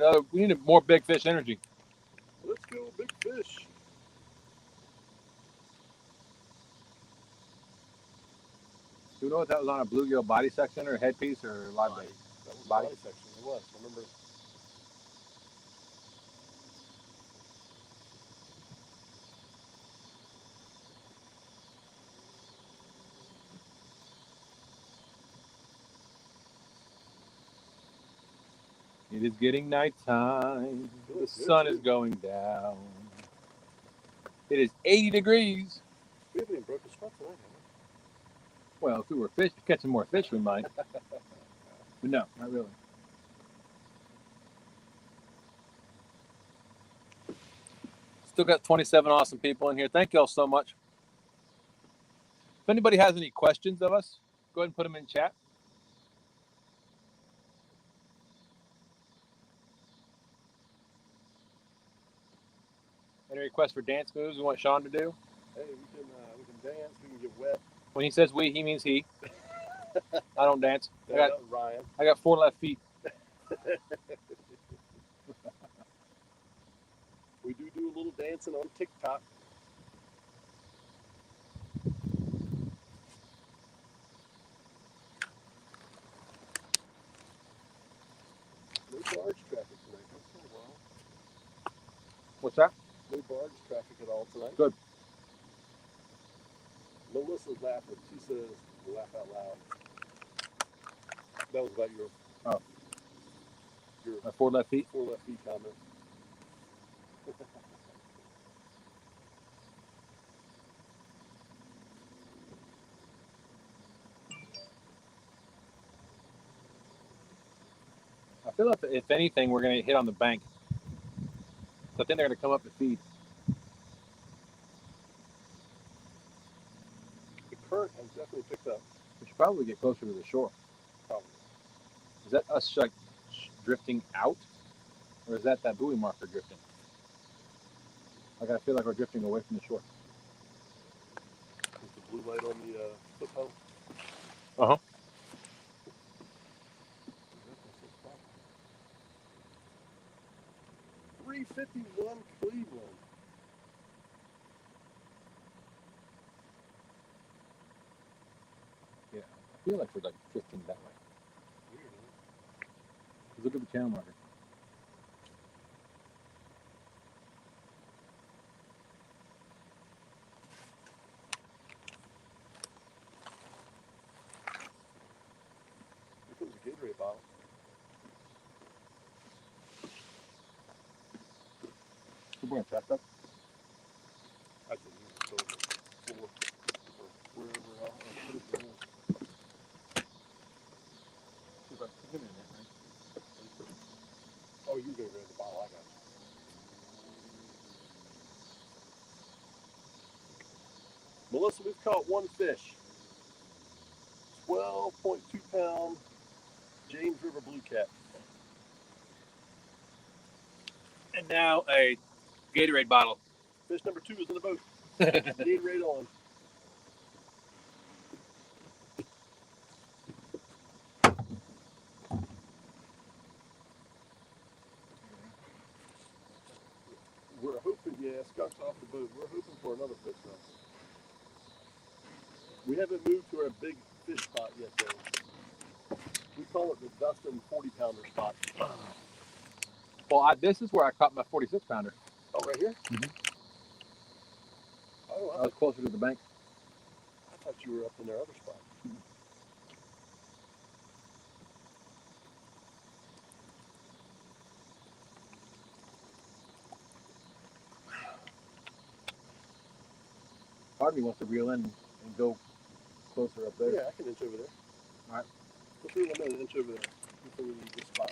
Oh, we need more big fish energy. Let's go, big fish. Do you know if that was on a bluegill body section or headpiece or live bait? That was Body. body section. It was. Remember. It is getting nighttime. The sun is going down. It is 80 degrees. We haven't even broke a sweat tonight, have Well, if we were catching more fish, we might. But no, not really. Still got 27 awesome people in here. Thank you all so much. If anybody has any questions of us, go ahead and put them in chat. Any requests for dance moves we want Sean to do? Hey, we can dance. We can get wet. When he says we, he means he. I don't dance. That was Ryan. I got 4 left feet. We do a little dancing on TikTok. No barge traffic tonight. That's so well. What's that? No barge traffic at all tonight. Good. Melissa's laughing. She says, laugh out loud. That was about your 4 left feet. 4 left feet comment. I feel like if anything, we're going to hit on the bank. So I think they're going to come up to feed. The current has definitely picked up. We should probably get closer to the shore. Probably. Is that us like drifting out? Or is that buoy marker drifting? Like I feel like we're drifting away from the shore. Is the blue light on the foot pedal? Uh-huh. $351 Cleveland. Yeah, I feel like we're like drifting that way. Weird, huh? Look at the channel marker. Here comes a Gatorade bottle. We're going to track up. I can use it over the floor or wherever I'll put it in. See if I can put it in there, right? Oh, you're going to grab the bottle. I got you. Melissa, we've caught one fish. 12.2 pound James River blue cat. And now a Gatorade bottle. Fish number 2 is in the boat. Gatorade on. We're hoping, yeah, Scott's off the boat. We're hoping for another fish now. We haven't moved to our big fish spot yet, though. We call it the Dustin 40-pounder spot. Well, this is where I caught my 46-pounder. Oh, right here? Mhm. Oh, I was closer to the bank. I thought you were up in their other spot. Part of me wants to reel in and go closer up there. Yeah, I can inch over there. All right. Let's reel them in and inch over there. Before we leave this spot.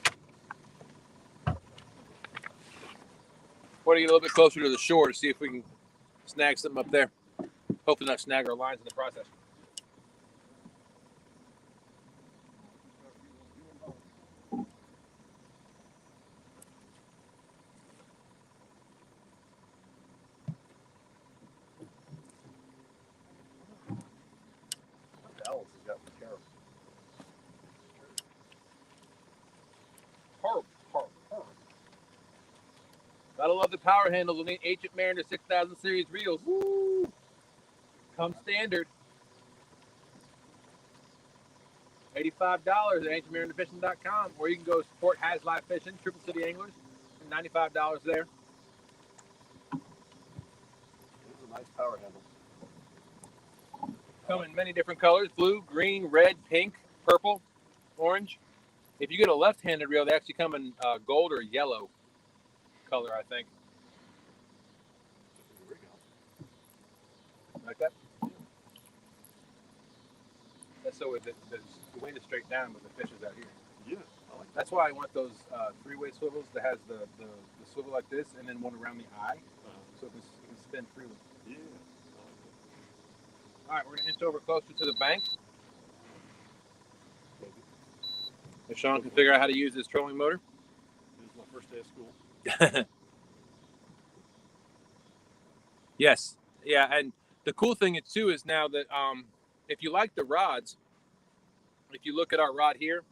Want to get a little bit closer to the shore to see if we can snag something up there. Hopefully not snag our lines in the process. Dallas has got me terrible. Horrible. Gotta love the power handles on the Ancient Mariner 6000 series reels. Woo! Come standard. $85 at ancientmarinerfishing.com, where you can go support Has Live Fishing, Triple City Anglers, $95 there. It's a nice power handle. Come in many different colors: blue, green, red, pink, purple, orange. If you get a left-handed reel, they actually come in gold or yellow color, I think. Like that? That's so the wind is straight down, but the fish is out here. Yeah, I like that. That's why I want those three-way swivels that has the swivel like this, and then one around the eye, so it can spin freely. Yeah. All right, we're gonna inch over closer to the bank. If Sean can figure out how to use this trolling motor. This is my first day of school. Yes, yeah, and the cool thing too is now that if you like the rods, if you look at our rod here.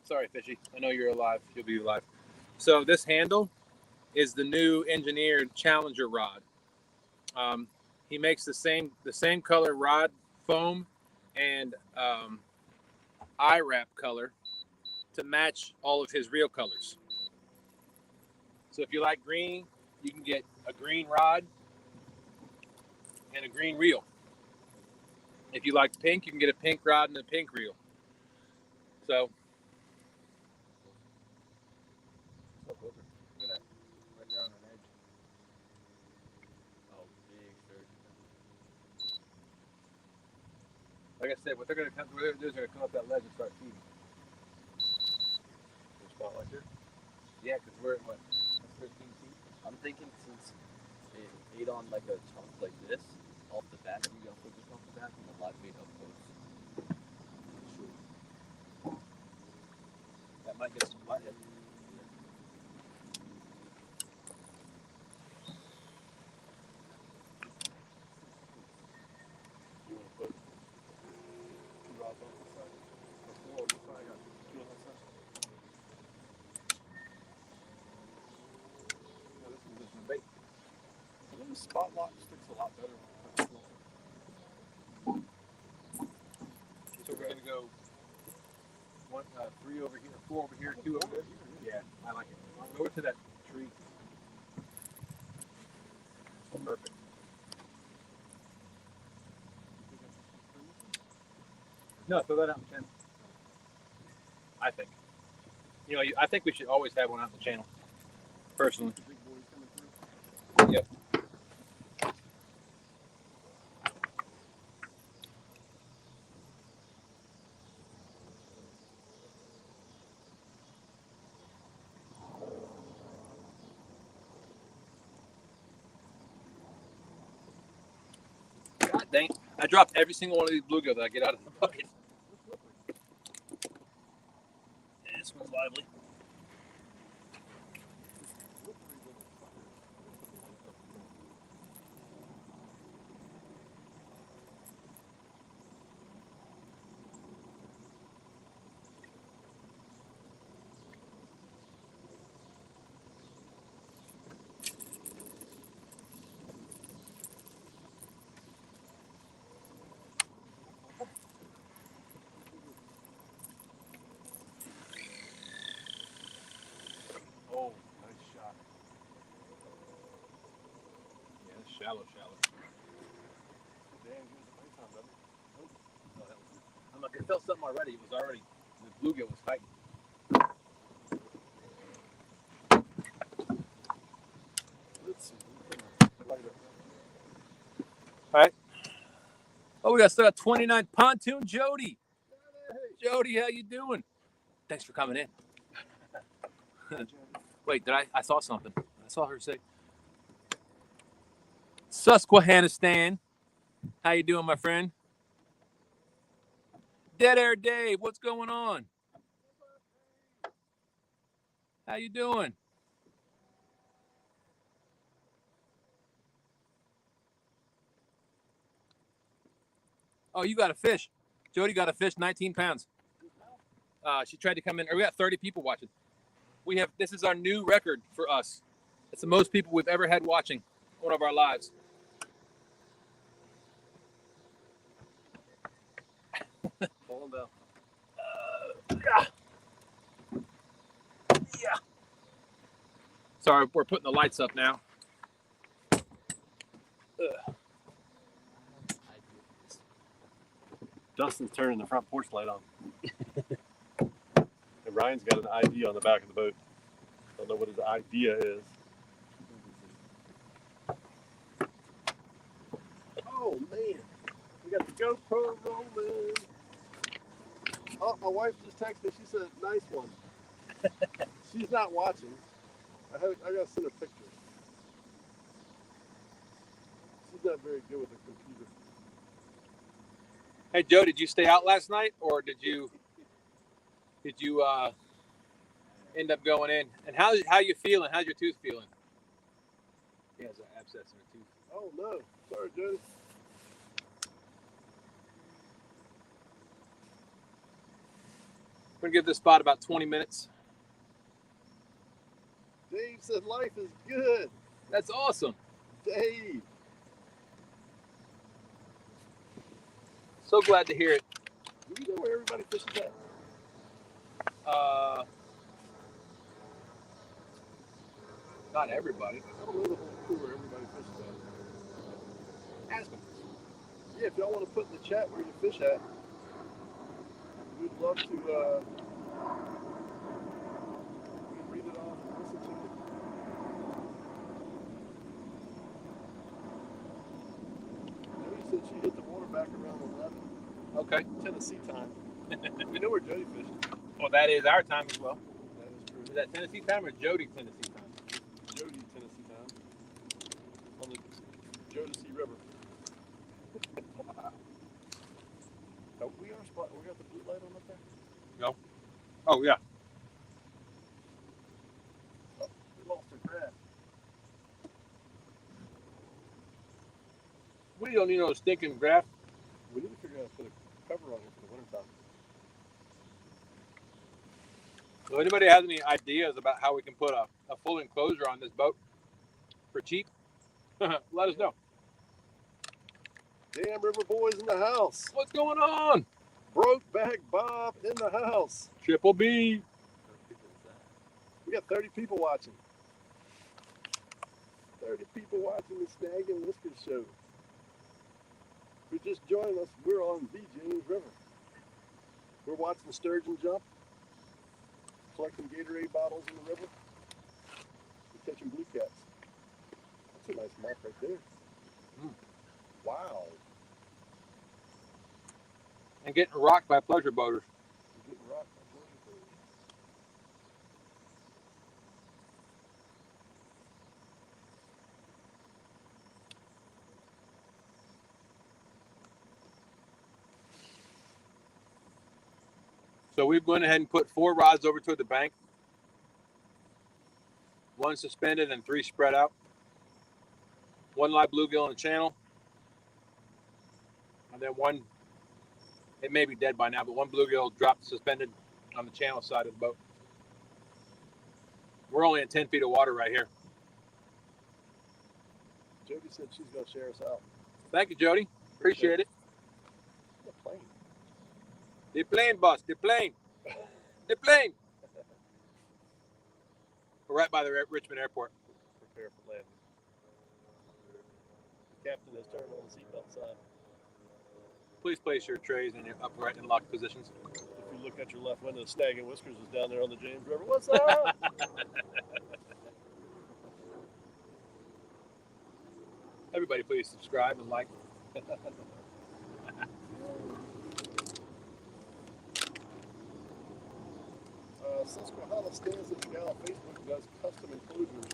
Sorry, Fishy. I know you're alive. You'll be alive. So this handle is the new engineered Challenger rod. He makes the same color rod foam and eye wrap color to match all of his reel colors. So if you like green, you can get a green rod. and a green reel. If you like pink, you can get a pink rod and a pink reel. So, Right there on an edge. Oh, big sturgeon. like I said, what they're going to come do is they're going to come up that ledge and start feeding. A spot like here. Yeah, because we're at what? That's 13 feet. I'm thinking since it ate on like a chunk like this, off the back, you gotta focus off the back and the live bait up close. That might get some flathead. You want to put 2 rods on this side? Or 4 on this side? I got 2 on that side. No, this is just a bait. I think the spot lock sticks a lot better. So we're going to go 3 over here, 4 over here, 2 over there. Yeah, I like it. Go over to that tree. Perfect. No, throw that out in the channel. I think. You know, I think we should always have one out in the channel. Personally. The big boys coming through. Yep. God dang it. I dropped every single one of these bluegill that I get out of the bucket. This one's lively. Oh, nice shot. Yeah, it's shallow. Damn, give us a nice time, brother. No, that was, I'm like, I felt something already. It was already, the bluegill was fighting. Let's see. Lighter. Oh, we still got 29 pontoon Jody. Jody, how you doing? Thanks for coming in. Wait, I saw something. I saw her say, Susquehannistan. How you doing, my friend? Dead Air Dave, what's going on? How you doing? Oh, you got a fish. Jody got a fish, 19 pounds. She tried to come in. We got 30 people watching. This is our new record for us. It's the most people we've ever had watching one of our lives. Falling down. Yeah. Sorry, we're putting the lights up now. Dustin's turning the front porch light on. And Ryan's got an ID on the back of the boat. Don't know what his idea is. Oh man, we got the GoPro rolling. Oh, my wife just texted me. She said, "Nice one." She's not watching. I gotta send her pictures. She's not very good with the computer. Hey, Joe, did you stay out last night, or did you end up going in? And how you feeling? How's your tooth feeling? He has an abscess in her tooth. Oh no, sorry, Jody. We're gonna give this spot about 20 minutes. Dave said life is good. That's awesome. Dave. So glad to hear it. Do you know where everybody fishes at? Not everybody. I don't know the whole crew where everybody fishes at. Ask them. y'all want to put in the chat where you fish at, we'd love to read it off and listen to it. Jody said she hit the water back around 11. Okay. Tennessee time. We know where Jody fished. Well, that is our time as well. That is true. Is that Tennessee time or Jody Tennessee time? Jody, Tennessee time. On the Jodeci River. Oh, we are spot. We got the blue light on up there. No. Oh yeah. Oh, we lost our graph. We don't need no stinking graph. We need to figure out how to put a cover on here for the wintertime. So anybody has any ideas about how we can put a full enclosure on this boat for cheap? Let us know. Damn River Boys in the house. What's going on? Brokeback Bob in the house. Triple B. We got 30 people watching. 30 people watching the Snag and Whiskers show. If you're just joining us, we're on the James River. We're watching sturgeon jump, collecting Gatorade bottles in the river, and catching blue cats. That's a nice mark right there. Wow. And getting rocked by pleasure boaters. You're getting rocked by pleasure boaters. So we've gone ahead and put 4 rods over toward the bank. 1 suspended and 3 spread out. 1 live bluegill in the channel. And then 1, it may be dead by now, but 1 bluegill dropped suspended on the channel side of the boat. We're only at 10 feet of water right here. Jody said she's going to share us out. Thank you, Jody. Appreciate it. The plane. The plane, boss. The plane. The plane. We're right by the Richmond Airport. Prepare for landing. The captain has turned on the seatbelt sign. Please place your trays in your upright and locked positions. If you look at your left window, Snag and Whiskers is down there on the James River. What's up? Everybody, please subscribe and like. Susquehanna stands at the gal on Facebook who does custom enclosures.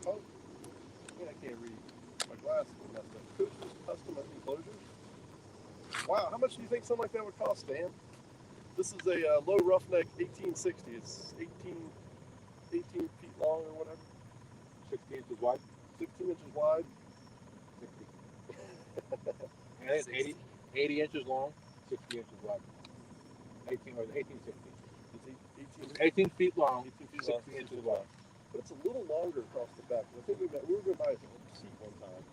Oh, man, I can't read. My glasses are messed up. Coach's custom enclosures. Wow, how much do you think something like that would cost, Stan? This is a Lowe roughneck 1860. It's 18 feet long or whatever. 16 inches wide. 16 inches wide. 60. I think it's 80 inches long, 60 inches wide. 1860. It's 18 feet long, 18 feet 60 long, inches wide. But it's a little longer across the back. I think we were going to buy a seat one time.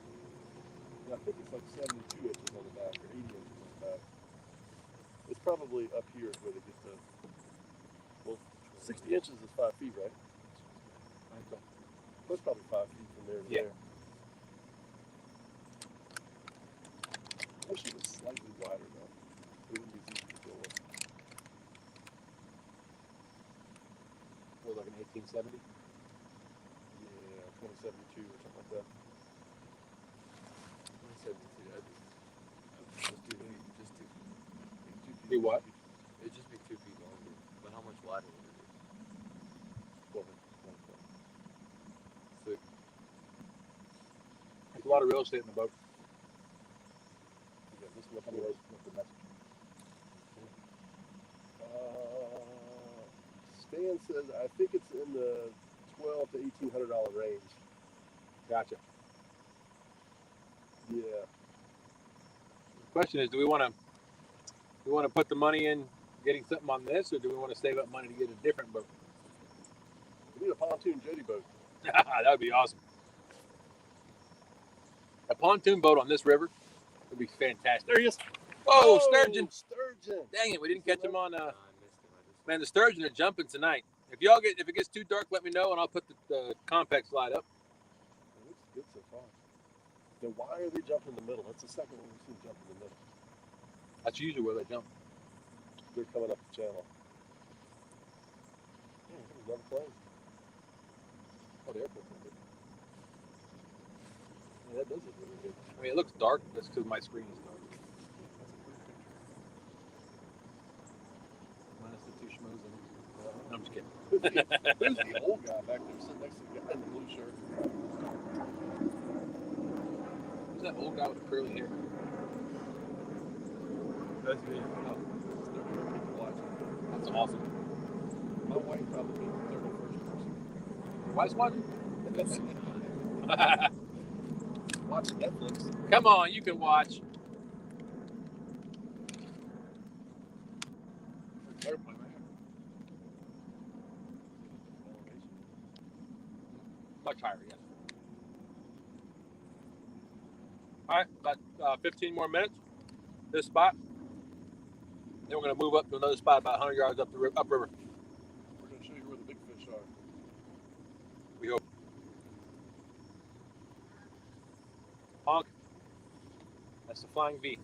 And I think it's like 72 inches on the back or 80 inches on the back. It's probably up here is where they get the. Well, 60 inches is 5 feet, right? I think so. That's probably 5 feet from there to Yeah. there. I wish it was slightly wider though. It wouldn't be easy to go with. What, like an 1870? Yeah, 2072 or something like that. 172. Just do Be what? It'd just be 2 feet longer. But how much wider would it be? 12. Sick. There's a lot of real estate in the boat. Yeah, this one Tell me was. what's the message. Stan says I think it's in the $1,200 to $1,800 range. Gotcha. Yeah. The question is, do we want to put the money in getting something on this, or do we want to save up money to get a different boat? We need a pontoon jetty boat. That would be awesome. A pontoon boat on this river would be fantastic. There he is. Oh, sturgeon! Sturgeon. Dang it, we didn't catch him on. No, I missed him. Man, the sturgeon are jumping tonight. If it gets too dark, let me know, and I'll put the compact slide up. It looks good so far. Then why are they jumping in the middle? That's the second one we've seen jump in the middle. That's usually where they jump. They're coming up the channel. There's another plane. Oh, the airport's in good. Yeah, that does look really good. I mean, it looks dark. That's because my screen is dark. That's a pretty picture. Minus the two schmoes in it. No, I'm just kidding. Who's the old guy back there sitting next to the guy in the blue shirt? Who's that old guy with the curly hair? That's me. Oh, it's 30 people watching. That's awesome. My wife probably be the 31st person. Your wife's watching? Watching Netflix. Come on, you can watch. Airplane right here. Much higher, yes. All right, about 15 more minutes. This spot. Then we're going to move up to another spot about 100 yards upriver. We're going to show you where the big fish are. We hope. Honk. That's the Flying V.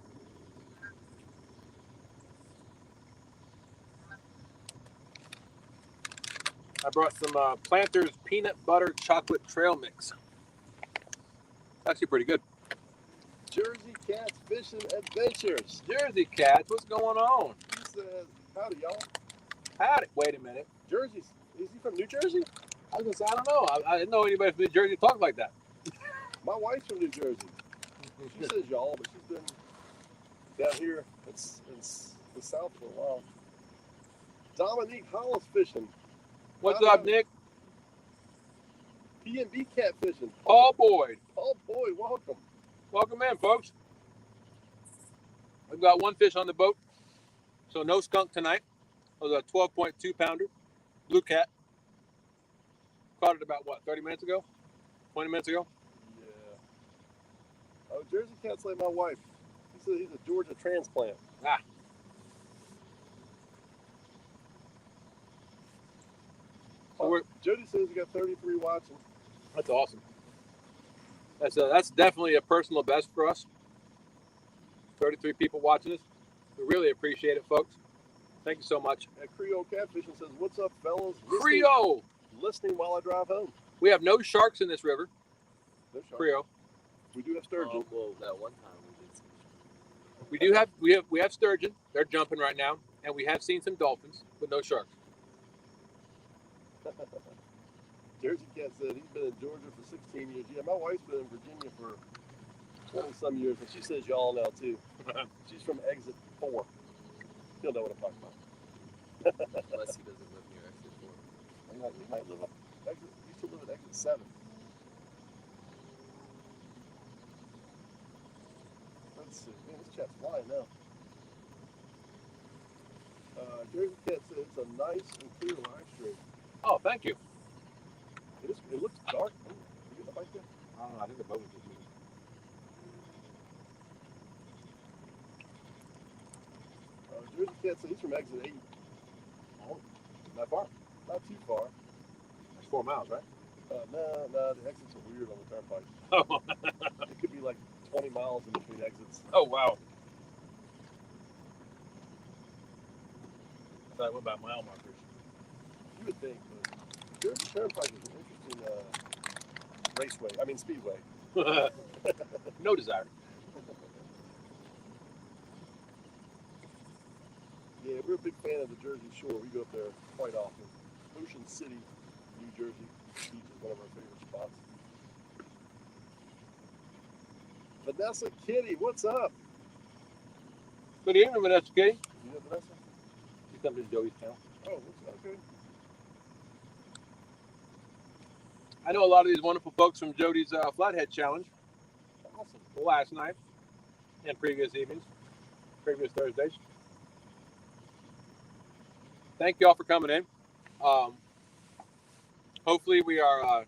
I brought some Planters peanut butter chocolate trail mix. Actually pretty good. Jersey Cats Fishing Adventures. Jersey Cats, what's going on? He says, howdy, y'all. Howdy. Wait a minute. Jersey, is he from New Jersey? I was gonna say, I don't know. I didn't know anybody from New Jersey talked like that. My wife's from New Jersey. She says y'all, but she's been down here in the South for a while. Dominique Hollis fishing. What's up, Nick? P&B cat fishing. Paul Boyd. Paul Boyd, welcome. Welcome in, folks. We've got one fish on the boat, so no skunk tonight. It was a 12.2 pounder, blue cat. Caught it about, what, 30 minutes ago? 20 minutes ago? Yeah. Oh, Jersey Cat's like my wife. He said he's a Georgia transplant. Ah. So Jody says he got 33 watching. That's awesome. That's definitely a personal best for us. 33 people watching this. We really appreciate it, folks. Thank you so much. And Creole Catfishing says, what's up, fellas? Creole! Listening while I drive home. We have no sharks in this river. No sharks. Creole. We do have sturgeon. Well, that one time we did some. We do have we have sturgeon. They're jumping right now, and we have seen some dolphins, but no sharks. Jersey Cat said he's been in Georgia for 16 years. Yeah, my wife's been in Virginia for 20-some years, and she says y'all now, too. She's from Exit 4. He'll know what I'm talking about. Unless he doesn't live near Exit 4. He might live up. He used to live at Exit 7. Let's see. Man, this chat's flying now. Jersey Cat said it's a nice and clear live stream. Oh, thank you. It looks dark. Oh, you get the bike there? I don't know. I think the boat was just moving. Jersey Cat said he's from Exit 8. Oh, not far. Not too far. That's 4 miles, right? No, the exits are weird on the turnpike. Oh. It could be like 20 miles in between exits. Oh, wow. I thought I went by mile markers. You would think, but Jersey Turnpike is an interesting raceway. I mean, speedway. No desire. Yeah, we're a big fan of the Jersey Shore. We go up there quite often. Ocean City, New Jersey Beach is one of our favorite spots. Vanessa Kitty, what's up? Good evening, Vanessa Kitty. You know Vanessa? She's coming to Joey's channel. Oh, what's okay. I know a lot of these wonderful folks from Jody's Flathead Challenge. Awesome. Last night and previous evenings, previous Thursdays. Thank you all for coming in. Hopefully we are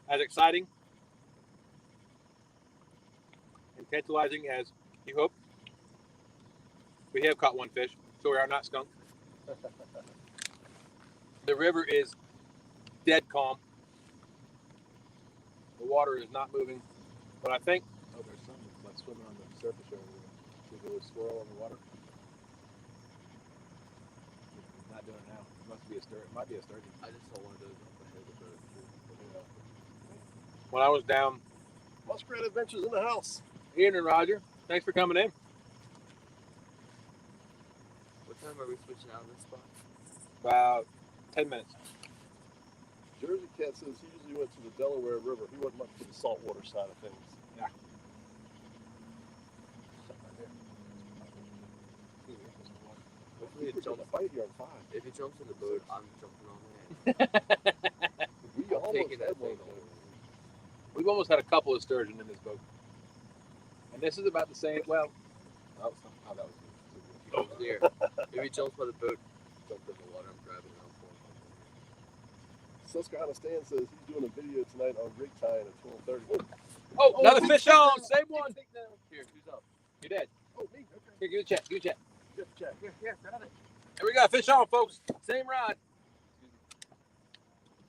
as exciting and tantalizing as you hope. We have caught one fish, so we are not skunked. The river is dead calm. The water is not moving But I think Oh, there's something like swimming on the surface over there. See the little swirl on the water? not doing it now. It must be a sturgeon. It might be a sturgeon. I just saw one of those up ahead of the boat. Yeah. When I was down, Muskrat Adventures in the house. Ian and Roger, thanks for coming in. What time are we switching out of this spot? About 10 minutes. Jersey Cat says he usually went to the Delaware River. He wasn't much to the saltwater side of things. Yeah. Something right there. Hopefully it We're jumps. gonna fight here on 5. If he jumps in the boat, I'm jumping on it. We I'm almost taking had that one thing though. We've almost had a couple of sturgeon in this boat. And this is about the same. Well, Oh, that was good. Oh, there. If he jumps by the boat, jump in the water, I'm grabbing it out for him. Susquehanna Stan says he's doing a video tonight on rig tying at 12:30. oh, another fish on. Same one. Here, who's up? You're dead. Oh, me. Okay. Here, give it a check. Give it a check. Just check. Here, got it. Here we go. Fish on, folks. Same rod.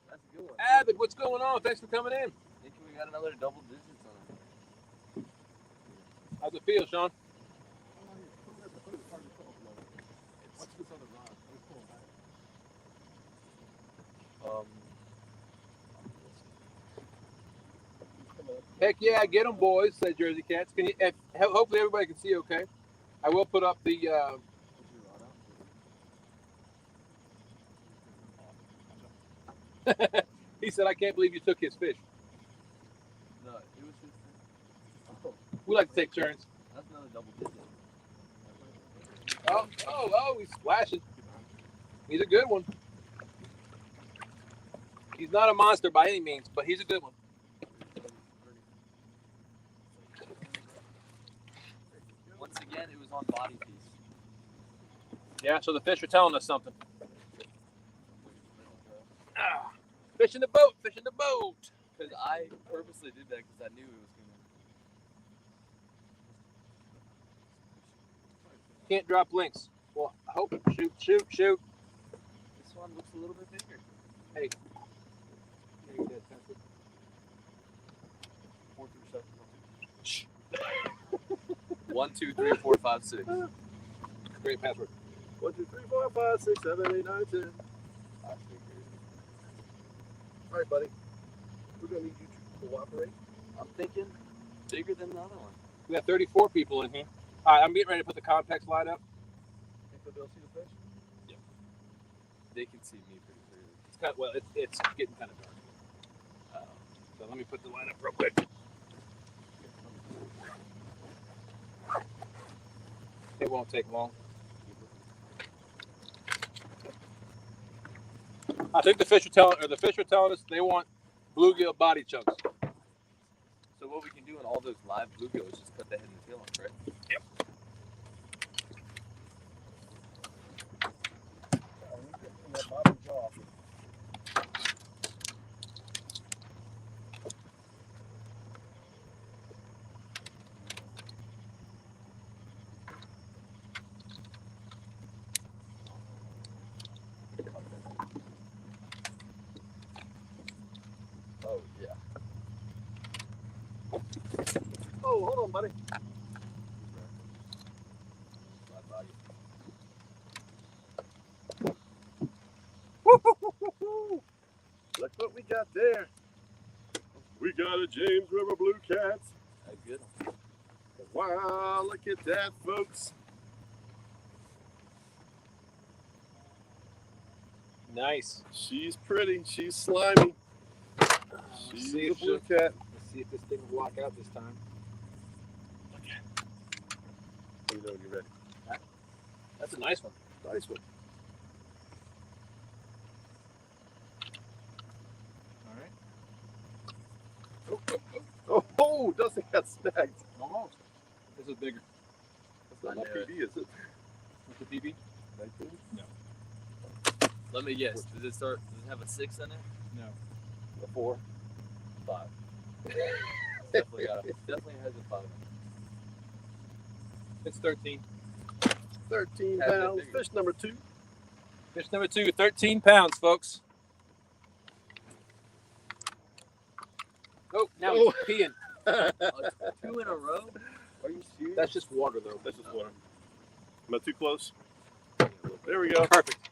That's a good one. Avid, what's going on? Thanks for coming in. Think we got another double digits on it. How's it feel, Sean? What's this other rod? Let's pull it back. Heck yeah, get them, boys, said Jersey Cats. Can you? Hopefully everybody can see okay. I will put up the. He said, I can't believe you took his fish. No, it was his thing. We like to take turns. That's another double digit. Oh, he's splashing. He's a good one. He's not a monster by any means, but he's a good one. Once again, it was on body piece. Yeah, so the fish are telling us something. Fish in the boat, fish in the boat. Because I purposely did that because I knew it was going to. Can't drop links. Well, I hope. Shoot. This one looks a little bit bigger. Hey. 4 through 7. 1, 2, 3, 4, 5, 6. Great password. 1, 2, 3, 4, 5, 6, 7, 8, 9, 10. All right, buddy. We're gonna need you to cooperate. I'm thinking bigger than the other one. We got 34 people in here. All right, I'm getting ready to put the contact slide up. Think that they'll see the fish? They can see me pretty clearly. It's kind of, well, it's getting kind of dark. So let me put the line up real quick. It won't take long. I think the fish are telling us they want bluegill body chunks. So what we can do in all those live bluegills is just cut the head and tail off, right? Yep. That bottom jaw. Oh, yeah. Oh, hold on, buddy. Look what we got there. We got a James River Blue Cat. That's good. Wow, look at that, folks. Nice. She's pretty. She's slimy. She's see a if blue cat. Let's see if this thing will lock out this time. You know when you're ready. That's a nice one. Nice one. All right. Oh, Dustin got snagged. Almost. This is bigger. That's not my PB, is it? What's the PB? 19? No. Let me guess. Does it have a 6 in it? No. A 4? 5. Definitely has a 5 in it. It's 13. 13 Has it pounds. bigger. Fish number 2. Fish number 2, 13 pounds, folks. Oh, now he's peeing. 2 in a row? Are you serious? That's just water, though. That's just water. Am I too close? There we go. Perfect.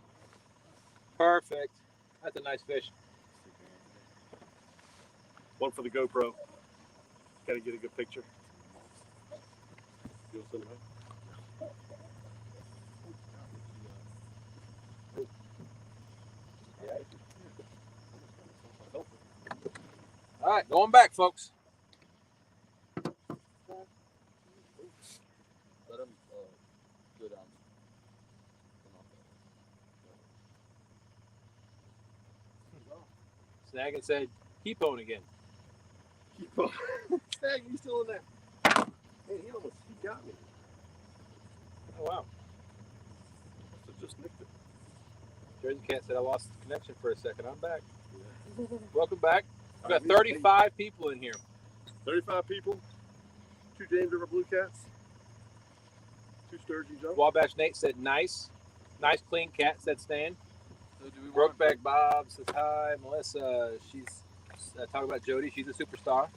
Perfect. That's a nice fish. One for the GoPro. Got to get a good picture. You'll send them out? All right, going back, folks. Let him go down. Snag and said, keep on again. Keep on. Snag, you still in there? Hey, he got me. Oh, wow. So just nicked it. Jersey Cat said, I lost connection for a second. I'm back. Welcome back. We've got 35 people in here. 35 people. 2 James River Blue Cats. 2 Sturgeon Joe. Wabash Nate said, nice. Nice, clean cat, said Stan. So do we want Brokeback Bob says hi. Melissa, she's talking about Jody. She's a superstar.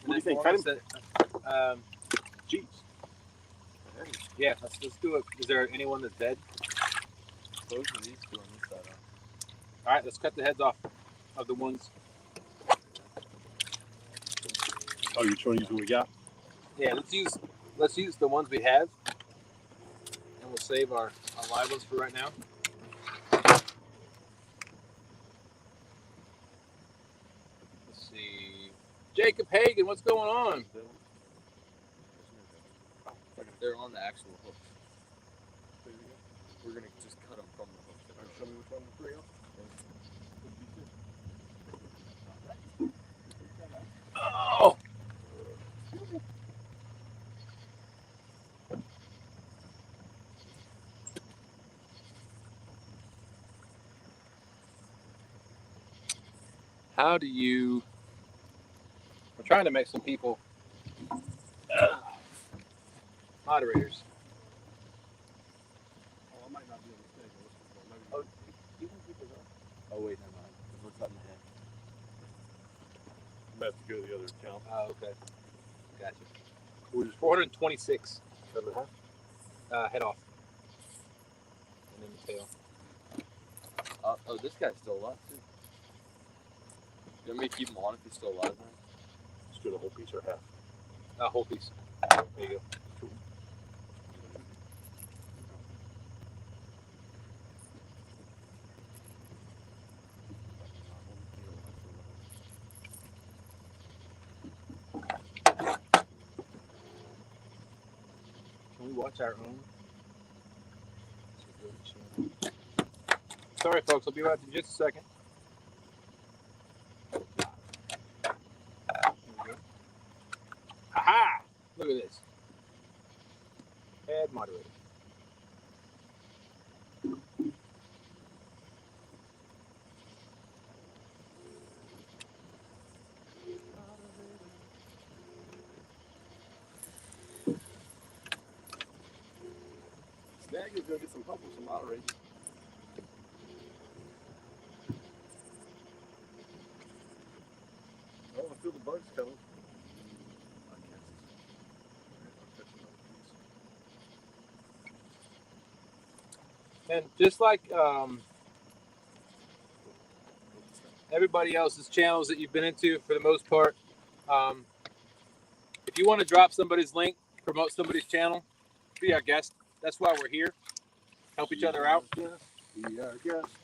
What do you think? Cut Cut him? Jeez. Yeah, let's do it. Is there anyone that's dead? Those are these 2 on this side? All right, let's cut the heads off of the ones. Oh, you're trying to use what we got? Yeah, let's use the ones we have, and we'll save our live ones for right now. Let's see, Jacob Hagan, what's going on? They're on the actual hooks. We're going to just cut them from the hooks. Show me which one the 3 Oh! How do you... We're trying to make some people moderators. Oh, I might not be able to stay. Oh, you can keep it up. Oh, wait, never mind. It looks like my head. I'm going to have to go to the other account. Oh, okay. Gotcha. We're just 426 head off. And then the tail. Oh, this guy's still alive, too. You want me to keep him on if he's still alive, man? Let's do the whole piece or half. Whole piece. There you go. Cool. Can we watch our own? Sorry, folks. I'll be back in just a second. Aha! Look at this. Add moderator. Snag is going to get some help with some moderators. Oh, I feel the bugs coming. And just like everybody else's channels that you've been into for the most part, if you want to drop somebody's link, promote somebody's channel, be our guest. That's why we're here. Help each other out. We are guests.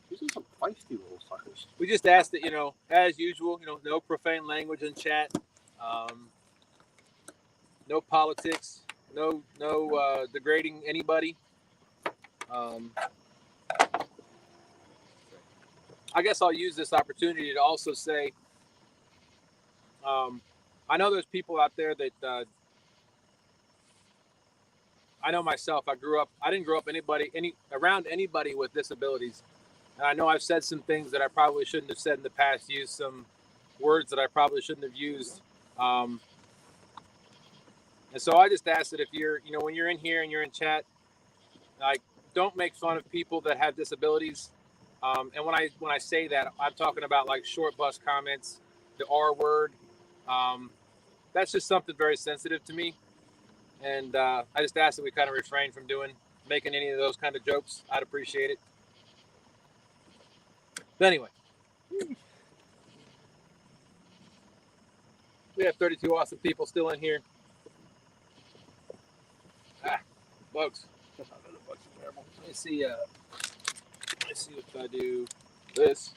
These are some feisty little suckers. We just ask that, as usual, no profane language in chat, no politics, no degrading anybody. I guess I'll use this opportunity to also say, I know there's people out there that I know myself. I didn't grow up around anybody with disabilities. And I know I've said some things that I probably shouldn't have said in the past, used some words that I probably shouldn't have used. And so I just ask that if you're, when you're in here and you're in chat, like, don't make fun of people that have disabilities. And when I say that, I'm talking about like short bus comments, the R word. That's just something very sensitive to me. And I just ask that we kind of refrain from making any of those kind of jokes. I'd appreciate it. But anyway, we have 32 awesome people still in here. Bugs. Let me see. Let's see if I do this.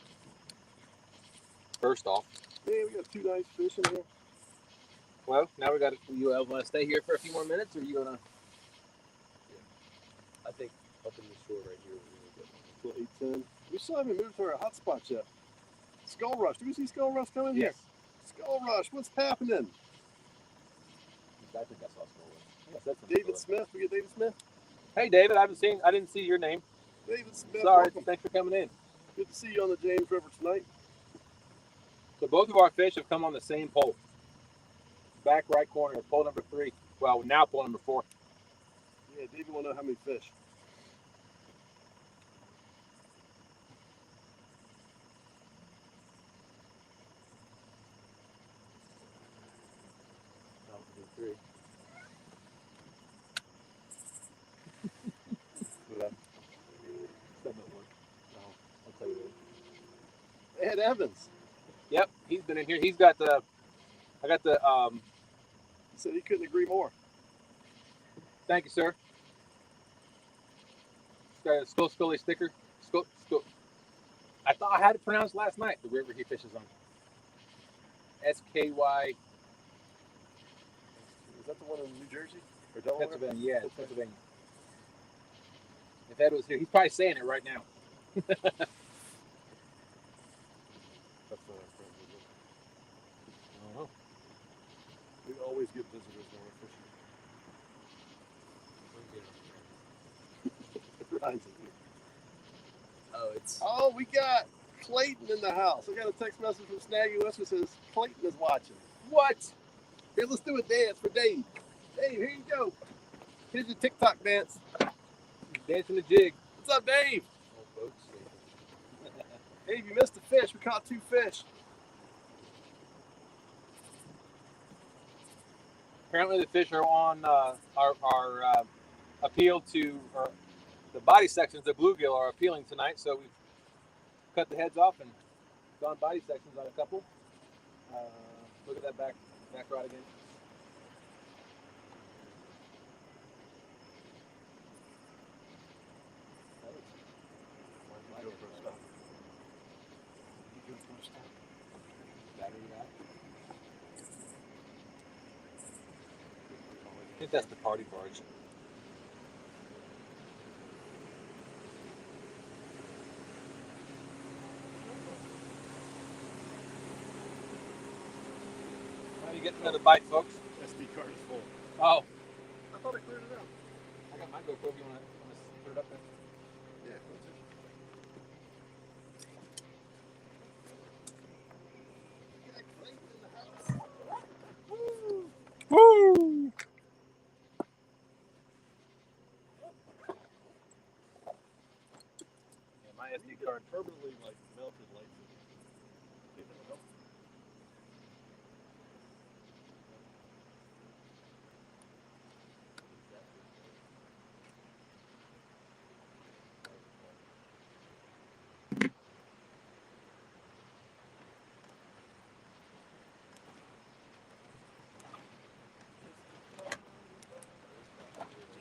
First off. Man, we got 2 nice fish in here. Well, now we got. You want to stay here for a few more minutes, or are you gonna? I think up in the shore right here we're gonna get Till 8:10. We still haven't moved to our hot spots yet. Skull Rush. Do we see Skull Rush coming Yes. here? Skull Rush. What's happening? I think I saw Skull Rush. Yes, that's David Smith. We get David Smith. Hey, David. I didn't see your name. David Smith. Sorry. Welcome. Thanks for coming in. Good to see you on the James River tonight. So both of our fish have come on the same pole. Back right corner, pole number 3. Well, now pole number 4. Yeah, David want to know how many fish. three. I'll tell you later. They had Evans. Yep, he's been in here. He's got the. I got the. He said he couldn't agree more. Thank you, sir. Got a Scully sticker. Skull. I thought I had it pronounced last night. The river he fishes on. SKY. Is that the one in New Jersey or Delaware? Pennsylvania. Yeah, it's Pennsylvania. If Ed was here, he's probably saying it right now. That's not our friend, is it? I don't know. We always get visitors when we're fishing. Ryan's in here. Oh, it's. Oh, we got Clayton in the house. I got a text message from Snaggy West that says Clayton is watching. What? Here, let's do a dance for Dave. Dave, here you go. Here's your TikTok dance. Dancing the jig. What's up, Dave? Oh, folks. Dave, you missed a fish. We caught 2 fish. Apparently, the fish are on our appeal to, or the body sections of bluegill are appealing tonight. So we've cut the heads off and gone body sections on a couple. Look at that back rod again. I think that's the party barge. How do you get another bite, folks? SD card is full. Oh, I thought I cleared it out. I got my GoPro. If you want to put it up there? Yeah. Woo! Yeah, my SD card. Permanently like melted like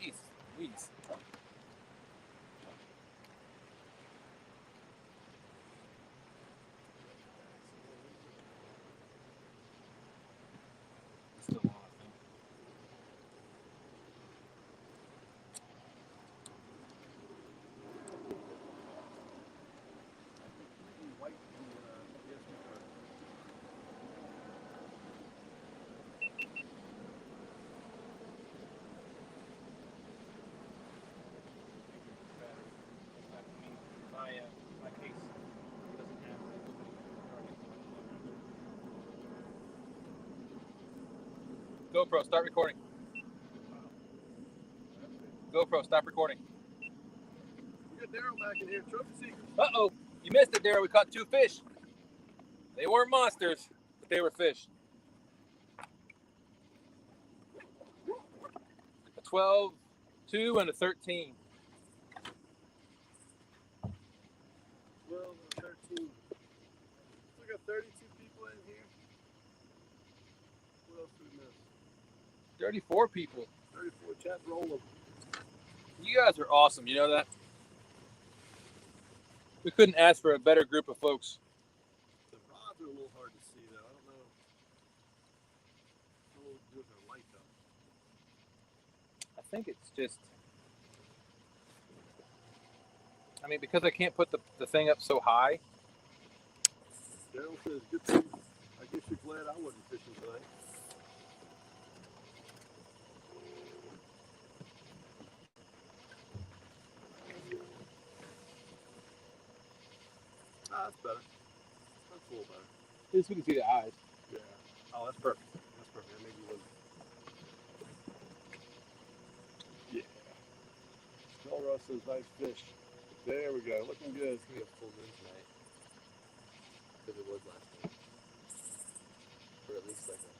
Jeez, weeds. Still on, I think. My case doesn't have GoPro, start recording. GoPro, stop recording. we got Daryl back in here. Trophy seekers. Uh-oh. You missed it, Daryl. We caught 2 fish. They weren't monsters, but they were fish. A 12, 2, and a 13. 12 and 13. We got 32 people in here. What else did we miss? 34 people. 34. Chat roll them. You guys are awesome. You know that? We couldn't ask for a better group of folks. The rods are a little hard to see, though. I don't know. What we'll do with our light, though. I think it's just, I mean, because I can't put the thing up so high. Daryl says, good thing. I guess you're glad I wasn't fishing tonight. Ah, that's better. That's a little better. At least we can see the eyes. Yeah. Oh, that's perfect. That's perfect. That maybe was. Yeah. Skull Russ says, nice fish. There we go. Looking good. It's gonna be a full moon tonight. Because it was last night. Or at least like a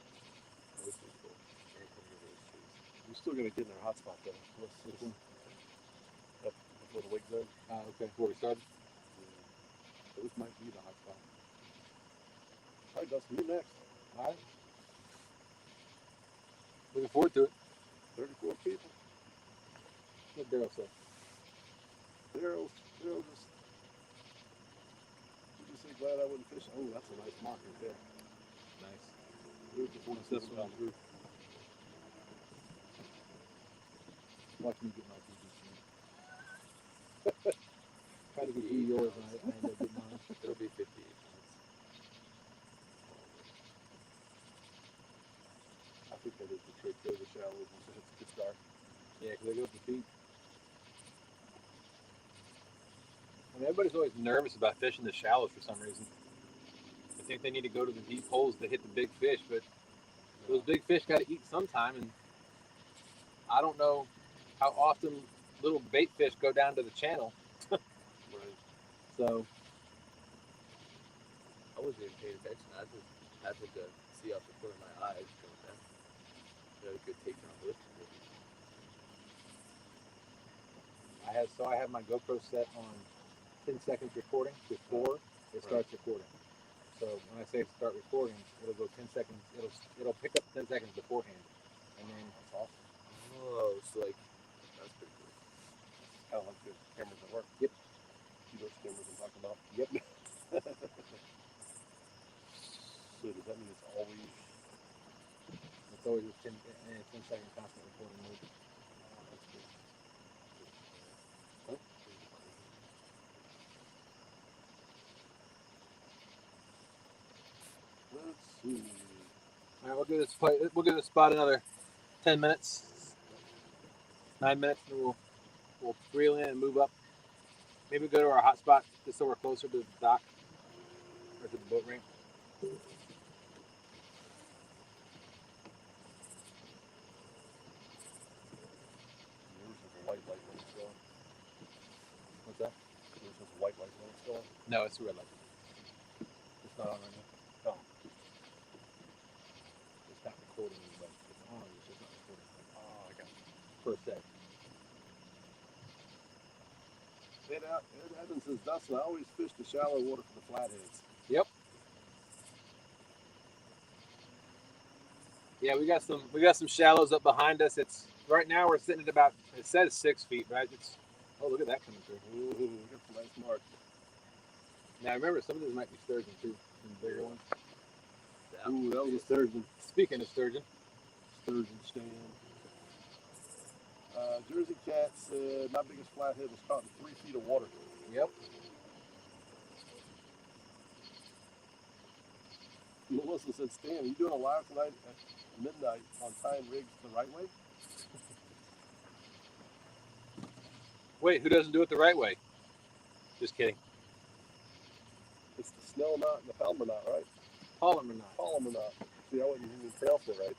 moisture pool. And it comes over those trees. We're still going to get in our hot spot, though. Let's up before the wake zone. Okay, before we started. So this might be the hot spot. All right, Dustin, you next. All right. Looking forward to it. 34 people. What Daryl said. Daryl just. Did you say glad I wouldn't fish? Oh, that's a nice mark right there. Nice. Roof is 1 pound roof. Watch me get my PGC. Try to get you yours, and I end up getting mine. It'll be 58 pounds. I think that is the trick. Go to the shallows once it gets dark. Yeah, because they go up the feet. I mean, everybody's always nervous about fishing the shallows for some reason. They think they need to go to the deep holes to hit the big fish, but those big fish got to eat sometime, and I don't know how often little bait fish go down to the channel. Right. So I wasn't even paying attention. I just happened to see off the corner of my eyes going down. You know, a good take on lift. I have my GoPro set on 10 seconds recording before it starts recording. So when I say start recording, it'll go 10 seconds. It'll pick up 10 seconds beforehand, and then it's off. Oh, so like that's pretty cool. Kind of like the cameras that work. Yep. See those cameras I'm talking about? Yep. So does that mean it's always? It's always a 10 second constant recording mode. That's good. Let's see. All right, we'll give this spot another 10 minutes, 9 minutes, and we'll reel in and move up. Maybe go to our hot spot just so we're closer to the dock or to the boat ramp. Yours is a white light when it's going. What's that? Yours is a white light when it's going. No, it's a red light. It's not on right now. Oh. It's not recording, but it's on. It's just not recording. Oh, I got you. Per se. Ed Evans says, Dustin, I always fish the shallow water for the flatheads. Yep. Yeah, we got some shallows up behind us. It's right now we're sitting at about, it says 6 feet, right? It's, oh, look at that coming through. Ooh, look at the nice mark. Now remember, some of these might be sturgeon too. Some bigger ones. Ooh, that was a sturgeon. Speaking of sturgeon, Sturgeon stand. Jersey Cat said, my biggest flathead was caught in 3 feet of water. yep. Melissa said, Stan, are you doing a live tonight at midnight on tying rigs the right way? Wait, who doesn't do it the right way? Just kidding. It's the snell knot and the palmer knot, right? Polymer knot. Palmer knot. See, I wouldn't even pronounce it right.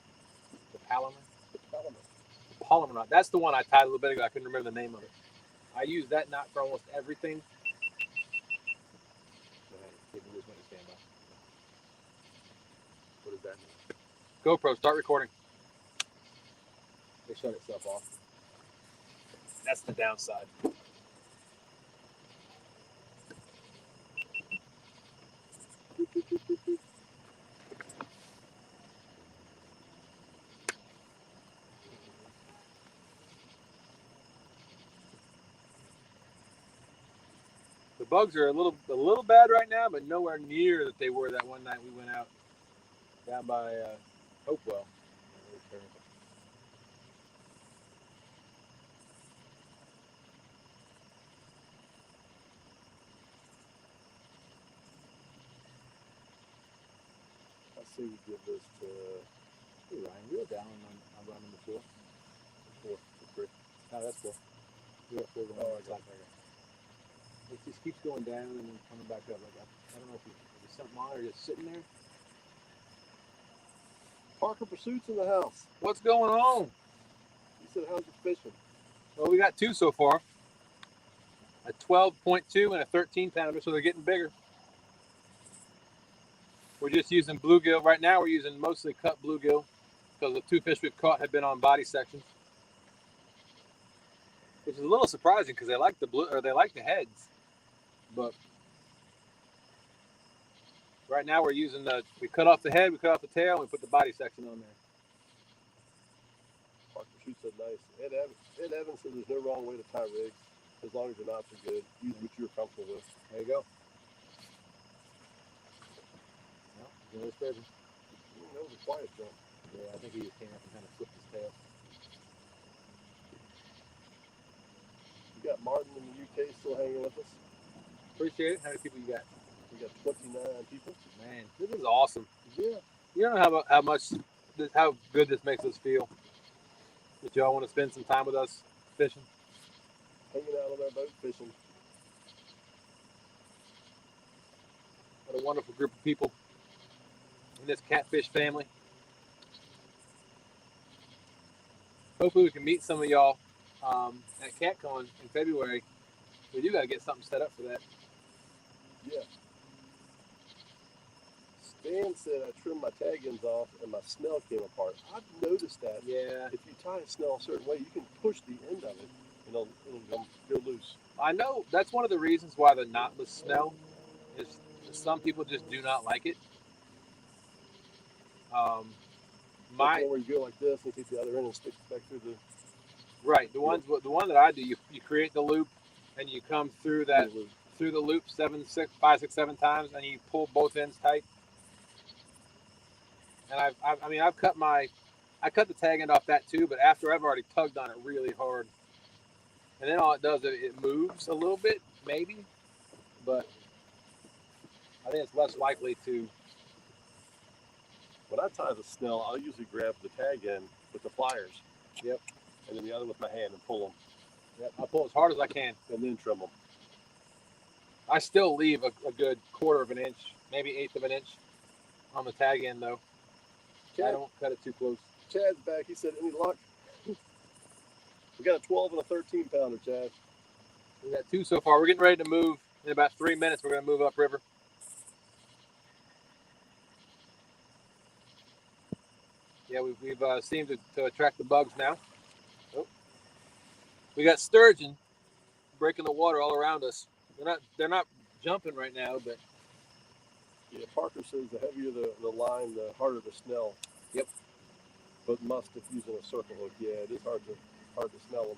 The Palomar. The palmer. The polymer knot. That's the one I tied a little bit ago. I couldn't remember the name of it. I use that knot for almost everything. that? GoPro, start recording. It shut itself off. That's the downside. The bugs are a little bad right now, but nowhere near that they were that one night we went out down by Hopewell. I say we give this to Hey Ryan, you were down on run number 4. 4 for free. No, that's 4. You got 4 going Oh, on. I got It just keeps going down and then coming back up. Like I don't know if there's something on or just sitting there. Parker Pursuit's in the house. What's going on? He said, how's your fishing? Well, we got 2 so far. A 12.2 and a 13 pounder, so they're getting bigger. We're just using bluegill. Right now we're using mostly cut bluegill because the 2 fish we've caught have been on body sections. Which is a little surprising because they like the blue or they like the heads. But right now we're using we cut off the head, we cut off the tail, and we put the body section on there. Parker Pursuit said nice. Ed Evans said there's no wrong way to tie rigs as long as your knots are good. Use what you're comfortable with. There you go. No, no disturbing. That was a quiet jump. Yeah, I think he just came up and kind of flipped his tail. We got Martin in the UK still hanging with us. Appreciate it. How many people you got? We got 29 people. Man, this is awesome. Yeah. You don't know how good this makes us feel. That y'all want to spend some time with us fishing. Hanging out on our boat fishing. What a wonderful group of people in this catfish family. Hopefully we can meet some of y'all at CatCon in February. We do got to get something set up for that. Yeah. Stan said I trimmed my tag ends off and my snell came apart. I've noticed that. Yeah. If you tie a snell a certain way, you can push the end of it and it'll go loose. I know that's one of the reasons why the knotless snell is some people just do not like it. Like where you go like this and take the other end and stick it back through the the one that I do, you create the loop and you come through that loop. Through the loop 5, 6, 7 times and you pull both ends tight. And I've cut the tag end off that too, but after I've already tugged on it really hard. And then all it does is it moves a little bit, maybe, but I think it's less likely to. When I tie the snell, I'll usually grab the tag end with the pliers. Yep. And then the other with my hand and pull them. Yep. I'll pull as hard as I can. And then trim them. I still leave a good 1/4 of an inch, maybe 1/8 of an inch on the tag end though. I don't cut it too close. Chad's back. He said, any luck? We got a 12 and a 13 pounder, Chad. We got 2 so far. We're getting ready to move. In about 3 minutes, we're going to move upriver. Yeah, we've seemed to attract the bugs now. Oh. We got sturgeon breaking the water all around us. They're not jumping right now, but yeah. Parker says the heavier the line, the harder the snell. Yep. But must if using a circle hook. Yeah, it is hard to smell them.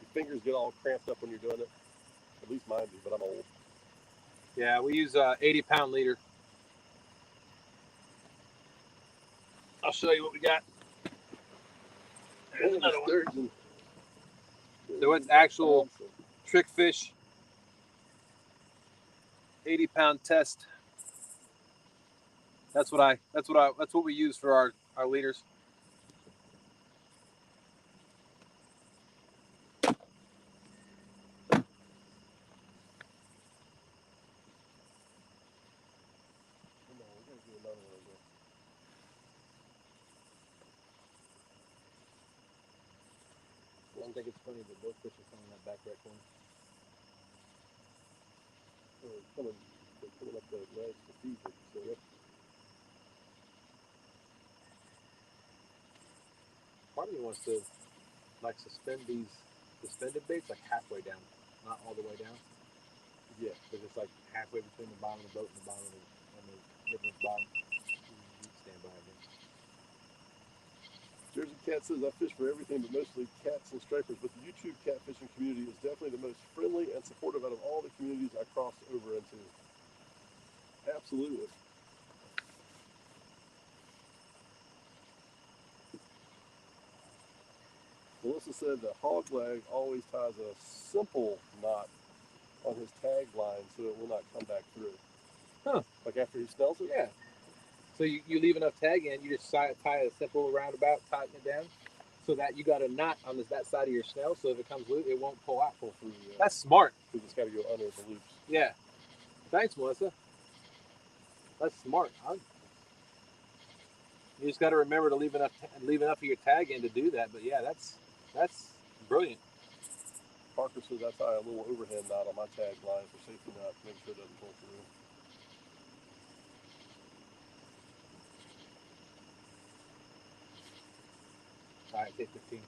Your fingers get all cramped up when you're doing it. At least mine do, but I'm old. Yeah, we use 80-pound leader. I'll show you what we got. There's another one. So it's actual trick fish, 80-pound test. That's what we use for our leaders. I think it's funny that both fish are coming that back right corner. They're coming up the ledge to feed it. So wants to like suspend these suspended baits like halfway down, not all the way down. Yeah. Because it's like halfway between the bottom of the boat and the bottom of the river's bottom. Stand by again. Jersey Cat says, I fish for everything, but mostly cats and stripers. But the YouTube catfishing community is definitely the most friendly and supportive out of all the communities I crossed over into. Absolutely. Melissa said the hog leg always ties a simple knot on his tag line so it will not come back through. Huh. Like after he smells it? Yeah. So you leave enough tag in, you just tie a simple roundabout, tighten it down, so that you got a knot on that side of your snell, so if it comes loose, it won't pull through. That's smart. Because it's got to go under the loops. Yeah. Thanks, Melissa. That's smart. You just got to remember to leave enough of your tag in to do that. But yeah, that's brilliant. Parker says I tie a little overhand knot on my tag line for safety knot to make sure it doesn't pull through. All right, take 15.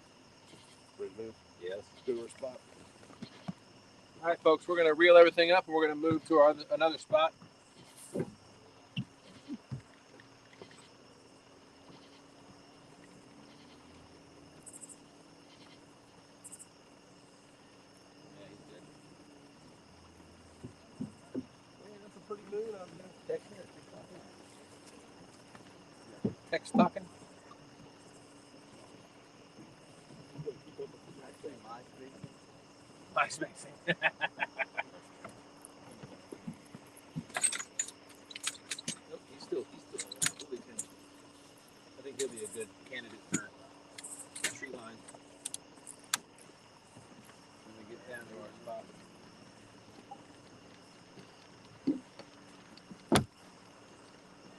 Ready to move? Yes. Let's go to our spot. All right, folks, we're going to reel everything up and we're going to move to another spot. That's a pretty moon out there. Text talking. MySpace. Nope, he's still around. I think he'll be a good candidate for tree line when we get down to our spot.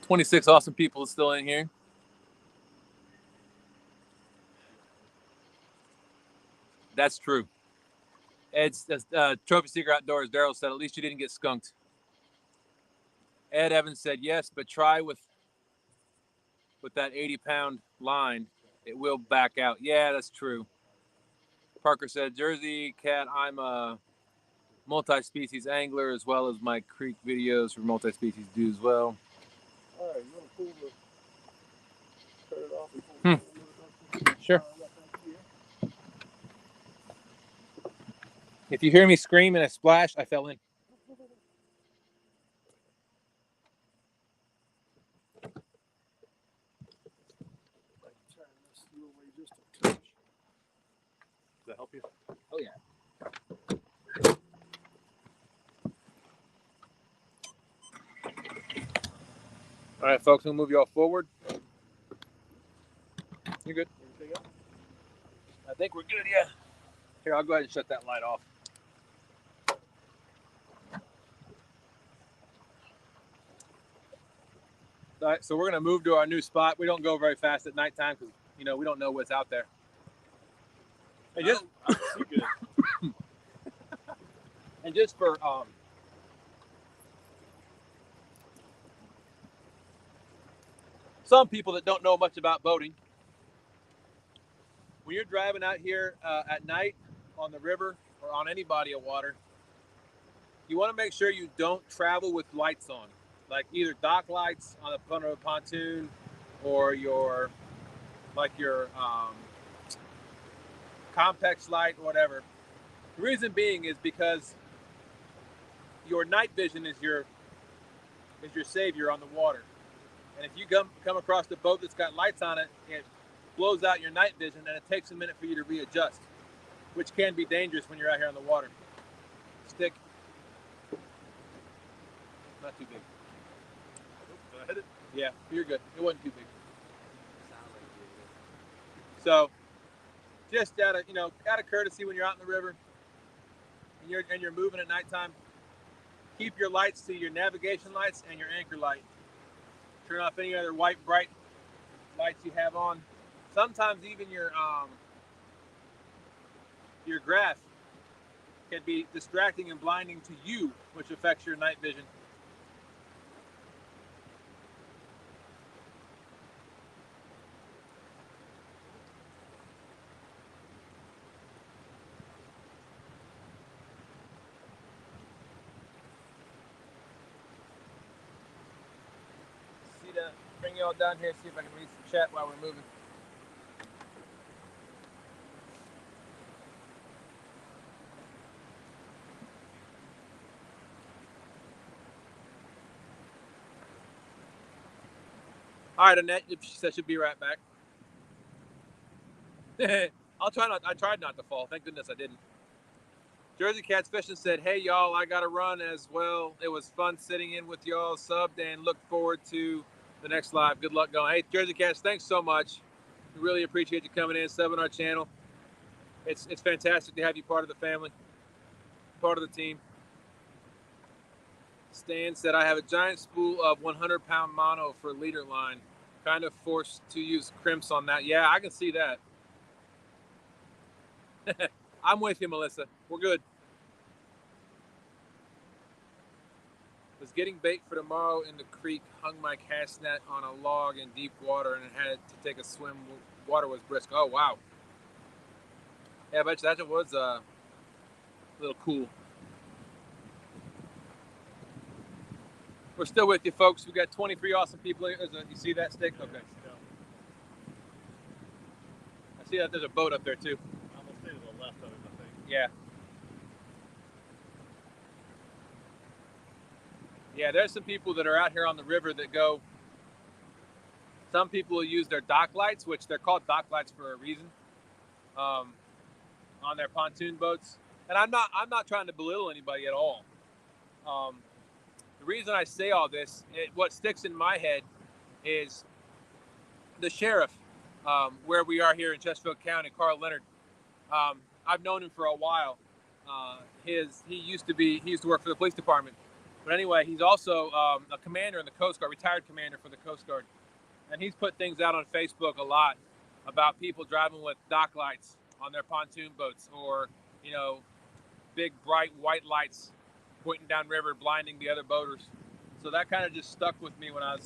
26 awesome people still in here. That's true. Ed's Trophy Seeker Outdoors. Daryl said, at least you didn't get skunked. Ed Evans said, yes, but try with that 80-pound line. It will back out. Yeah, that's true. Parker said, Jersey Cat, I'm a multi-species angler as well as my creek videos for multi-species do as well. All right, you want to pull turn it off and pull Sure. If you hear me scream and I splash, I fell in. Does that help you? Oh, yeah. All right, folks, we'll move you all forward. You're good. Everything up? I think we're good, yeah. Here, I'll go ahead and shut that light off. All right, so we're going to move to our new spot. We don't go very fast at nighttime because, we don't know what's out there. And just, and just for some people that don't know much about boating, when you're driving out here at night on the river or on any body of water, you want to make sure you don't travel with lights on, like either dock lights on the front of a pontoon or your Compex light or whatever. The reason being is because your night vision is your savior on the water. And if you come across a boat that's got lights on it, it blows out your night vision and it takes a minute for you to readjust, which can be dangerous when you're out here on the water. Stick. Not too big. Did I hit it? Yeah, you're good. It wasn't too big. So, just out of courtesy, when you're out in the river and you're moving at nighttime, keep your lights to your navigation lights and your anchor light. Turn off any other white bright lights you have on. Sometimes even your graph can be distracting and blinding to you, which affects your night vision. bring you all down here, see if I can read some chat while we're moving. All right, Annette, she said she'll be right back. I tried not to fall. Thank goodness I didn't. Jersey Cats Fishing said, hey, y'all, I got to run as well. It was fun sitting in with y'all, subbed, and look forward to the next live. Good luck going. Hey, Jersey Cats, thanks so much. We really appreciate you coming in, subbing our channel. It's fantastic to have you part of the family, part of the team. Stan said, I have a giant spool of 100-pound mono for leader line. Kind of forced to use crimps on that. Yeah, I can see that. I'm with you, Melissa. We're good. Was getting bait for tomorrow in the creek, hung my cast net on a log in deep water and had to take a swim. Water was brisk. Oh, wow. Yeah, I bet you that was a little cool. We're still with you, folks. We got 23 awesome people here. You see that stick? Okay. I see that there's a boat up there, too. I'm going to stay to the left of it, I think. Yeah. Yeah, there's some people that are out here on the river that go. Some people will use their dock lights, which they're called dock lights for a reason, on their pontoon boats. And I'm not trying to belittle anybody at all. The reason I say all this, what sticks in my head is the sheriff, where we are here in Chesterfield County, Carl Leonard. I've known him for a while. He used to work for the police department. But anyway, he's also a commander in the Coast Guard, retired commander for the Coast Guard. And he's put things out on Facebook a lot about people driving with dock lights on their pontoon boats, or, big bright white lights pointing down river, blinding the other boaters. So that kind of just stuck with me when I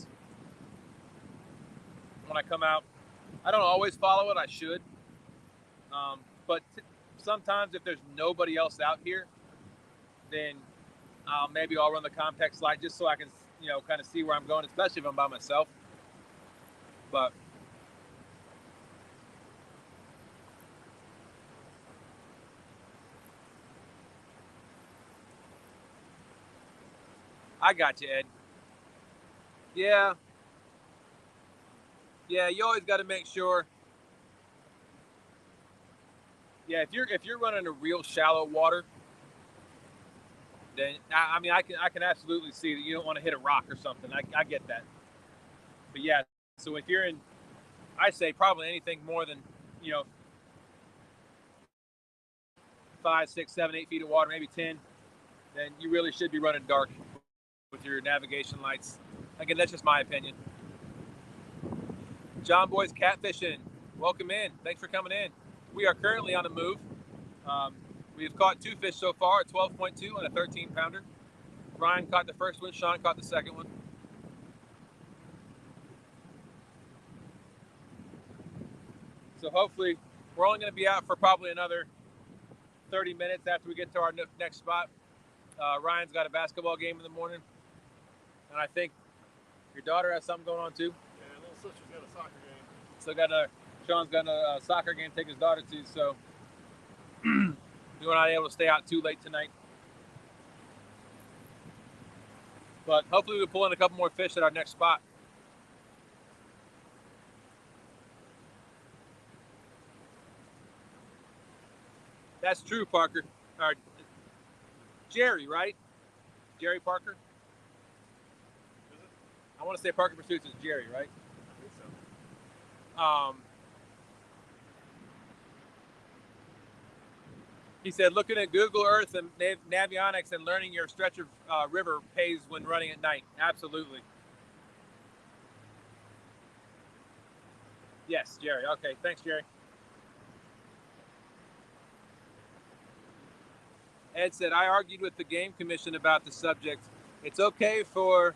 come out. I don't always follow it. I should. But sometimes if there's nobody else out here, then maybe I'll run the Comtex light just so I can, kind of see where I'm going, especially if I'm by myself. But I got you, Ed. Yeah, you always got to make sure. Yeah, if you're running a real shallow water, then I can absolutely see that you don't want to hit a rock or something. I get that. But yeah, so if you're in, I say probably anything more than 5, 6, 7, 8 feet of water, maybe 10, then you really should be running dark with your navigation lights. Again, that's just my opinion. Jon Boat's catfishing. Welcome in. Thanks for coming in. We are currently on the move. We have caught 2 fish so far, a 12.2 and a 13-pounder. Ryan caught the first one. Sean caught the second one. So hopefully, we're only going to be out for probably another 30 minutes after we get to our next spot. Ryan's got a basketball game in the morning. And I think your daughter has something going on too. Yeah, little sister's got a soccer game. So Sean's got a soccer game to take his daughter to. So we were not able to stay out too late tonight. But hopefully we'll pull in a couple more fish at our next spot. That's true, Parker. Jerry, right? Jerry Parker? Is it? I want to say Parker Pursuits is Jerry, right? I think so. He said, looking at Google Earth and Navionics and learning your stretch of river pays when running at night. Absolutely. Yes, Jerry. Okay, thanks, Jerry. Ed said, I argued with the Game Commission about the subject. It's okay for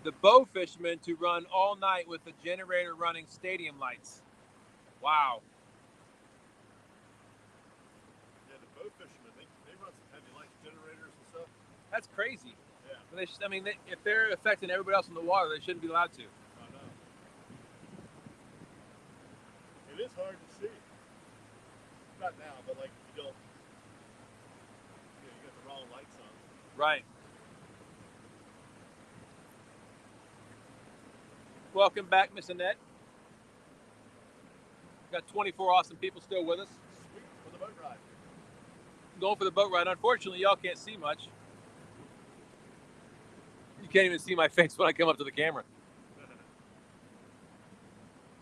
the bow fishermen to run all night with the generator running stadium lights. Wow. Yeah, the boat fishermen, they run some heavy lights, generators and stuff. That's crazy. Yeah. They I mean, if they're affecting everybody else in the water, they shouldn't be allowed to. I know. It is hard to see. Not now, but like you don't. You got the wrong lights on. Right. Welcome back, Miss Annette. Got 24 awesome people still with us. Sweet for the boat ride. Going for the boat ride. Unfortunately, y'all can't see much. You can't even see my face when I come up to the camera.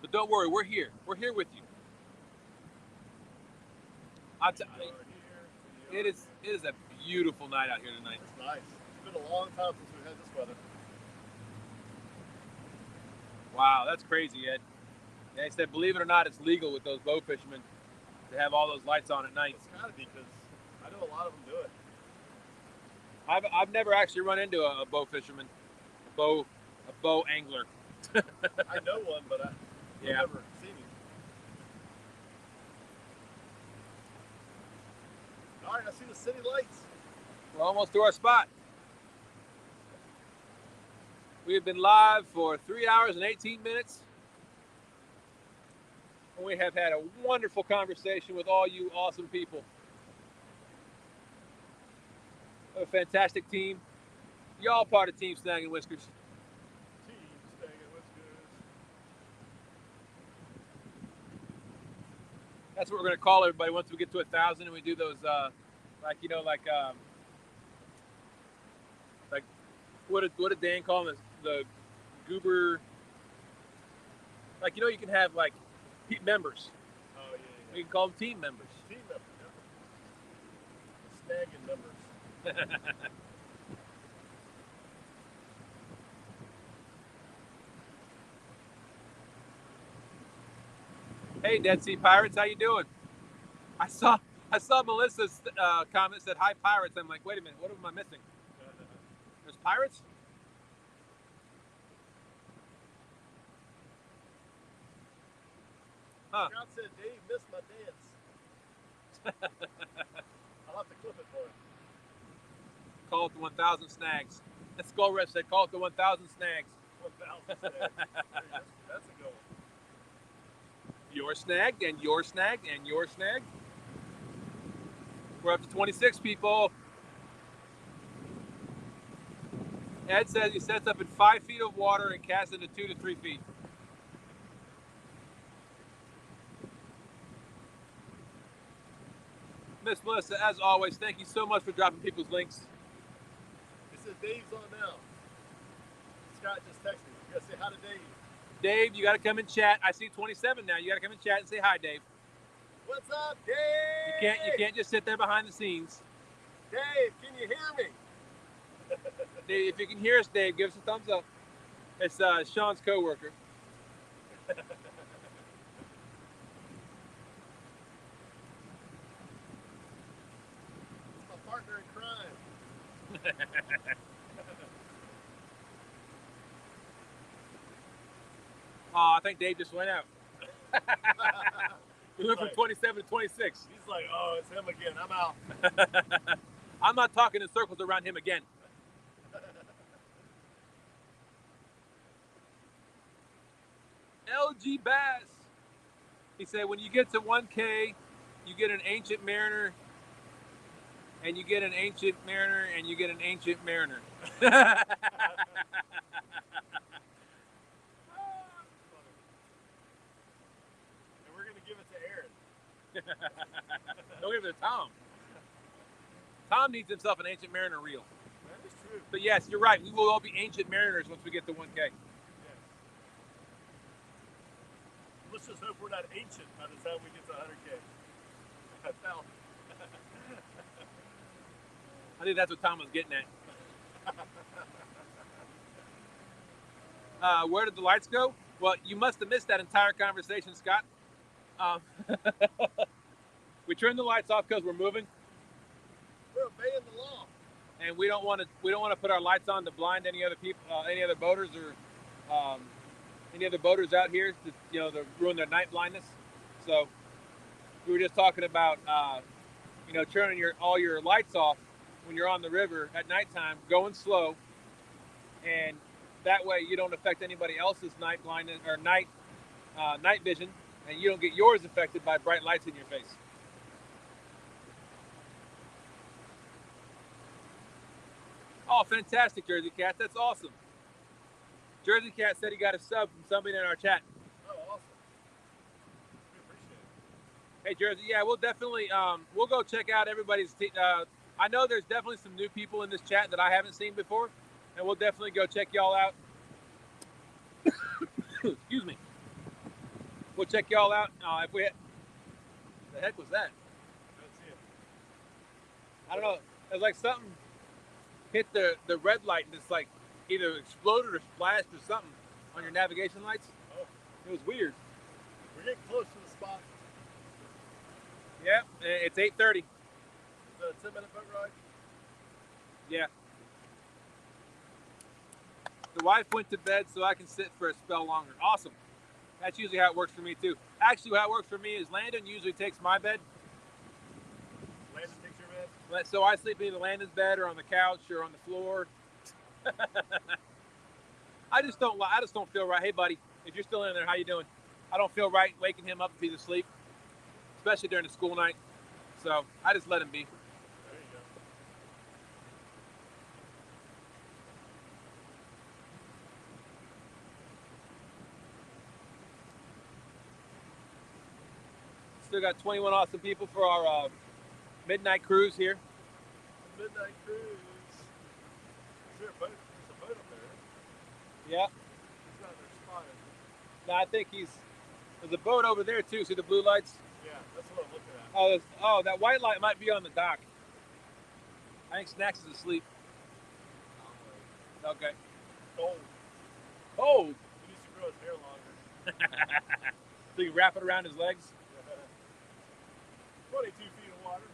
But don't worry, we're here. We're here with you. It is a beautiful night out here tonight. It's nice. It's been a long time since we've had this weather. Wow, that's crazy, Ed. They said, believe it or not, it's legal with those bow fishermen to have all those lights on at night. It's got to be because I know a lot of them do it. I've never actually run into a bow fisherman, a bow angler. I know one, but I've never seen him. All right, I see the city lights. We're almost to our spot. We have been live for 3 hours and 18 minutes. And we have had a wonderful conversation with all you awesome people. We have a fantastic team. Y'all part of Team Snagging Whiskers. Team Snagging Whiskers. That's what we're going to call everybody once we get to 1,000 and we do those, like what did Dan call them? The goober, like, you can have like members. Oh, yeah. We can call them team members. Team members, yeah. Snagging members. Hey, Dead Sea Pirates, how you doing? I saw Melissa's comment said, hi, pirates. I'm like, wait a minute, what am I missing? There's pirates? Huh. Scott said Dave missed my dance. I'll have to clip it for him. Call it the 1,000 snags. That Skull Ref said, call it the 1,000 snags. 1,000 snags. That's a good one. You're snagged, and you're snagged, and you're snagged. We're up to 26 people. Ed says he sets up in 5 feet of water and casts into 2 to 3 feet. Miss Melissa, as always, thank you so much for dropping people's links. It says Dave's on now. Scott just texted me. You gotta say hi to Dave. Dave, you gotta come and chat. I see 27 now. You gotta come and chat and say hi, Dave. What's up, Dave? You can't just sit there behind the scenes. Dave, can you hear me? Dave, if you can hear us, Dave, give us a thumbs up. It's Sean's co-worker. Partner in crime. Oh, I think Dave just went out. We went from 27 to 26. He's like, oh, it's him again. I'm out. I'm not talking in circles around him again. LG Bass. He said, when you get to 1K, you get an Ancient Mariner, and you get an Ancient Mariner, and you get an Ancient Mariner. And we're going to give it to Aaron. Don't give it to Tom. Tom needs himself an Ancient Mariner reel. That is true. But yes, you're right. We will all be Ancient Mariners once we get to 1K. Yes. Let's just hope we're not ancient by the time we get to 100K. I think that's what Tom was getting at. Where did the lights go? Well, you must have missed that entire conversation, Scott. We turned the lights off because we're moving. We're obeying the law. And we don't want to put our lights on to blind any other people, any other boaters, or any other boaters out here to ruin their night blindness. So we were just talking about turning all your lights off when you're on the river at nighttime, going slow, and that way you don't affect anybody else's night blindness or night vision, and you don't get yours affected by bright lights in your face. Oh, fantastic, Jersey Cat. That's awesome. Jersey Cat said he got a sub from somebody in our chat. Oh, awesome. We appreciate it. Hey, Jersey, yeah, we'll definitely we'll go check out everybody's. I know there's definitely some new people in this chat that I haven't seen before, and we'll definitely go check y'all out. Excuse me. We'll check y'all out if we. The heck was that? I don't know. It was like something hit the red light and it's like either exploded or splashed or something on your navigation lights. Oh. It was weird. We're getting close to the spot. Yeah, it's 8:30. Is that a 10-minute boat ride? Yeah. The wife went to bed so I can sit for a spell longer. Awesome. That's usually how it works for me too. Actually, how it works for me is Landon usually takes my bed. Landon takes your bed? So I sleep in either Landon's bed or on the couch or on the floor. I just don't feel right. Hey, buddy, if you're still in there, how you doing? I don't feel right waking him up if he's asleep, especially during the school night. So I just let him be. There you go. Still got 21 awesome people for our midnight cruise here. Midnight cruise. Is there a boat? There's a boat up there. Yeah. He's not in their spot, is he? No, I think there's a boat over there too. See the blue lights? Yeah, that's what I'm looking at. Oh, that white light might be on the dock. I think Snacks is asleep. Okay. Cold. Oh. He needs to grow his hair longer. So you wrap it around his legs? 22 feet of water. I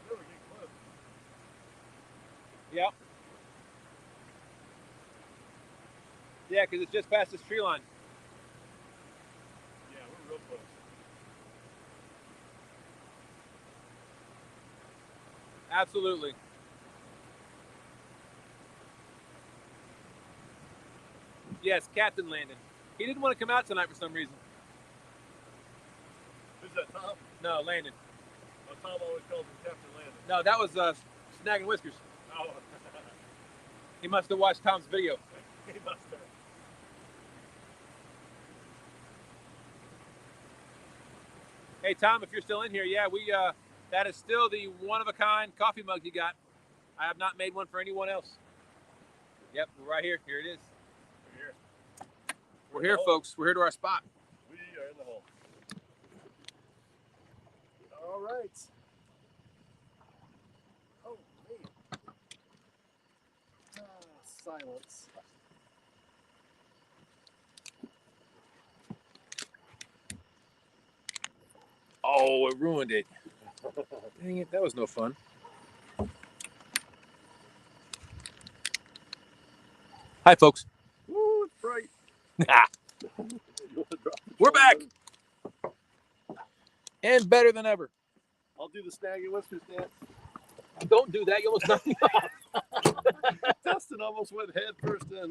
know we're getting close. Yep. Yeah, because it's just past this tree line. Yeah, we're real close. Absolutely. Yes, Captain Landon. He didn't want to come out tonight for some reason. Who's that, Tom? No, Landon. Oh, Tom always calls him Captain Landon. No, that was Snagging Whiskers. Oh. He must have watched Tom's video. He must have. Hey, Tom, if you're still in here, yeah, that is still the one-of-a-kind coffee mug you got. I have not made one for anyone else. Yep, we're right here. Here it is. We're here. We're here, folks. We're here to our spot. We are in the hole. All right. Oh, man. Silence. Oh, it ruined it. Dang it, that was no fun. Hi, folks. Woo, it's bright. We're back. And better than ever. I'll do the snagging whiskers dance. Don't do that. You almost knocked me off. Dustin almost went head first in,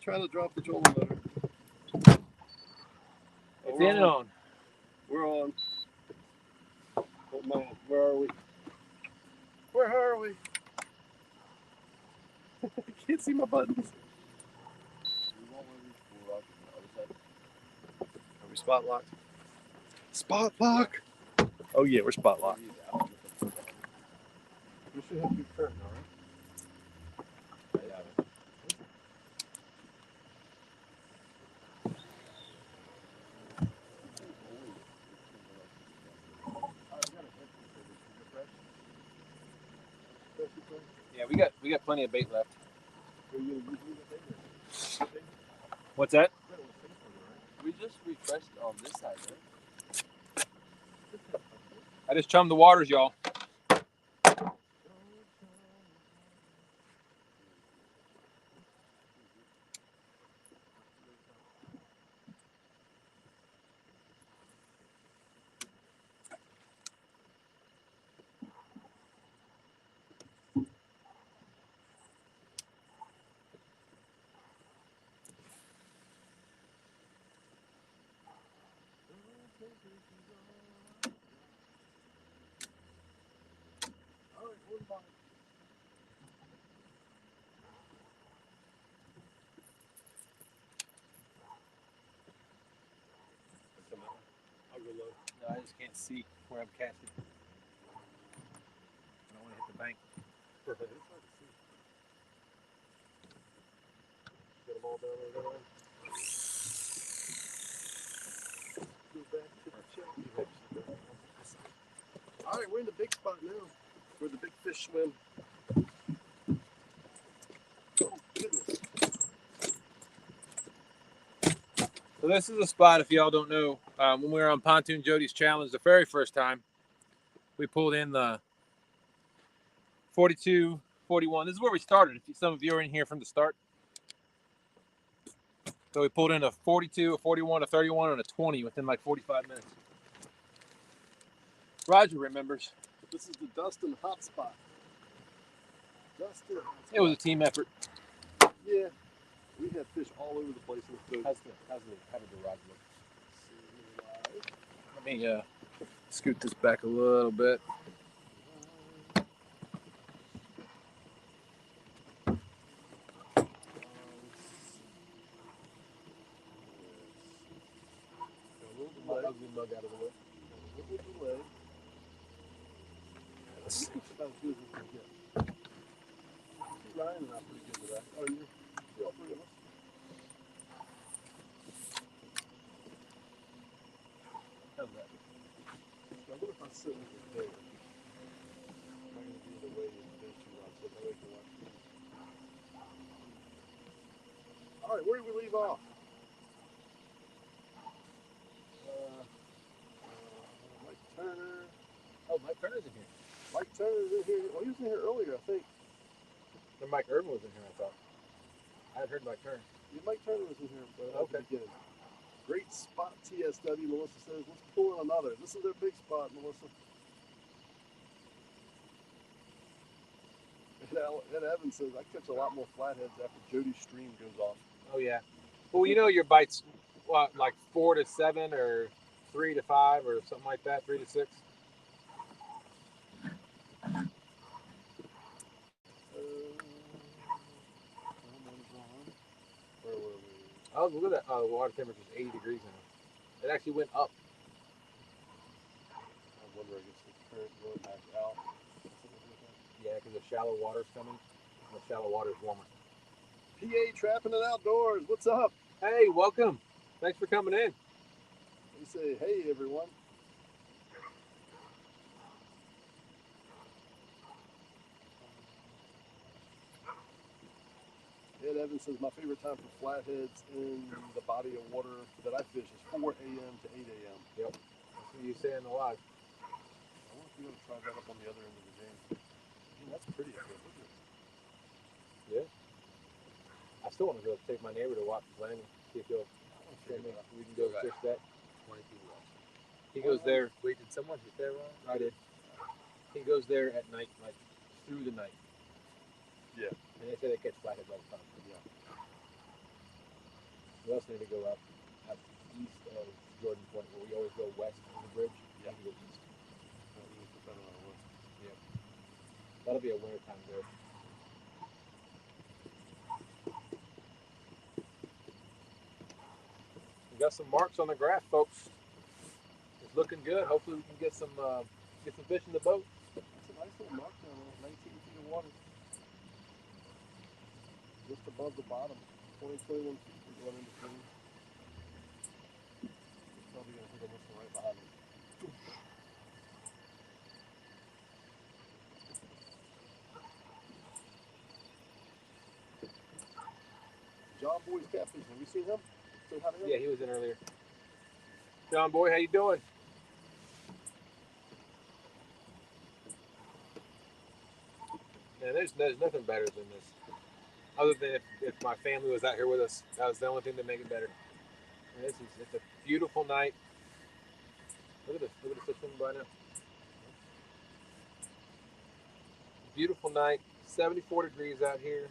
trying to drop the trolling motor. It's in and on. We're on. Oh man, where are we? Where are we? I can't see my buttons. Are we spot locked? Spot lock? Oh yeah, we're spot locked. We should have good current, all right? Yeah, we got plenty of bait left. What's that? We just refreshed on this side, right? I just chummed the waters, y'all. All right, one bite. I'll go low. No, I just can't see where I'm casting. I don't want to hit the bank. It's hard to see. Get them all down over there. Go back to the check. All right, we're in the big spot now, where the big fish swim. Oh, goodness. So this is a spot, if y'all don't know, when we were on Pontoon Jody's Challenge the very first time, we pulled in the 42, 41. This is where we started. If some of you are in here from the start. So we pulled in a 42, a 41, a 31, and a 20 within like 45 minutes. Roger remembers. This is the Dustin hot spot. Dustin hot spot. It was a team effort. Yeah. We had fish all over the place in the boat. How did the rod look? Let me scoot this back a little bit. Mug out of the way. A little delay. That's about as good as we can get. Ryan and I are pretty good with that. Oh, you're all three of us. How's that? Now, what if I sit with it there? Am I going to be in the way of the bench rod so that way I can watch me? All right, where did we leave off? Mike Turner. Oh, Mike Turner's in here. Mike Turner's in here. Well, he was in here earlier, I think. And Mike Irvin was in here, I thought. I had heard Mike Turner. Yeah, Mike Turner was in here at the beginning. Great spot, TSW. Melissa says, let's pull in another. This is their big spot, Melissa. Ed Evans says, I catch a lot more flatheads after Jody's stream goes off. Oh, yeah. Well, you know your bites, what, like 4 to 7 or 3 to 5 or something like that, 3 to 6? Where were we? Oh, look at that. Oh, the water temperature is 80 degrees now. It actually went up. I wonder, I guess the current going back out. Yeah, because the shallow water's coming. The shallow water's warmer. PA Trapping It Outdoors. What's up? Hey, welcome. Thanks for coming in. We say, hey, everyone. Ed Evans says, my favorite time for flatheads in the body of water that I fish is 4 a.m. to 8 a.m. Yep. That's what you say in the live. I wonder if we're going to try that up on the other end of the game. That's pretty up there. Look at this. Yeah. I still want to go take my neighbor to watch the landing. See if he'll show me. We can go fish that. 20 people left. He goes there. Wait, did someone hit that wrong? I did. He goes there at night, like through the night. Yeah. And they say they catch flatheads all the time. Yeah. We also need to go up east of Jordan Point, where we always go west of the bridge. Yeah. We go east. We need to put that on our list. Yeah. That'll be a winter time there. We got some marks on the graph, folks. It's looking good. Hopefully we can get some fish in the boat. That's a nice little mark down there, 19 feet of water. Just above the bottom, 20, 21 feet we're going in between. Probably going to hit almost right behind me. Jon Boat's catfish, have you seen him? Say hi to him? Yeah, he was in earlier. Jon Boat, how you doing? Yeah, there's nothing better than this. Other than if my family was out here with us, that was the only thing that made it better. And it's a beautiful night. Look at this. Look at this fish swimming by now. Beautiful night. 74 degrees out here.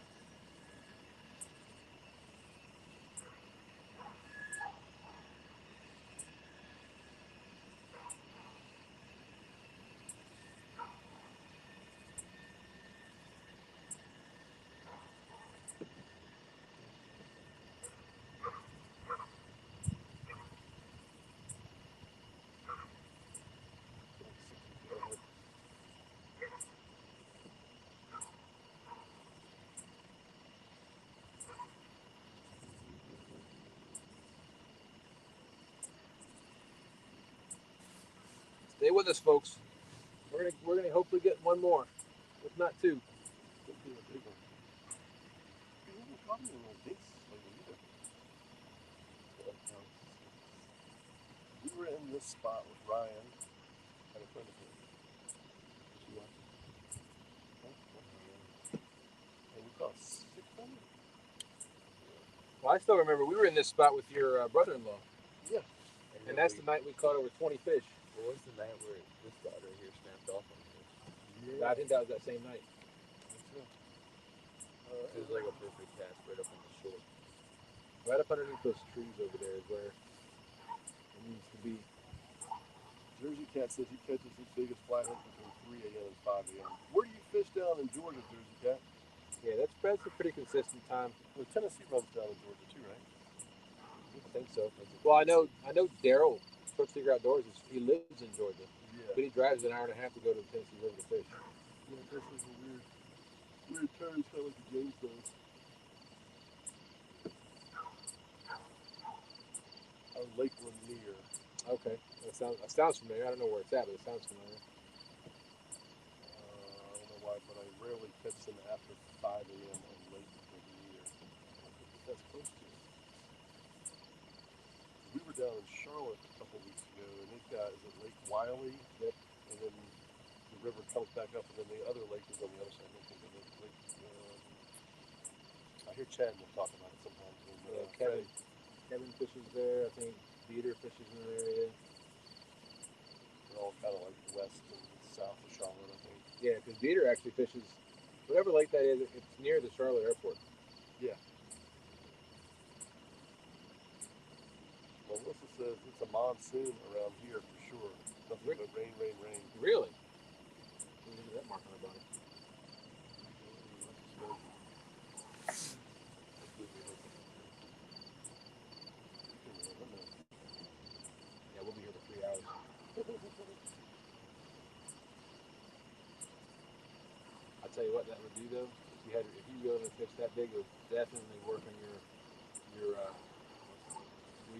Stay with us, folks. We're gonna hopefully get one more, if not two. Could be a big one. We haven't caught any little dinks lately either. We were in this spot with Ryan and a friend of his. Did you watch it? And we caught 600. Well, I still remember we were in this spot with your brother-in-law, Yeah. and that's the night we caught over 20 fish. What was the night where this spot right here snapped off on fish? Yeah. I think that was that same night. It was like a perfect cast right up on the shore. Right up underneath those trees over there is where it needs to be. Jersey Cat says he catches his biggest flathead between 3 a.m. and 5 a.m. Where do you fish down in Georgia, Jersey Cat? Yeah, that's a pretty consistent time. Well, Tennessee runs down in Georgia too, right? I think so. Well, I know Daryl from Secret Outdoors. He lives in Georgia, but he drives an hour and a half to go to the Tennessee River to fish. Yeah, that's like a weird turn, kind of like the James does. Lake Lanier. Okay, that sounds familiar. I don't know where it's at, but it sounds familiar. I don't know why, but I rarely catch them after 5 a.m. on Lake Lanier. That's close to it. We were down in Charlotte a couple weeks ago, and they've got, is it Lake Wiley? Yep. And then the river comes back up, and then the other lake is on the other side. I hear Chad will talk about it sometimes. And, Kevin fishes there. I think Dieter fishes in that area. they're all kind of like west and south of Charlotte, I think. Yeah, because Dieter actually fishes whatever lake that is. It's near the Charlotte airport. Yeah. Melissa says it's a monsoon around here for sure. Nothing but rain, rain, rain. Really? Look at that mark on the bottom. Yeah, we'll be here for 3 hours. I'll tell you what that would do though. If you go to fish that big, it would definitely work on your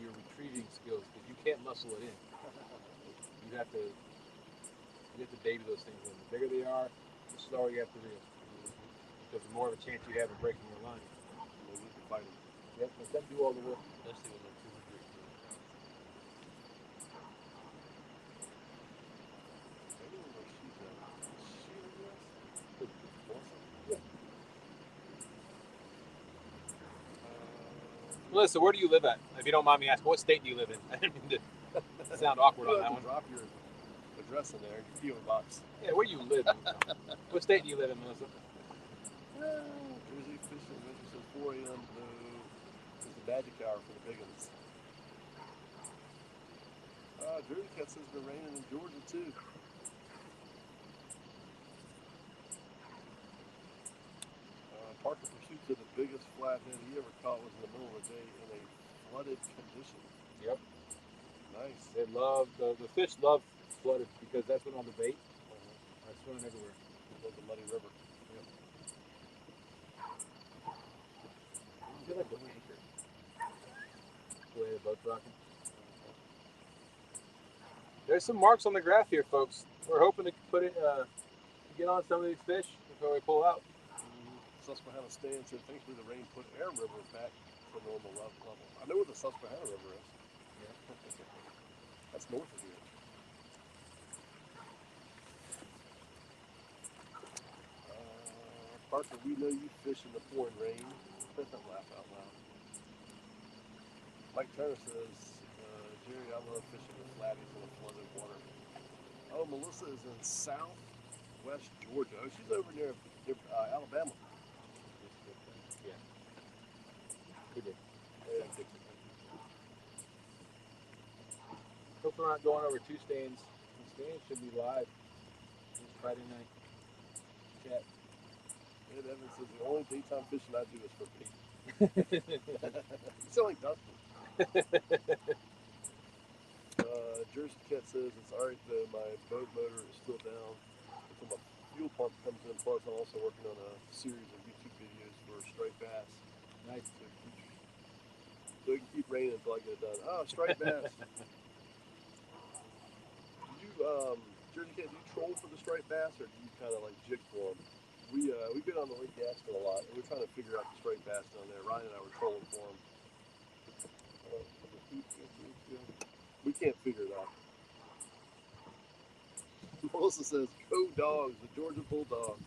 retrieving skills because you can't muscle it in. You have to baby those things in. The bigger they are, the slower you have to reel. Because the more of a chance you have of breaking your line. Maybe we can fight them. Yep, let them do all the work. Especially when they're 200 pounds. I don't know where she's at. Is she in the US? Melissa? Yeah. Melissa, where do you live at? If you don't mind me asking, what state do you live in? I didn't mean to sound awkward on that one. Drop your address in there, your PO box. Yeah, where do you live? What state do you live in, Melissa? Jersey fishing adventure says 4 a.m. Blue is the magic hour for the big ones. Jersey Cat says it's been raining in Georgia too. Parker Pursuit said the biggest flathead he ever caught was in the middle of the day in a flooded condition. Yep. Nice. They love the fish love flooded because that's when all the bait are swimming everywhere. They love the muddy river. Yep. I feel like the anchor. The way the boat's rocking. There's some marks on the graph here, folks. We're hoping to get on some of these fish before we pull out. Susquehanna Stan said, thankfully the rain put Air River back to normal level. I know where the Susquehanna River is. Yeah. That's north of here. Parker, we know you fish in the pouring rain. Laugh out loud. Mike Turner says, Jerry, I love fishing with flatties in the flooded water. Oh, Melissa is in southwest Georgia. Oh, she's over near Alabama. Yeah. We did. Yeah. Hope we're not going over two stands. The stands should be live this Friday night. Chat. Ed Evans says the only daytime fishing I do is for bait. You sound like Dustin. Jersey Cat says it's alright though, my boat motor is still down until my fuel pump comes in. Plus I'm also working on a series of YouTube videos for striped bass. Nice. So it can keep raining until I get it done. Oh, striped bass. Did you Jersey Cat, do you troll for the striped bass, or do you kind of like jig for them? We've been on the Lake Gaston a lot, and we're trying to figure out the striped bass down there. Ryan and I were trolling for them. We can't figure it out. Melissa says, "Go Dogs, the Georgia Bulldogs,"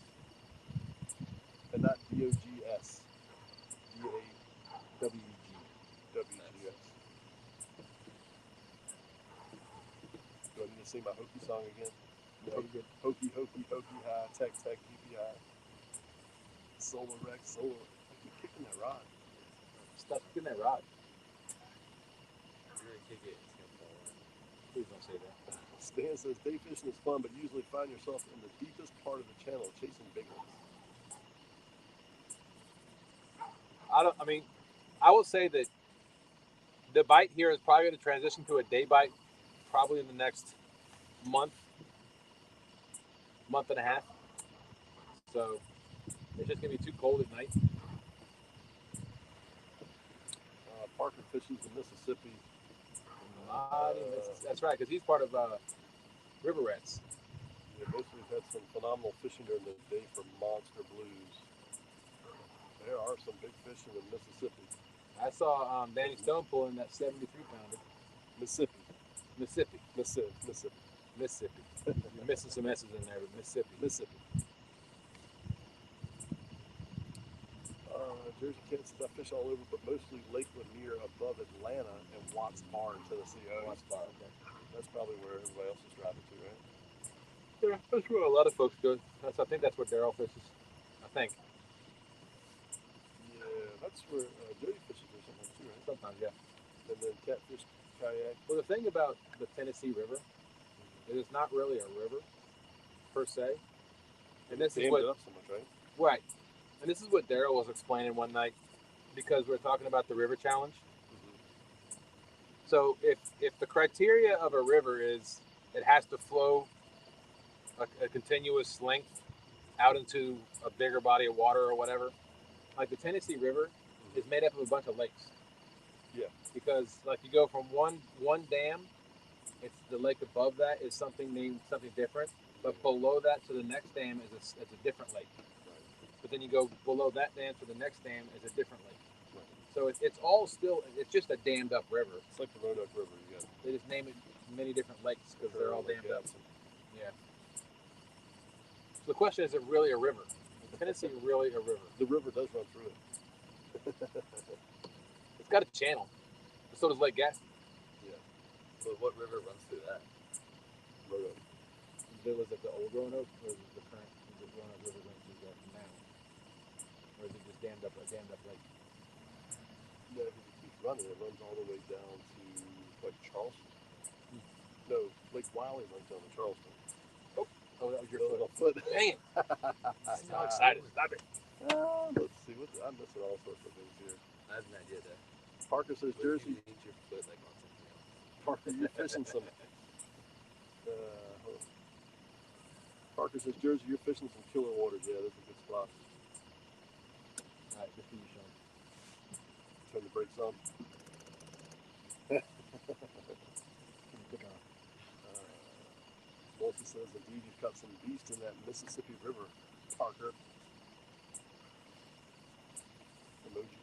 and not D-O-G-S. D-A-W-G. W-G-S. Do I need to sing my Hokey song again? No. Hokey, hokey, hokey high, tech, tech, UPI. Solar wreck, solar. I keep kicking that rod. Stop kicking that rod. You're gonna kick it, it's gonna fall in. Please don't say that. Stan says, day fishing is fun, but usually find yourself in the deepest part of the channel chasing big ones. I will say that the bite here is probably going to transition to a day bite probably in the next month and a half. So it's just going to be too cold at night. Parker fishes in Mississippi. That's right, because he's part of River Rats. Yeah, mostly we've had some phenomenal fishing during the day for monster blues. There are some big fish in Mississippi. I saw Danny Stone pulling that 73-pounder. Mississippi. You're missing some S's in there, but Mississippi. Jersey Cat says, I fish all over, but mostly Lake Lanier above Atlanta and Watts Bar in Tennessee. Watts Bar, okay. That's probably where everybody else is driving to, right? Yeah, that's where a lot of folks go. I think that's where Daryl fishes. I think. Yeah, that's where Jody fishes or something too, right? Sometimes, yeah. And then catfish, kayak. Well, the thing about the Tennessee River is it's not really a river per se. And this is what it up so much, right? Right. And this is what Daryl was explaining one night because we're talking about the river challenge. Mm-hmm. So if the criteria of a river is it has to flow a continuous length out into a bigger body of water or whatever, like the Tennessee River is made up of a bunch of lakes. Yeah. Because like you go from one dam, it's the lake above that is something named something different, but below that to the next dam is a different lake. But then you go below that dam to the next dam is a different lake. Right. So it's all still, it's just a dammed up river. It's like the Roanoke River again. They just name it many different lakes because they're all dammed up. Yeah. So the question is it really a river? Is Tennessee really a river? The river does run through it. It's got a channel. So does Lake Gaston. Yeah. But what river runs through that? Roanoke. There was like the old Roanoke or the current Roanoke River going through that now? Or is it just dammed up lake? No, because it keeps running. It runs all the way down to like Charleston. No, Lake Wiley runs down to Charleston. Oh, that was your foot. Dang it! I'm so excited. Stop it. Let's see. I'm missing all sorts of things here. I have an idea there. Parker says Jersey. You need your foot like on something else. Parker, you're fishing some. Parker says Jersey, you're fishing some killer waters. Yeah, that's a good spot. All right, good for you, Sean. Turn the brakes on. Melissa says, indeed, you've caught some beast in that Mississippi River, Parker. Emoji.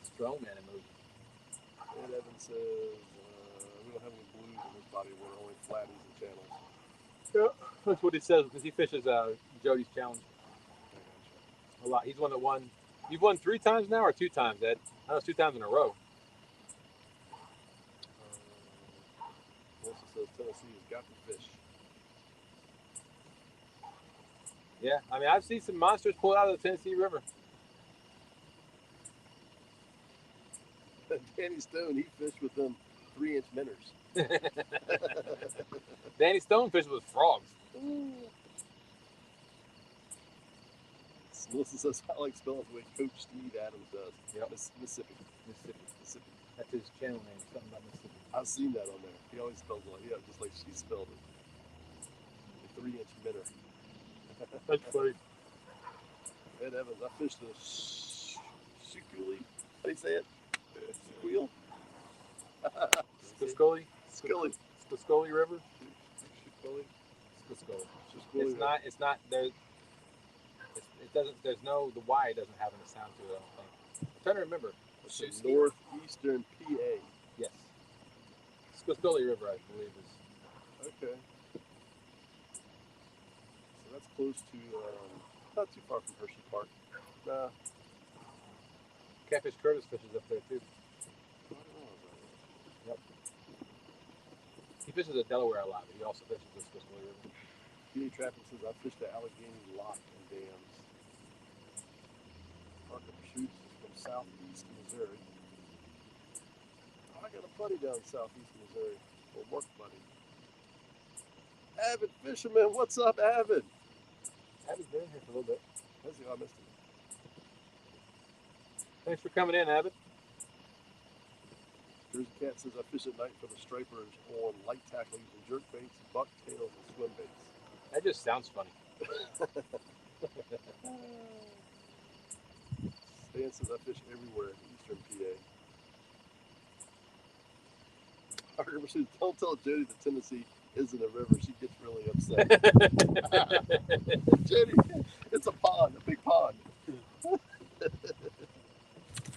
Strongman emoji. And Evan says, we don't have any blues in this body of water, only flatties and channels. Yeah, that's what he says because he fishes Jody's challenge a lot. He's one that won. You've won 3 times now or 2 times, Ed? I know it's 2 times in a row. Melissa says Tennessee has got the fish. Yeah, I mean, I've seen some monsters pulled out of the Tennessee River. Danny Stone, he fished with them 3-inch minners. Danny Stone fished with frogs. Melissa says, I like spelling the way Coach Steve Adams does. Yep. Mississippi. That's his channel name, something about Mississippi. I've seen that on there. He always spells it just like she spelled it. A 3-inch minner. That's funny. Ed Evans, I fished the Sukuli. How do you say it? Sequel? Scully? Scully. Scully River. Scully. It's not there. It doesn't. There's no. The Y doesn't have any sound to it. I don't think. I'm trying to remember. It's northeastern PA. Yes. Scully River, I believe, is. Okay. So that's close to, not too far from Hershey Park. Nah. Catfish Curtis fishes up there too. Yep. He fishes the Delaware a lot, but he also fishes the Scully River. PA Traffic says I fished the Allegheny Lock and Dams. Parker Shoots is from southeast Missouri. I got a buddy down southeast Missouri. A work buddy. Avid fisherman, what's up, Avid? Avid's been in here for a little bit. I missed him. Thanks for coming in, Avid. Here's a cat says I fish at night for the stripers on light tackle using jerk baits, buck tails, and swim baits. That just sounds funny. Stan says I fish everywhere in eastern PA. Parker says, don't tell Jody that Tennessee isn't a river. She gets really upset. Jody, it's a pond, a big pond.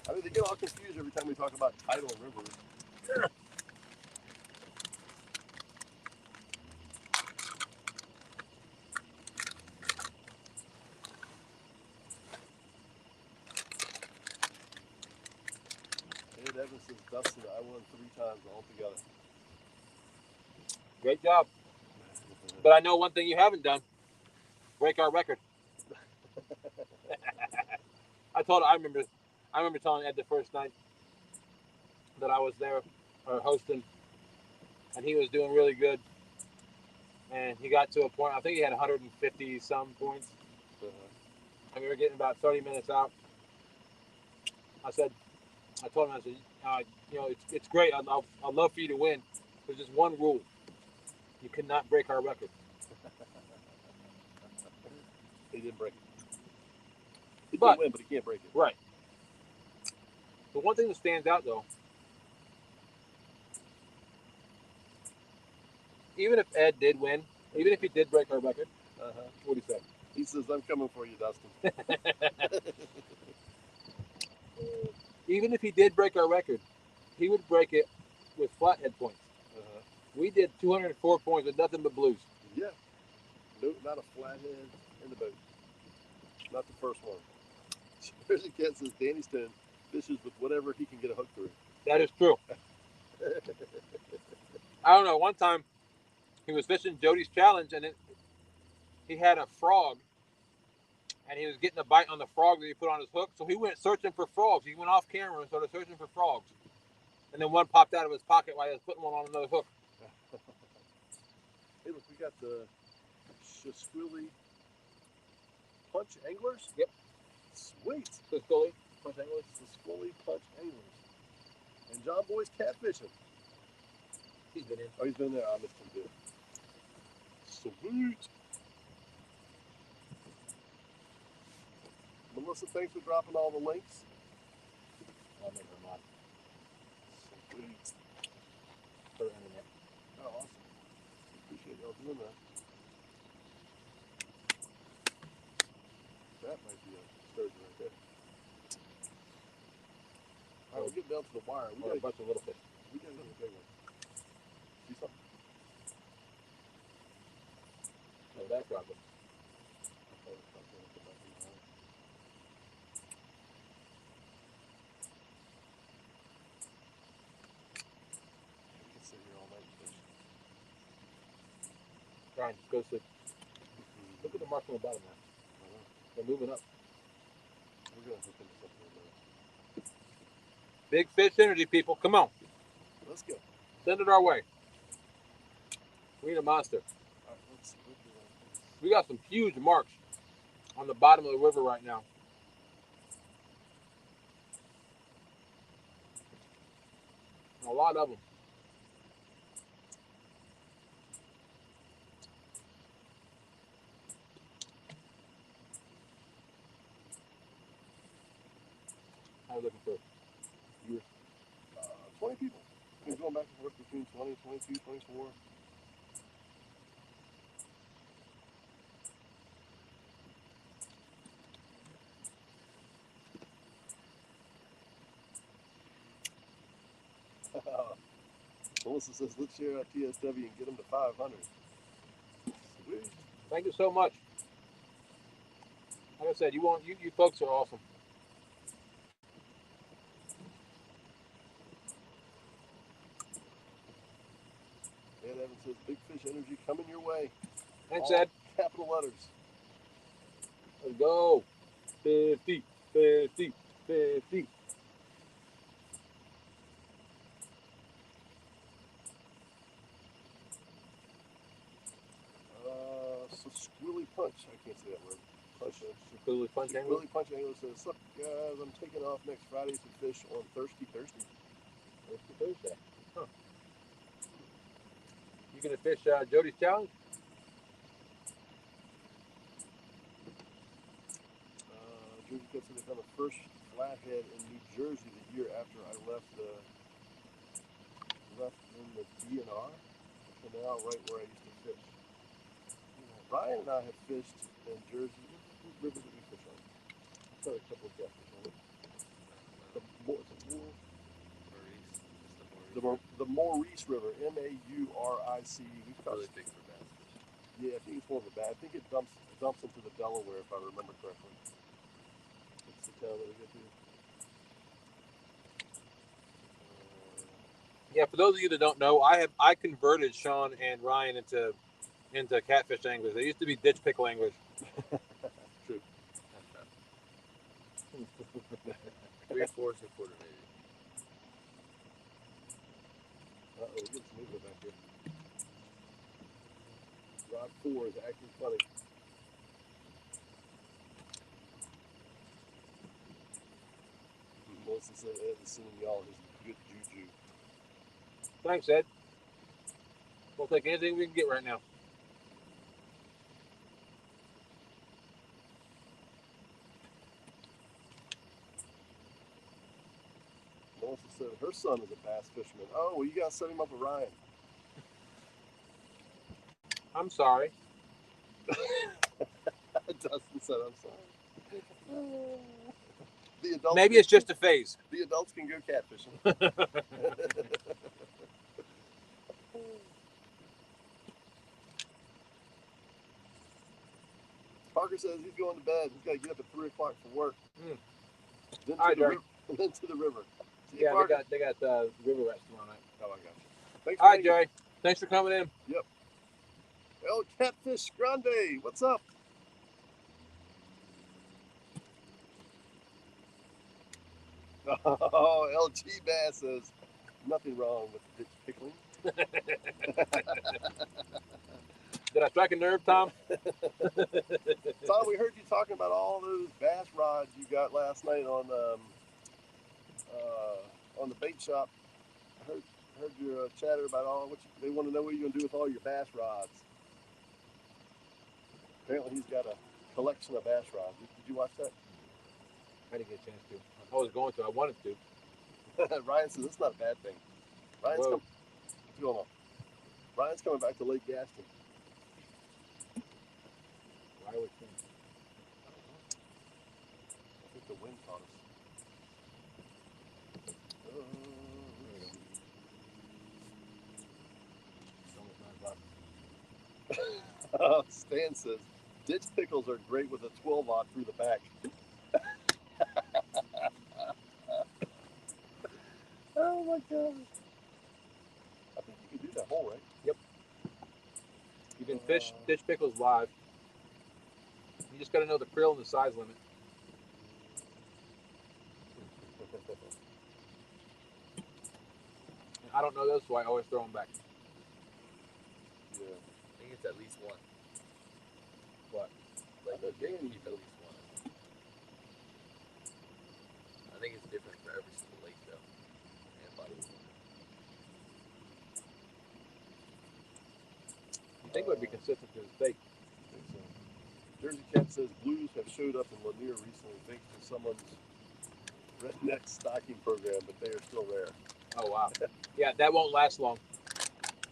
I mean, they get all confused every time we talk about tidal rivers. Ed Evans says, Dustin, I won 3 times altogether. Great job. But I know one thing you haven't done. Break our record. I remember telling Ed the first night that I was there or hosting, and he was doing really good. And he got to a point, I think he had 150 some points. And we were getting about 30 minutes out. I told him, it's great. I'd love for you to win. There's just one rule. You cannot break our record. He didn't break it. He But- did win, but he can't break it. Right. The one thing that stands out, though, even if Ed did win, even if he did break our record, what do you say? He says, I'm coming for you, Dustin. Even if he did break our record, he would break it with flathead points. We did 204 points with nothing but blues. Yeah. No, not a flathead in the boat. Not the first one. There's a cat says Danny Stone fishes with whatever he can get a hook through. That is true. I don't know. One time, he was fishing Jody's challenge, and he had a frog, and he was getting a bite on the frog that he put on his hook. So he went searching for frogs. He went off camera and started searching for frogs. And then one popped out of his pocket while he was putting one on another hook. Hey, look, we got the Shisquilly Punch Anglers. Yep. Sweet. Scully Punch Anglers. Shisquilly Punch Anglers. And Jon Boat's catfishing. He's been in. Oh, he's been there. I missed him too. Sweet. Melissa, thanks for dropping all the links. I'll make her mod. Sweet. For internet. Oh, awesome. Appreciate y'all doing that. That might be a sturgeon right there. All right, we're getting down to the wire. Or a bunch of little fish. We gotta get a big one. See something? No, that's right. We can sit here all night and fish. Brian, just go sleep. Look at the mark on the bottom now. They're moving up. We're gonna hook into something in a minute. Big fish energy, people. Come on. Let's go. Send it our way. We need a monster. All right, let's see. What do We got some huge marks on the bottom of the river right now. A lot of them. How are you looking for? 20 people. been going back and forth between 20, 22, 24. Melissa says, let's share our TSW and get them to 500. Sweet. Thank you so much. Like I said, you folks are awesome. Ed Evans says, big fish energy coming your way. Thanks, All Ed. capital letters. Let's go. 50, 50, 50. So Squilly Punch, I can't say that word. Punch. Squilly Punch Angler? Squilly Punch Angler says, look, guys, I'm taking off next Friday to fish on Thirsty Thursday. Thirsty Thursday. Huh. You gonna fish Jody's challenge? Jersey Cat said they found the first flathead in New Jersey the year after I left in the DNR canal right where I used to fish. Ryan and I have fished in Jersey. What river did we fish on? Got a couple of catfish on it. The Maurice River, Maurice. We caught Really big for bass fishing. Yeah, I think it's more of a bad. I think it dumps into the Delaware if I remember correctly. It's the town that we get to. Yeah, for those of you that don't know, I converted Sean and Ryan into catfish anglers. They used to be ditch pickle anglers. True. 3/4 and quarter maybe. Uh-oh, we get some movement back here. Rod 4 is acting funny. Melissa said Ed is sending y'all his good juju. Thanks, Ed. We'll take anything we can get right now. Melissa said her son is a bass fisherman. Oh, well, you got to set him up with Ryan. I'm sorry. Dustin said, I'm sorry. The adults Maybe it's just a phase. The adults can go catfishing. Parker says he's going to bed. He's got to get up at 3 o'clock for work. Then to, then to the river. See Yeah, you, they got river rats tomorrow night. Oh, I got you. Thanks. All right, Jerry. Thanks for coming in. Yep. El Catfish Grande, what's up? Oh, LG Bass says nothing wrong with ditch pickling. Did I strike a nerve, Tom? Tom, we heard you talking about all those bass rods you got last night on the bait shop. I heard your chatter about they want to know what you're going to do with all your bass rods. Apparently he's got a collection of bass rods. Did you watch that? I didn't get a chance to. I was going to. I wanted to. Ryan says it's not a bad thing. What's going on? Ryan's coming back to Lake Gaston. Why would you? I think the wind caught us. Stan says, ditch pickles are great with a 12-aught through the back. Oh my God. I think you can do that hole, right? Yep. You can fish ditch pickles live. You just got to know the krill and the size limit. And I don't know those, so I always throw them back. Yeah. I think it's at least one. What? Like you can keep at least one. I think it's different for every single lake though. And body. You think it would be consistent to the state? I think so. Jersey Cat says blues have showed up in Lanier recently thanks to someone's redneck stocking program, but they are still rare. Oh wow. Yeah, that won't last long.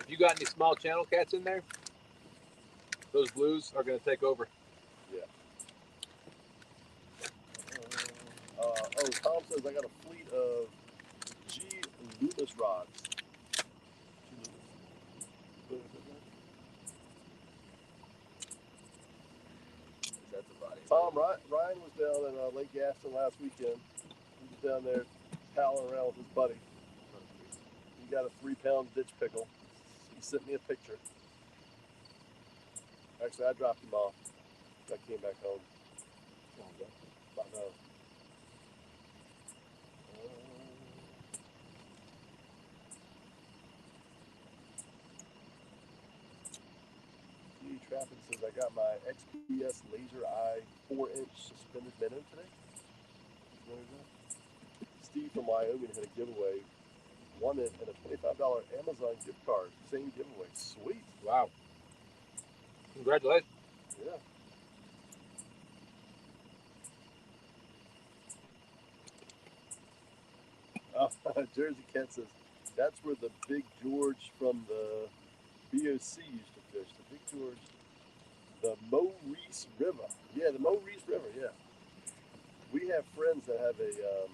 If you got any small channel cats in there, those blues are going to take over. Yeah. Tom says I got a fleet of G Loomis rods. That's a body. Tom, Ryan was down in Lake Gaston last weekend. He was down there palling around with his buddy. He got a 3-pound ditch pickle. He sent me a picture. Actually, I dropped him off. I came back home. I know. Traffic says I got my XPS Laser Eye 4-inch suspended Minn today. Steve from Wyoming had a giveaway. Won it and a $25 Amazon gift card. Same giveaway. Sweet. Wow. Congratulations. Yeah. Jersey Cat says that's where the Big George from the BOC used to fish. The Big George, the Maurice River. Yeah, the Maurice River. Yeah. We have friends that have a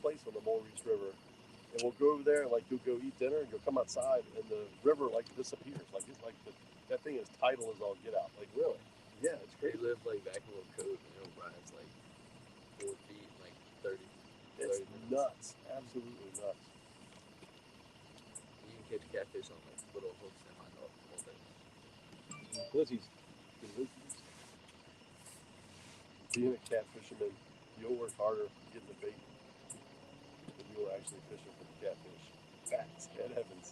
place on the Maurice River, and we'll go over there and like you'll go eat dinner and you'll come outside and the river like disappears. Like it's like that thing is tidal as all get out. Like really? Yeah, it's They crazy. live like back in a little cove, and it'll rise like 4 feet, like 30. It's 30 minutes. nuts. Absolutely nuts. You can catch catfish on like little hooks and hot dogs all day. Glizzies. Being a cat fisherman, you'll work harder getting the bait than you'll actually fishing for the catfish. Facts, Ed Evans.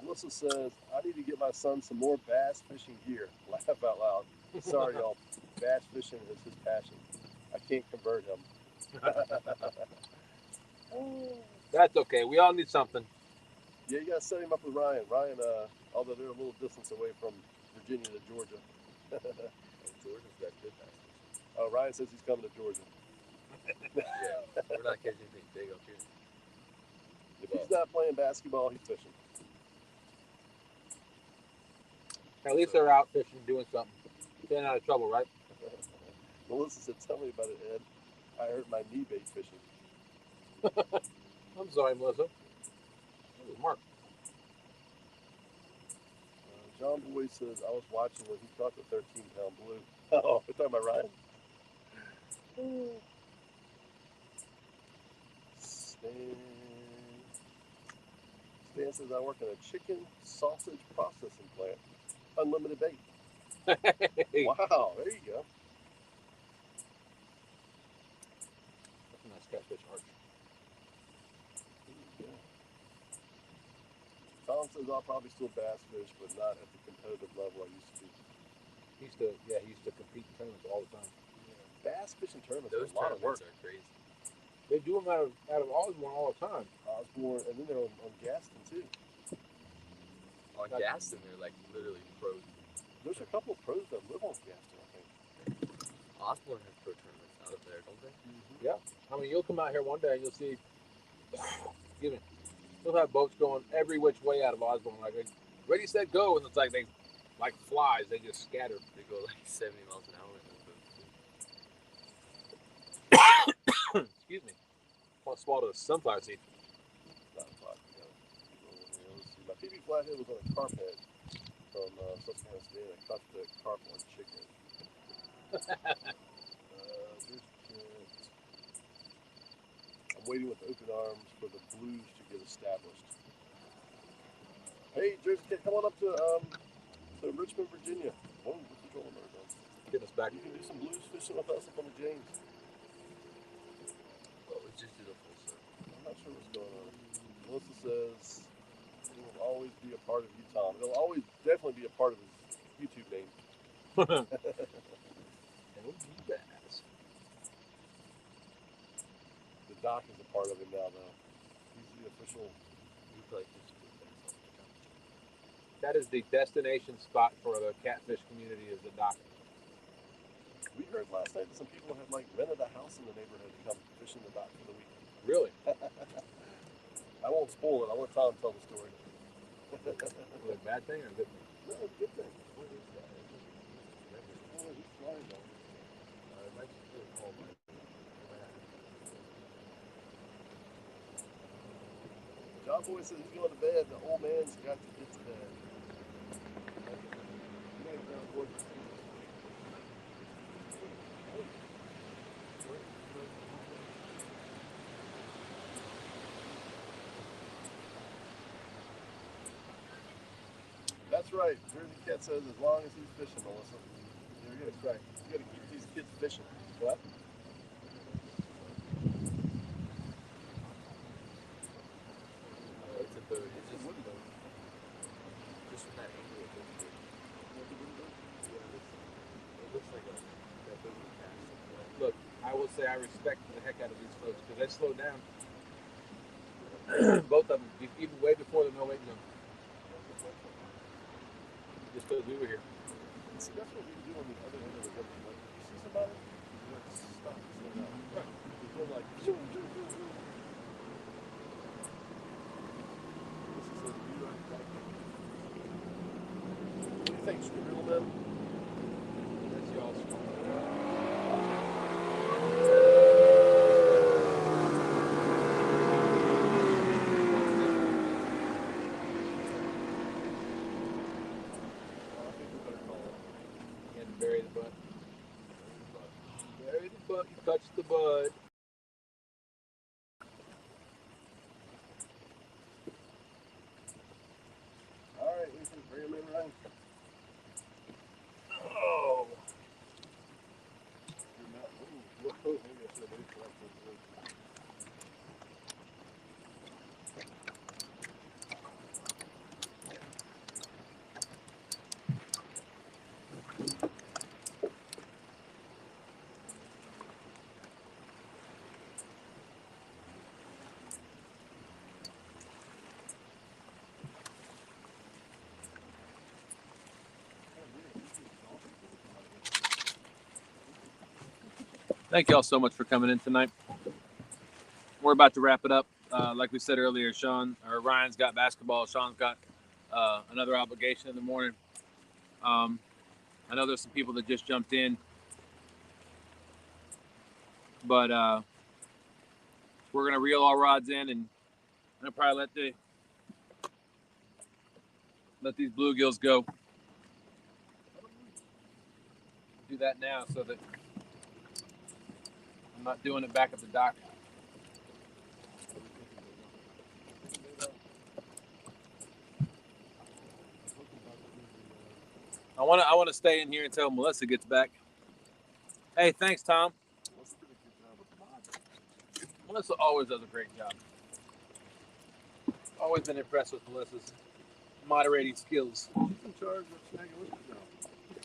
Melissa says, I need to get my son some more bass fishing gear. Laugh out loud. Sorry, y'all. Bass fishing is his passion. I can't convert him. That's okay. We all need something. Yeah, you got to set him up with Ryan. Ryan, although they're a little distance away from Virginia to Georgia. And Jordan's got good bass fishing. Oh, Ryan says he's coming to Georgia. Yeah, we're not catching anything big up here. If he's not playing basketball, he's fishing. At least they're out fishing, doing something. Staying out of trouble, right? Melissa said, tell me about it, Ed. I hurt my knee bait fishing. I'm sorry, Melissa. That was Mark. Jon Boat says, I was watching when he caught the 13-pound blue. Oh, we're talking about Ryan. Stan says, I work in a chicken sausage processing plant. Unlimited bait. Hey. Wow, there you go. That's a nice catfish arch. Tom says, I'll probably still bass fish, but not at the competitive level I used to be. He used to compete in tournaments all the time. Bass fishing tournaments Those are a lot of work. tournaments are crazy. They do them out of Osborne all the time. Osborne, and then they're on Gaston too. On Gaston, they're like literally pros. There's a couple of pros that live on Gaston, I think. Osborne has pro tournaments out of there, don't they? Yeah. I mean, you'll come out here one day and you'll see, excuse me, you'll have boats going every which way out of Osborne. Like, ready, set, go. And it's like they, like flies, they just scatter. They go like 70 miles an hour in those boats. Excuse me. I want to swallow a sunflower seed. Not a lot, you know. Let's see. My PB flathead was on a carp head from Susquehanna State. I caught the carp on chicken. I'm waiting with open arms for the blues to get established. Hey, Jersey Kid, come on up to Richmond, Virginia. Oh, what's the going on? Getting us back. You can do some blues fishing with us up on the James. Well, let's just do the full circle. I'm not sure what's going on. Melissa says it will always be a part of you, Tom. It'll always definitely be a part of his YouTube name. The doc is a part of it now, though. He's the official. We play just do bass all the time. That is the destination spot for the catfish community is the dock. We heard heard last night that some people had like rented a house in the neighborhood to come fishing the dock for the weekend. Really? I won't spoil it. I'll let Tom tell the story. Was it a bad thing or a good thing? No, it's a good thing. What is that? Oh, he's flying though. It might just be a cold one. Jon Boat says he's going to bed. The old man's got to get to bed. That's right. Jersey Cat says as long as he's fishing, Melissa. That's right. You got to keep these kids fishing. What? It's a boat. It's just wooden boat. Just from that angle, it looks good. It looks like that boat we passed. Look, I will say I respect the heck out of these folks because they slowed down. Both of them, even way before the no wait zone. Just because we were here. See, that's what we do on the other end of the river. Like, you see somebody, you like stop and slow down. Right. You go like, shoo, shoo, shoo, shoo. This is a view right back here. What do you think, Squirrel Man? That's y'all's fault. Bury the butt. Bury the butt. You touch the bud. All right, Ethan, bring him in right. Oh. Whoa. Thank you all so much for coming in tonight. We're about to wrap it up. Like we said earlier, Ryan's got basketball. Sean's got another obligation in the morning. I know there's some people that just jumped in, but we're gonna reel our rods in, and I'm gonna probably let these bluegills go. Do that now so that I'm not doing it back at the dock. I want to stay in here until Melissa gets back. Hey, thanks, Tom. Melissa always does a great job. Always been impressed with Melissa's moderating skills. She's in charge of snagging whiskey now.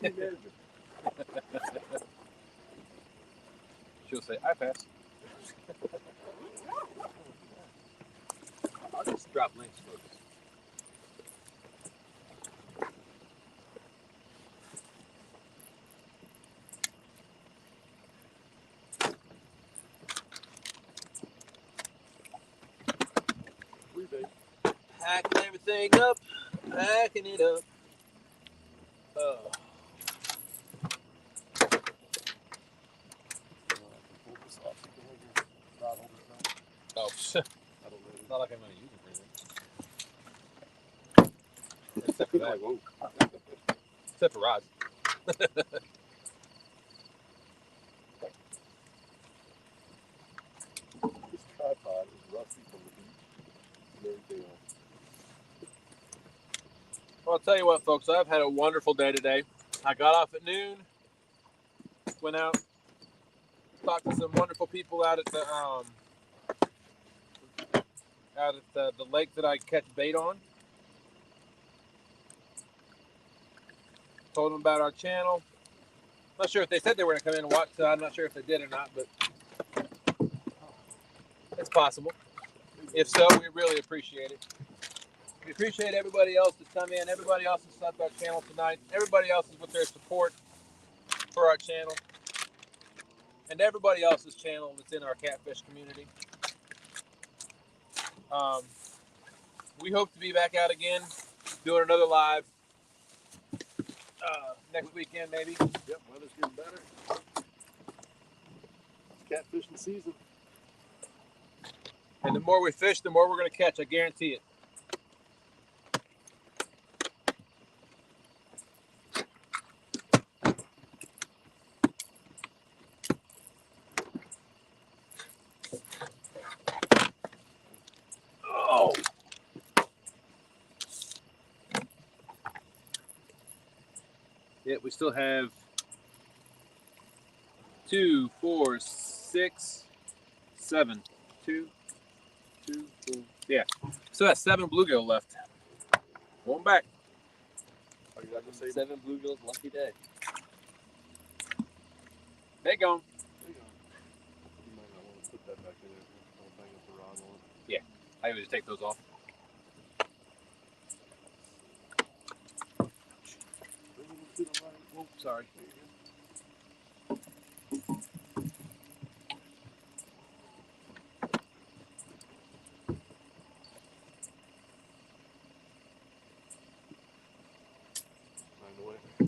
She's the manager. She'll say, I pass. I'll just drop links, folks. Hacking everything up, hacking it up. Oh. Oh, shit. It's not like I'm going to use it for anything. Except for that. Whoa. Except for rods. This tripod is rusty from the beach and everything else. Well, I'll tell you what, folks. I've had a wonderful day today. I got off at noon, went out, talked to some wonderful people out at the lake that I catch bait on. Told them about our channel. Not sure if they said they were going to come in and watch. I'm not sure if they did or not, but it's possible. If so, we really appreciate it. We appreciate everybody else that's come in, everybody else that's subbed our channel tonight, everybody else is with their support for our channel. and everybody else's channel that's in our catfish community. We hope to be back out again, doing another live next weekend, maybe. Yep, weather's getting better. Catfishing season. And the more we fish, the more we're going to catch. I guarantee it. Oh. Yeah, we still have 2, 4, 6, 7. 2, 4. Yeah. So that's 7 bluegill left. Going back. Are you not gonna say 7 bluegills, lucky day. They gone. You might not want to put that back in there. Don't bang up the rod on it. Yeah, I would just take those off. Oh, sorry.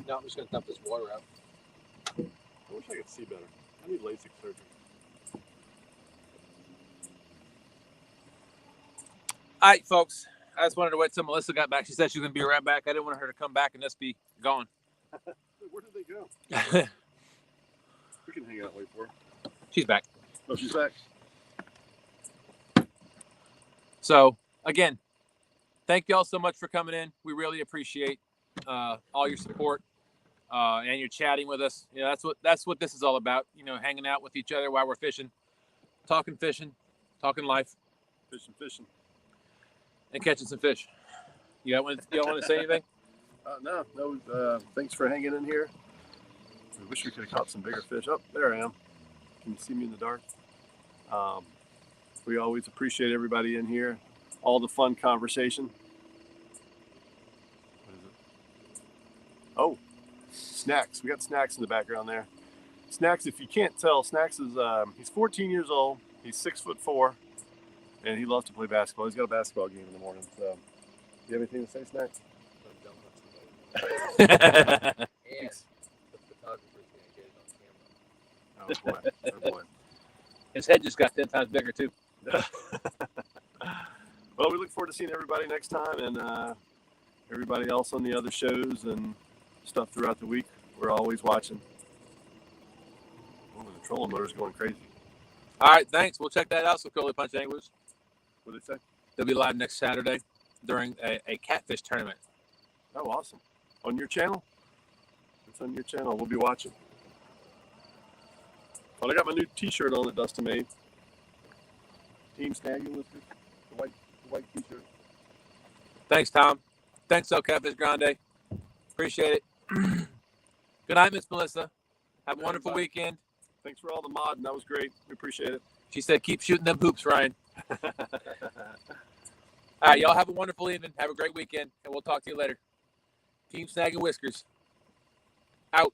No, I'm just going to dump this water out. I wish I could see better. I need LASIK surgery. All right, folks. I just wanted to wait till Melissa got back. She said she was going to be right back. I didn't want her to come back and just be gone. Where did they go? We can hang out and wait for her. She's back. Oh, she's back. So, again, thank you all so much for coming in. We really appreciate all your support and your chatting with us. You know, that's what this is all about. You know, hanging out with each other while we're fishing, talking life, Fishing. and catching some fish. You don't want to say anything? No. Thanks for hanging in here. We wish we could have caught some bigger fish. Oh, there I am. Can you see me in the dark? We always appreciate everybody in here. All the fun conversation. What is it? Oh, Snacks. We got Snacks in the background there. Snacks, if you can't tell, Snacks is he's 14 years old. He's 6'4", and he loves to play basketball. He's got a basketball game in the morning. So, do you have anything to say, Snacks? And the photographer's going to get it on camera. Oh boy. His head just got 10 times bigger too. Well, we look forward to seeing everybody next time, and everybody else on the other shows and stuff throughout the week. We're always watching. Oh, the trolling motor's going crazy. All right, thanks. We'll check that out. So, Curly Punch Anglers. What did it say? They'll be live next Saturday during a catfish tournament. Oh, awesome. On your channel? It's on your channel. We'll be watching. Well, I got my new t-shirt on that Dustin made. Team Snagging with the white t-shirt. Thanks, Tom. Thanks, El Catfish Grande. Appreciate it. Good night, Miss Melissa. Have a wonderful weekend. Thanks for all the modding. That was great. We appreciate it. She said, keep shooting them hoops, Ryan. All right, y'all have a wonderful evening. Have a great weekend, and we'll talk to you later. Team Snag and Whiskers. Out.